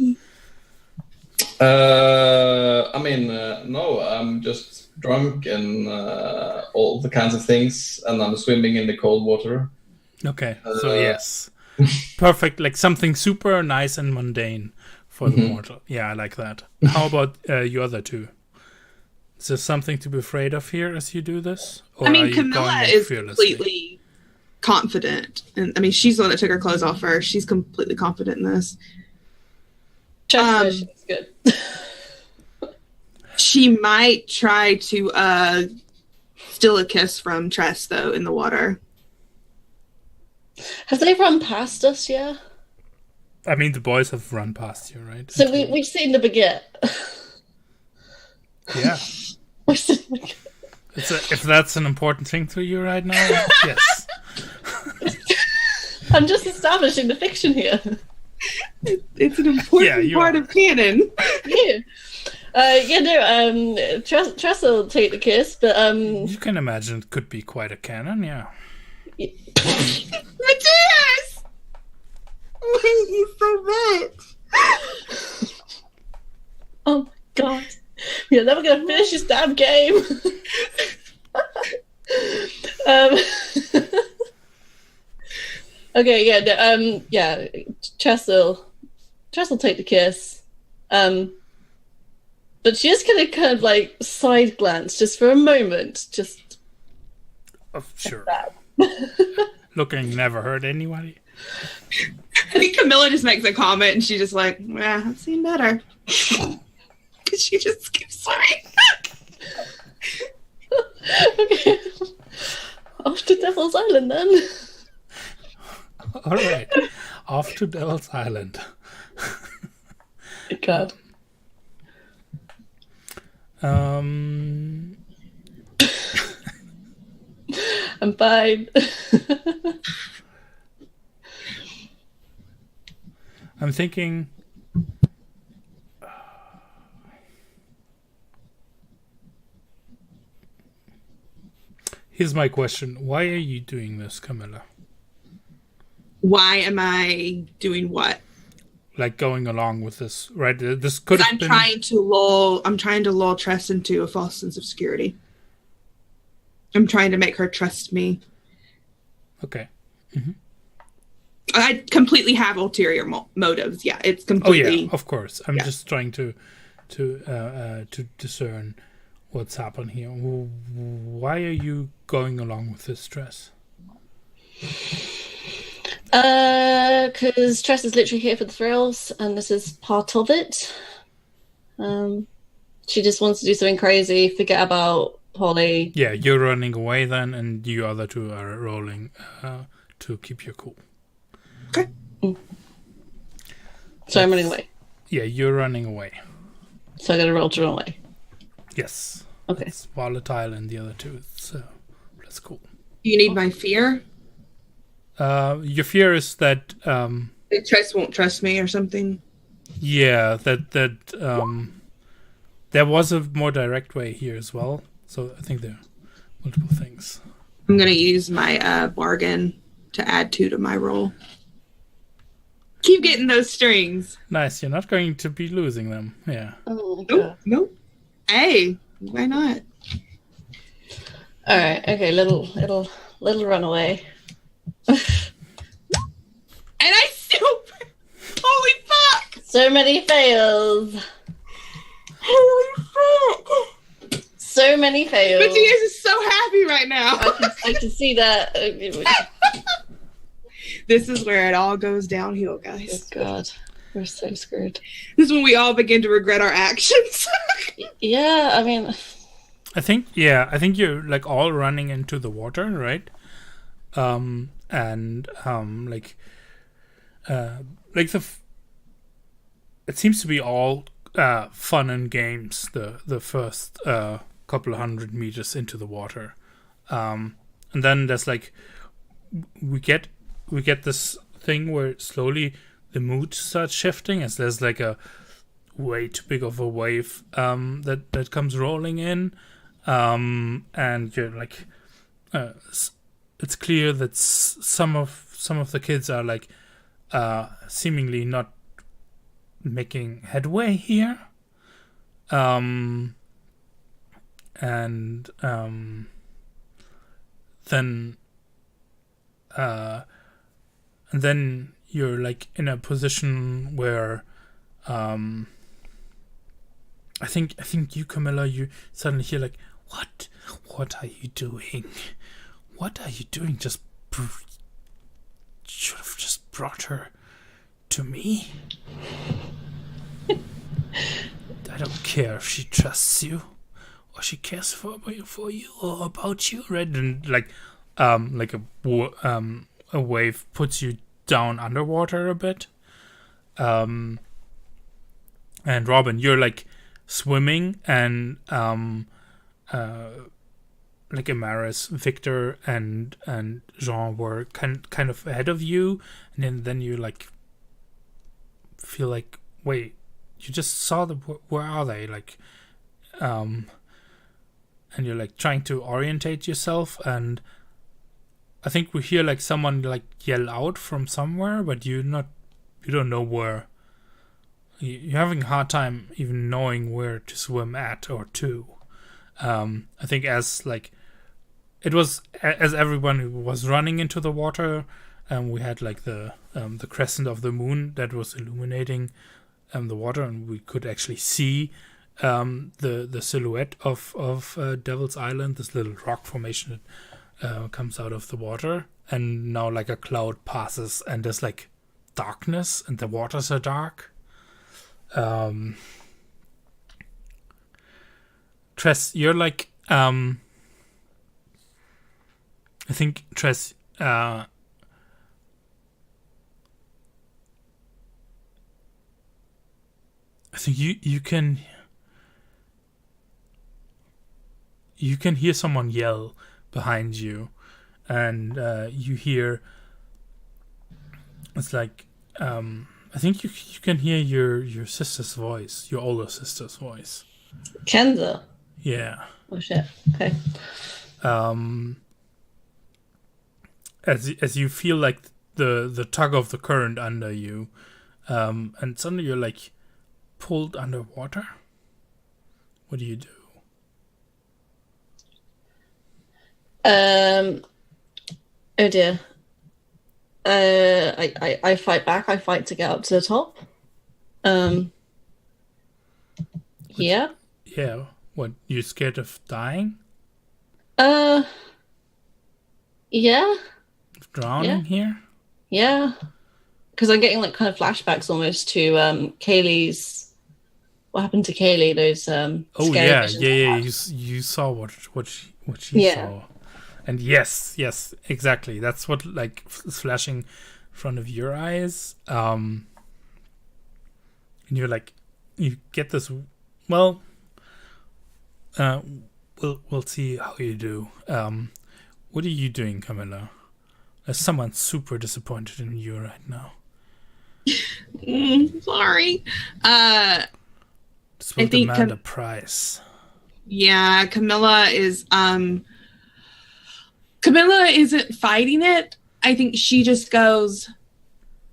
I mean, no, I'm just drunk and all the kinds of things, and I'm swimming in the cold water. Okay, so yes. Perfect, like something super nice and mundane for the mortal. Yeah, I like that. How about you other two? Is there something to be afraid of here as you do this? Or I are mean, you Camilla going is fearlessly? completely confident. And I mean, she's the one that took her clothes off first. She's completely confident in this. She's good. She might try to steal a kiss from Tress, though, in the water. Have they run past us yet? I mean, the boys have run past you, right? So we've seen the baguette. Yeah. We've seen the baguette. If that's an important thing to you right now, yes. I'm just establishing the fiction here. It's an important part of canon. Yeah. Tress will take the kiss, but You can imagine it could be quite a canon, yeah. It is! Thank you so much. Oh my God. You're never gonna finish this damn game. Okay, yeah, Tress will take the kiss. But she is gonna kind of like side glance just for a moment, just Sure. that. Looking never hurt anybody. I think Camilla just makes a comment and she's just like, yeah, I've seen better. Because she just keeps swimming. Okay. Off to Devil's Island then. All right. Off to Devil's Island. God. Um, I'm fine. I'm thinking. Here's my question. Why are you doing this, Camilla? Why am I doing what? Like going along with this, right? This could have been. I'm trying to lull Tress into a false sense of security. I'm trying to make her trust me. Okay. I completely have ulterior motives. Yeah, it's completely. Oh yeah, of course. I'm just trying to discern what's happened here. Why are you going along with this Tress? Because Tress is literally here for the thrills, and this is part of it. She just wants to do something crazy, forget about Polly. Yeah, you're running away then, and you other two are rolling to keep your cool. Okay. So I'm running away. Yeah, you're running away. So I gotta roll to run away. Yes. Okay. It's volatile and the other two, so that's cool. You need my fear? Your fear is that That Tress won't trust me or something? yeah, that there was a more direct way here as well. So I think there are multiple things. I'm going to use my bargain to add 2 to my roll. Keep getting those strings. Nice, you're not going to be losing them. Yeah. Oh my God. Nope. Hey, why not? All right. Okay. Little runaway. And I still... Holy fuck! So many fails. Holy fuck! So many fails. Matthias is so happy right now. I can see that. This is where it all goes downhill, guys. Oh God, we're so screwed. This is when we all begin to regret our actions. Yeah, I mean, I think you're like all running into the water, right? It seems to be all fun and games the first couple of 100 meters into the water, and then there's like we get this thing where slowly the mood starts shifting as there's like a way too big of a wave that comes rolling in, and you're like it's clear that some of the kids are like seemingly not making headway here, and then you're like in a position where I think you, Camilla, you suddenly hear like, what are you doing? What are you doing? Should have just brought her to me. I don't care if she trusts you or she cares for you or about you, right? And like a wave puts you down underwater a bit. And Robin, you're like swimming, and like Amaris, Victor, and Jean were kind of ahead of you, and then you like feel like, wait, you just saw them. Where are they? Like, and you're like trying to orientate yourself, and I think we hear like someone like yell out from somewhere, but you don't know where. You're having a hard time even knowing where to swim at or to. I think as like it was as everyone was running into the water, we had like the crescent of the moon that was illuminating the water, and we could actually see the silhouette of Devil's Island, this little rock formation that comes out of the water, and now like a cloud passes, and there's like darkness, and the waters are dark. Tress, you're like I think Tress I think you can hear someone yell behind you, and you hear it's like I think you can hear your sister's voice, your older sister's voice. Kenza. Yeah. Oh shit. Okay. As you feel like the tug of the current under you, and suddenly you're like pulled underwater. What do you do? Oh dear. I fight back. I fight to get up to the top. Yeah. Yeah. What? You scared of dying? Yeah. Of drowning here? Yeah. Because I'm getting like kind of flashbacks almost to Kaylee's. What happened to Kaylee? Those Oh scary yeah, visions yeah. I had. You saw what she saw. And yes, exactly. That's what like is flashing in front of your eyes. And you're like, you get this. Well, we'll see how you do. What are you doing, Camilla? There's someone super disappointed in you right now. Sorry. This will demand a price. Yeah, Camilla isn't fighting it. I think she just goes,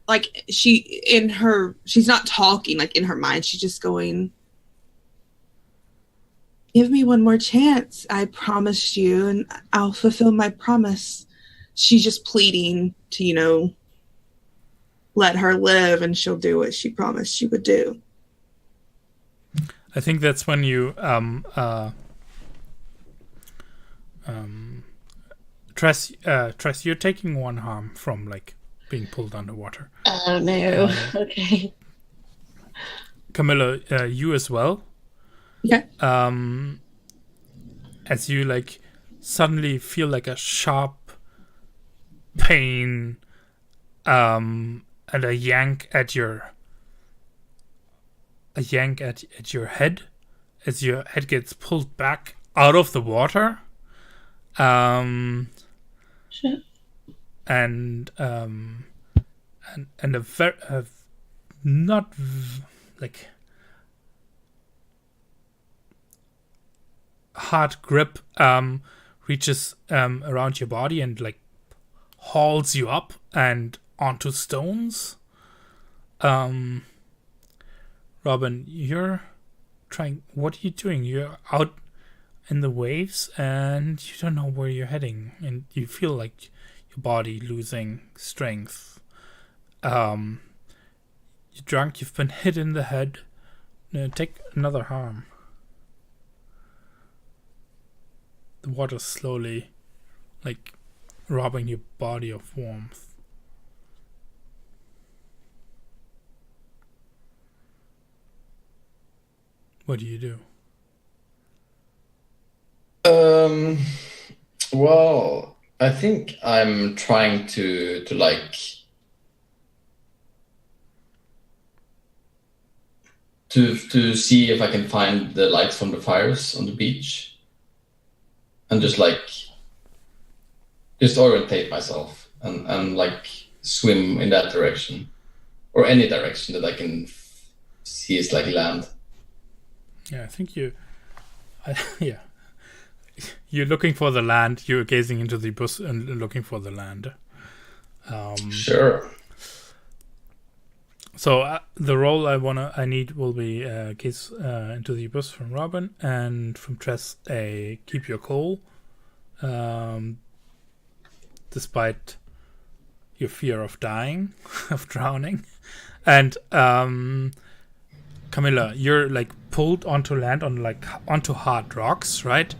like, she's not talking, like, in her mind. She's just going, give me one more chance. I promised you, and I'll fulfill my promise. She's just pleading to, let her live, and she'll do what she promised she would do. I think that's when you, Tress, you're taking one harm from like being pulled underwater. Oh no! Okay. Camilla, you as well. Yeah. As you like suddenly feel like a sharp pain, and a yank at your a yank at your head as your head gets pulled back out of the water. Shit. And a very not like hard grip reaches around your body and like hauls you up and onto stones. Robin, you're trying. What are you doing? You're out in the waves and you don't know where you're heading, and you feel like your body losing strength. You're drunk. You've been hit in the head. Take another harm. The water's slowly, like, robbing your body of warmth. What do you do? Well, I think I'm trying to like to see if I can find the lights from the fires on the beach, and just orientate myself and like swim in that direction, or any direction that I can see is like land. Yeah, I think yeah. You're looking for the land. You're gazing into the bush and looking for the land. Sure. So the role I need will be gaze into the abyss from Robin, and from Tress a keep your cool, despite your fear of dying, of drowning, and Camilla, you're like pulled onto land onto hard rocks, right?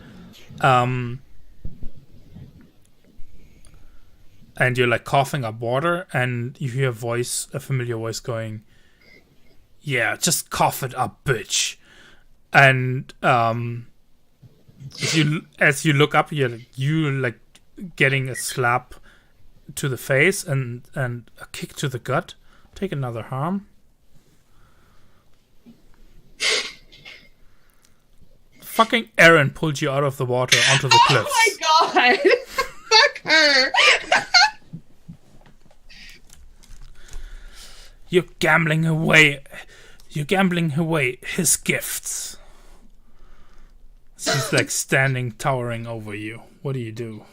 And you're like coughing up water, and you hear a familiar voice going, "Yeah, just cough it up, bitch." And as you look up, you like getting a slap to the face and a kick to the gut. Take another harm. Fucking Erin pulled you out of the water onto the cliffs. Oh my god! Fuck her! You're gambling away his gifts. She's like standing, towering over you. What do you do?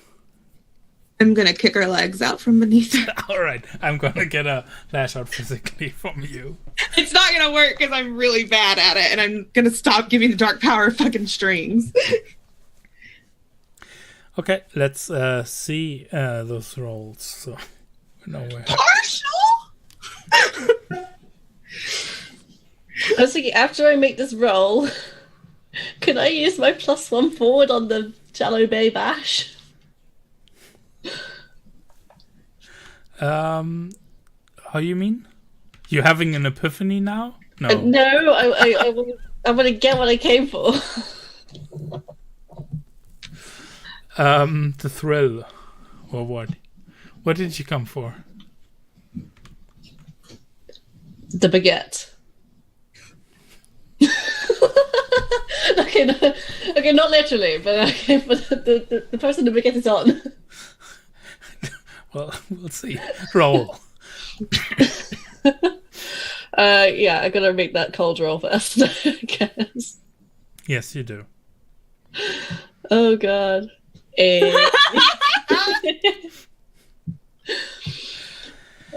I'm gonna kick her legs out from beneath her. Alright, I'm gonna get a lash out physically from you. It's not gonna work because I'm really bad at it, and I'm gonna stop giving the dark power fucking strings. Okay, let's see those rolls. So, nowhere. Partial? I was thinking, after I make this roll, can I use my +1 forward on the Shallow Bay Bash? How you mean? You having an epiphany now? No. No, I want to get what I came for. The thrill, or what? What did you come for? The baguette. Okay, not literally, but okay, but the person the baguette is on. Well, we'll see. Roll. Yeah, I gotta make that cold roll first, I guess. Yes, you do. Oh god.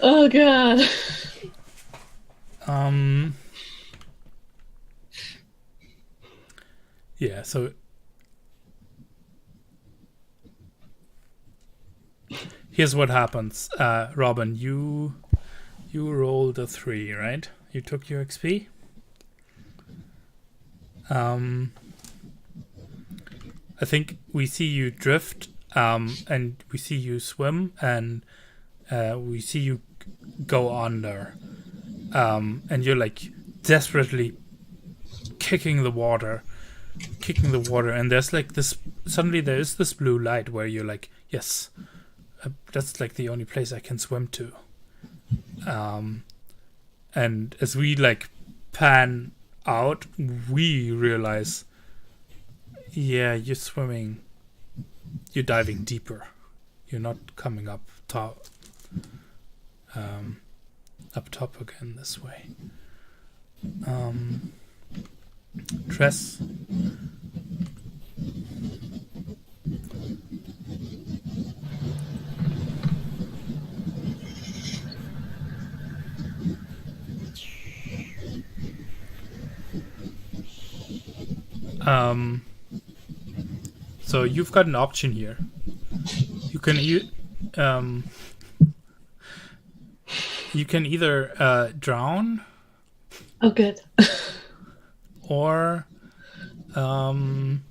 Oh god. Yeah, so here's what happens. Robin, you rolled a 3, right? You took your XP. I think we see you drift, and we see you swim, and we see you go under, and you're like desperately kicking the water, and there's like this. Suddenly, there is this blue light where you're like, yes, that's like the only place I can swim to. And as we like pan out, we realize, yeah, you're swimming, you're diving deeper. You're not coming up top again this way. Tress. So you've got an option here. You can you can either drown. Oh, good. Or, well,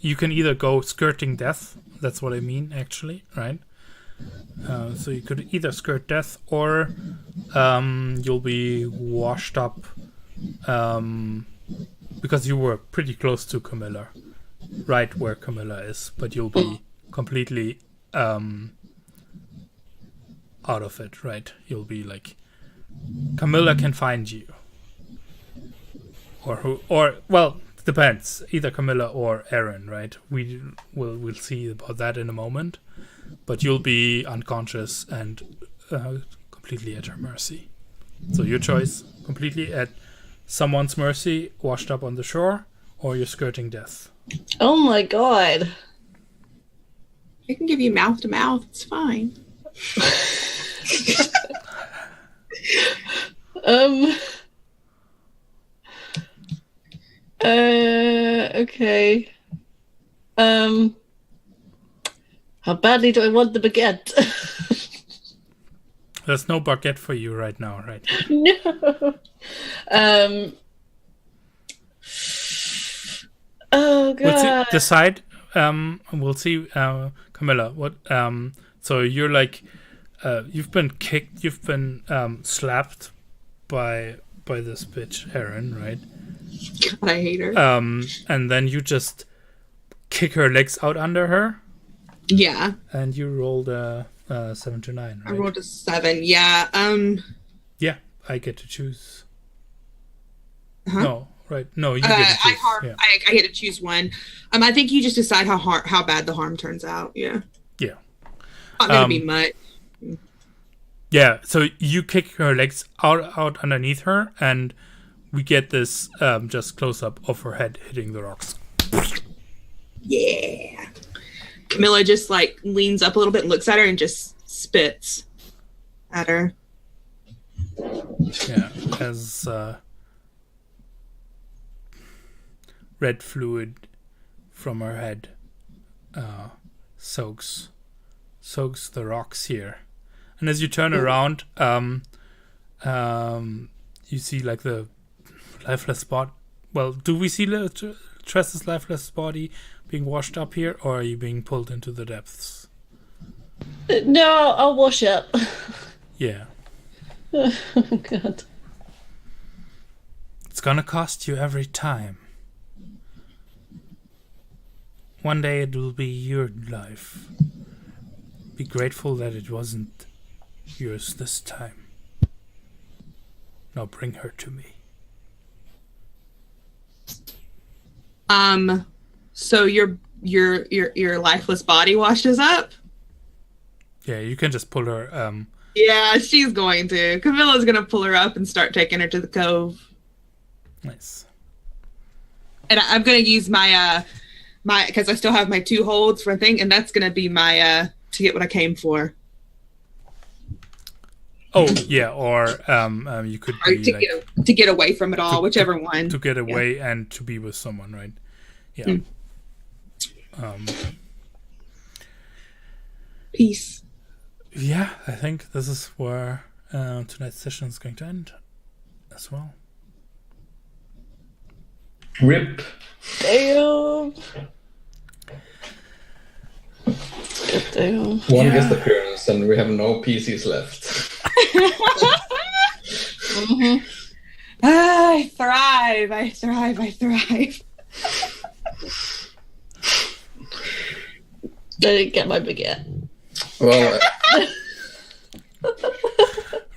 you can either go skirting death. That's what I mean, actually, right? So you could either skirt death, or you'll be washed up, because you were pretty close to Camilla, right where Camilla is, but you'll be completely out of it, right? You'll be like, Camilla can find you. Or well, depends. Either Camilla or Aaron, right? We'll see about that in a moment. But you'll be unconscious and completely at her mercy. So your choice: completely at someone's mercy, washed up on the shore, or you're skirting death. Oh my god. I can give you mouth to mouth. It's fine. Okay. How badly do I want the baguette? There's no baguette for you right now, right? No. Oh god. We'll decide. We'll see, Camilla. What? So you're like, you've been kicked. You've been slapped by this bitch, Aaron, right? God, I hate her. And then you just kick her legs out under her. Yeah. And you rolled a 7 to 9, right? I rolled a 7. Yeah. Yeah, I get to choose. Huh? No, right? No, you get to choose. I get to choose one. I think you just decide how bad the harm turns out. Yeah. Yeah. Not gonna be much. Yeah. So you kick her legs out underneath her, and we get this just close up of her head hitting the rocks. Yeah. Camilla just like leans up a little bit and looks at her and just spits at her. Yeah, as red fluid from her head soaks the rocks here. And as you turn around, you see like the lifeless body. Well, do we see Tress's lifeless body being washed up here, or are you being pulled into the depths? No, I'll wash up. Yeah. Oh god. It's gonna cost you every time. One day it will be your life. Be grateful that it wasn't yours this time. Now bring her to me. So your lifeless body washes up? Yeah, you can just pull her. Yeah, she's going to. Camilla's gonna pull her up and start taking her to the cove. Nice. And I'm gonna use my because I still have my 2 holds for a thing, and that's gonna be my to get what I came for. Oh yeah, or you could or be to get away from it all, whichever one. To get away and to be with someone, right? Yeah. Peace. Yeah, I think this is where tonight's session is going to end as well. RIP. Damn. Damn. One guest appearance and we have no PCs left. Mm-hmm. I thrive. I didn't get my baguette. Well,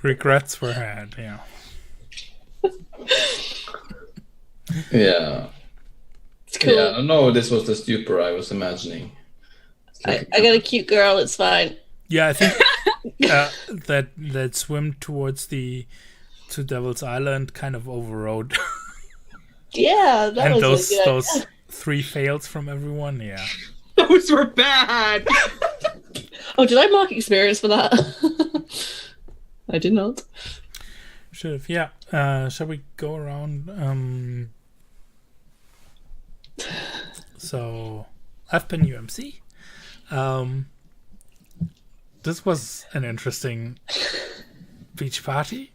Regrets were had, yeah. Yeah. It's cool. Yeah, no, this was the stupor I was imagining. I got a cute girl. It's fine. Yeah, I think that swim towards the to Devil's Island kind of overrode. Yeah, that And was those 3 fails from everyone. Yeah. Those were bad. Oh, did I mark experience for that? I did not. Should have. Yeah. Shall we go around? So I've been UMC. This was an interesting beach party.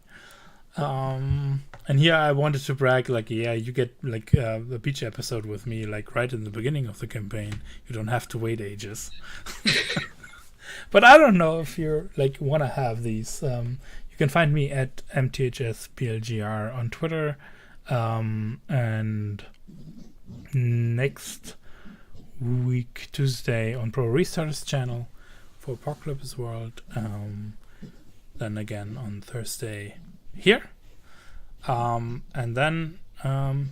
And here I wanted to brag, like, yeah, you get like the beach episode with me, like right in the beginning of the campaign. You don't have to wait ages. But I don't know if you're like want to have these. You can find me at mthsplgr on Twitter, and next week Tuesday on Pro Restarters channel for Apocalypse World. Then again on Thursday here. And then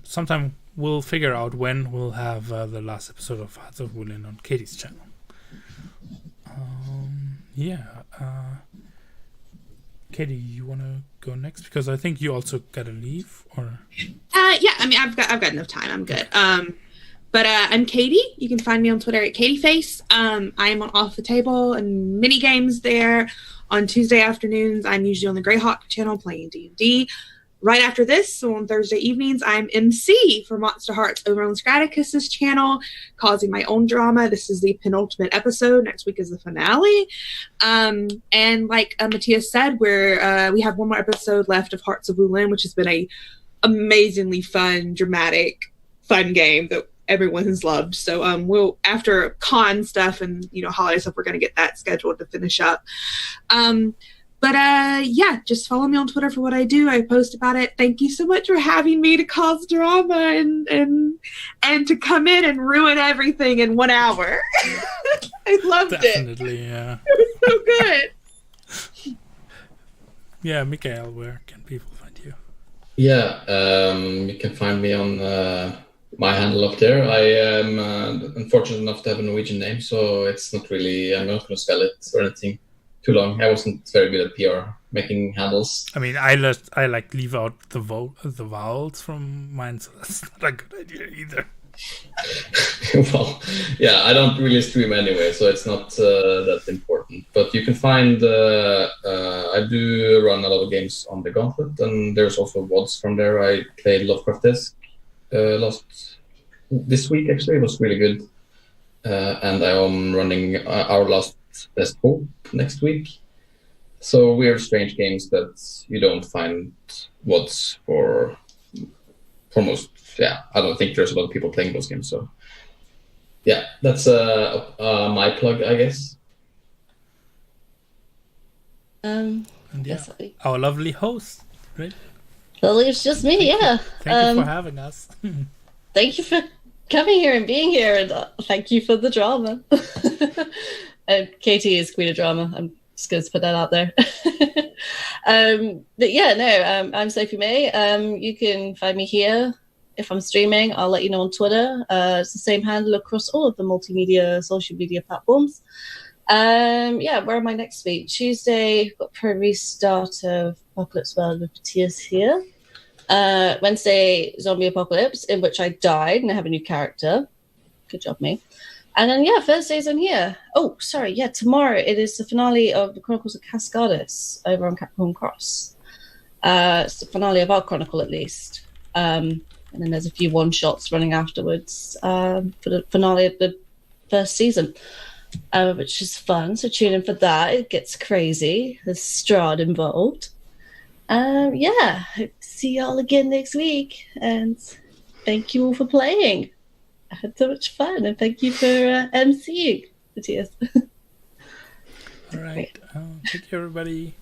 sometime we'll figure out when we'll have the last episode of Hearts of Wulin on Katie's channel. Katie, you want to go next? Because I think you also got to leave, or? Yeah, I mean, I've got enough time. I'm good. But I'm Katie. You can find me on Twitter at KatieFace. I am on Off the Table and mini games there. On Tuesday afternoons, I'm usually on the Greyhawk channel playing D&D. Right after this, so on Thursday evenings, I'm MC for Monster Hearts over on Scraticus's channel, causing my own drama. This is the penultimate episode. Next week is the finale. And like Matthias said, we have one more episode left of Hearts of Wulin, which has been a amazingly fun, dramatic, fun game that everyone has loved. So we'll, after con stuff and holiday stuff, we're going to get that scheduled to finish up. But yeah, just follow me on Twitter for what I do. I post about it. Thank you so much for having me to cause drama and to come in and ruin everything in 1 hour. I loved it. Definitely, yeah. It was so good. Yeah, Mikael, where can people find you? Yeah, you can find me on my handle up there. I am unfortunate enough to have a Norwegian name, so it's not really, I'm not going to spell it or anything too long. I wasn't very good at PR, making handles. I mean, I like leave out the vowels from mine, so that's not a good idea either. Well, yeah, I don't really stream anyway, so it's not that important. But you can find, I do run a lot of games on the Gauntlet, and there's also VODs from there. I played Lovecraft this week, actually. It was really good. And I am running our last Best Hope next week. So weird, strange games that you don't find VODs for most. Yeah, I don't think there's a lot of people playing those games. So yeah, that's my plug, I guess. And yeah, our lovely host, right? Well, it's just me, yeah. Thank you for having us. Thank you for coming here and being here, and thank you for the drama. Katie is queen of drama. I'm just going to put that out there. But yeah, no, I'm Sophie May. You can find me here. If I'm streaming, I'll let you know on Twitter. It's the same handle across all of the multimedia, social media platforms. Yeah, where am I next week? Tuesday, got Pro Restart of Apocalypse World with Matthias here. Wednesday, Zombie Apocalypse, in which I died and I have a new character. Good job, me. And then, yeah, Thursdays I'm here. Oh, sorry, yeah, tomorrow it is the finale of the Chronicles of Cascadus over on Capricorn Cross. It's the finale of our Chronicle, at least. And then there's a few one-shots running afterwards for the finale of the first season, which is fun. So tune in for that. It gets crazy. There's Strahd involved. Yeah, hope to see y'all again next week. And thank you all for playing. I had so much fun. And thank you for MCing, Matthias. All right. Thank you, everybody.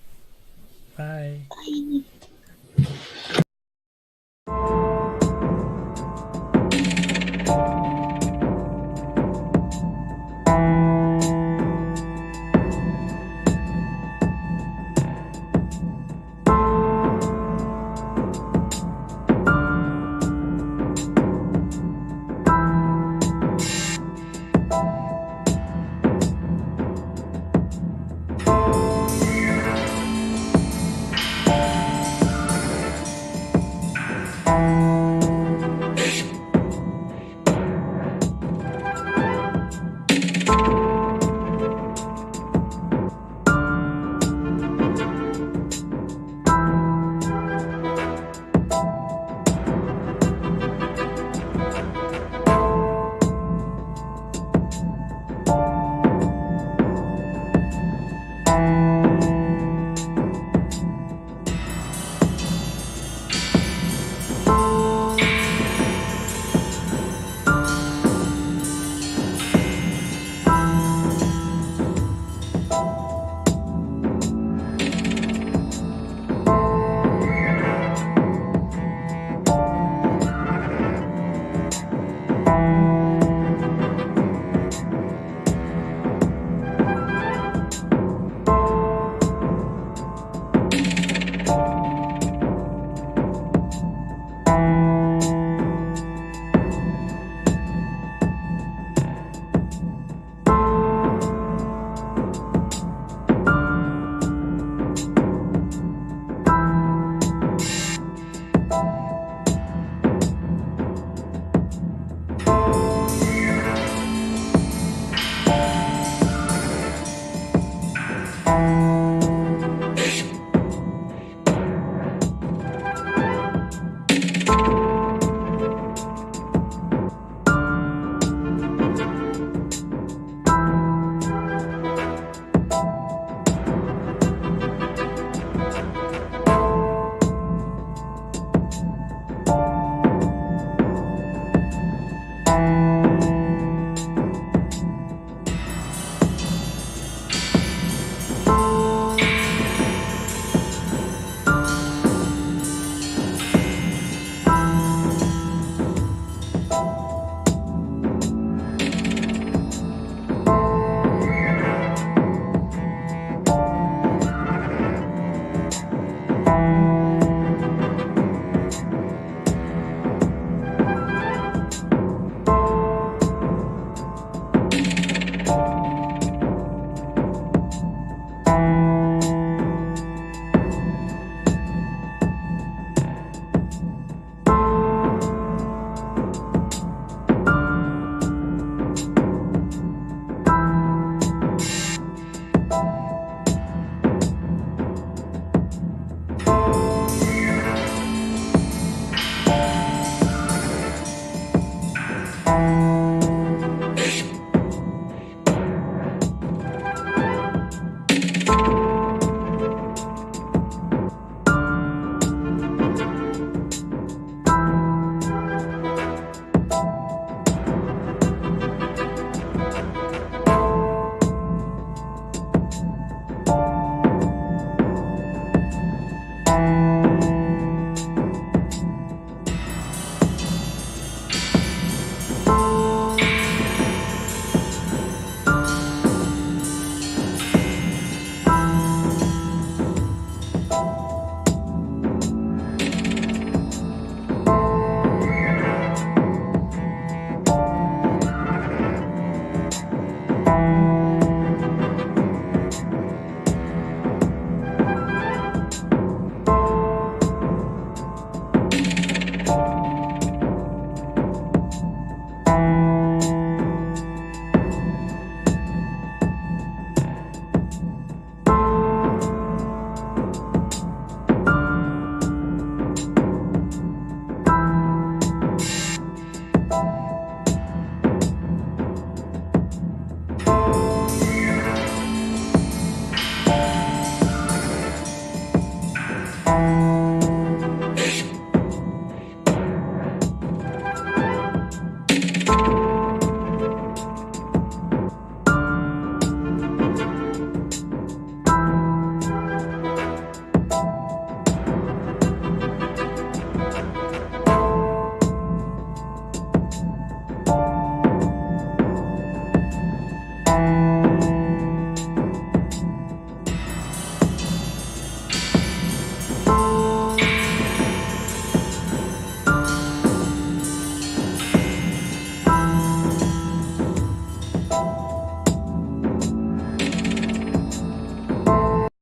Bye. Bye.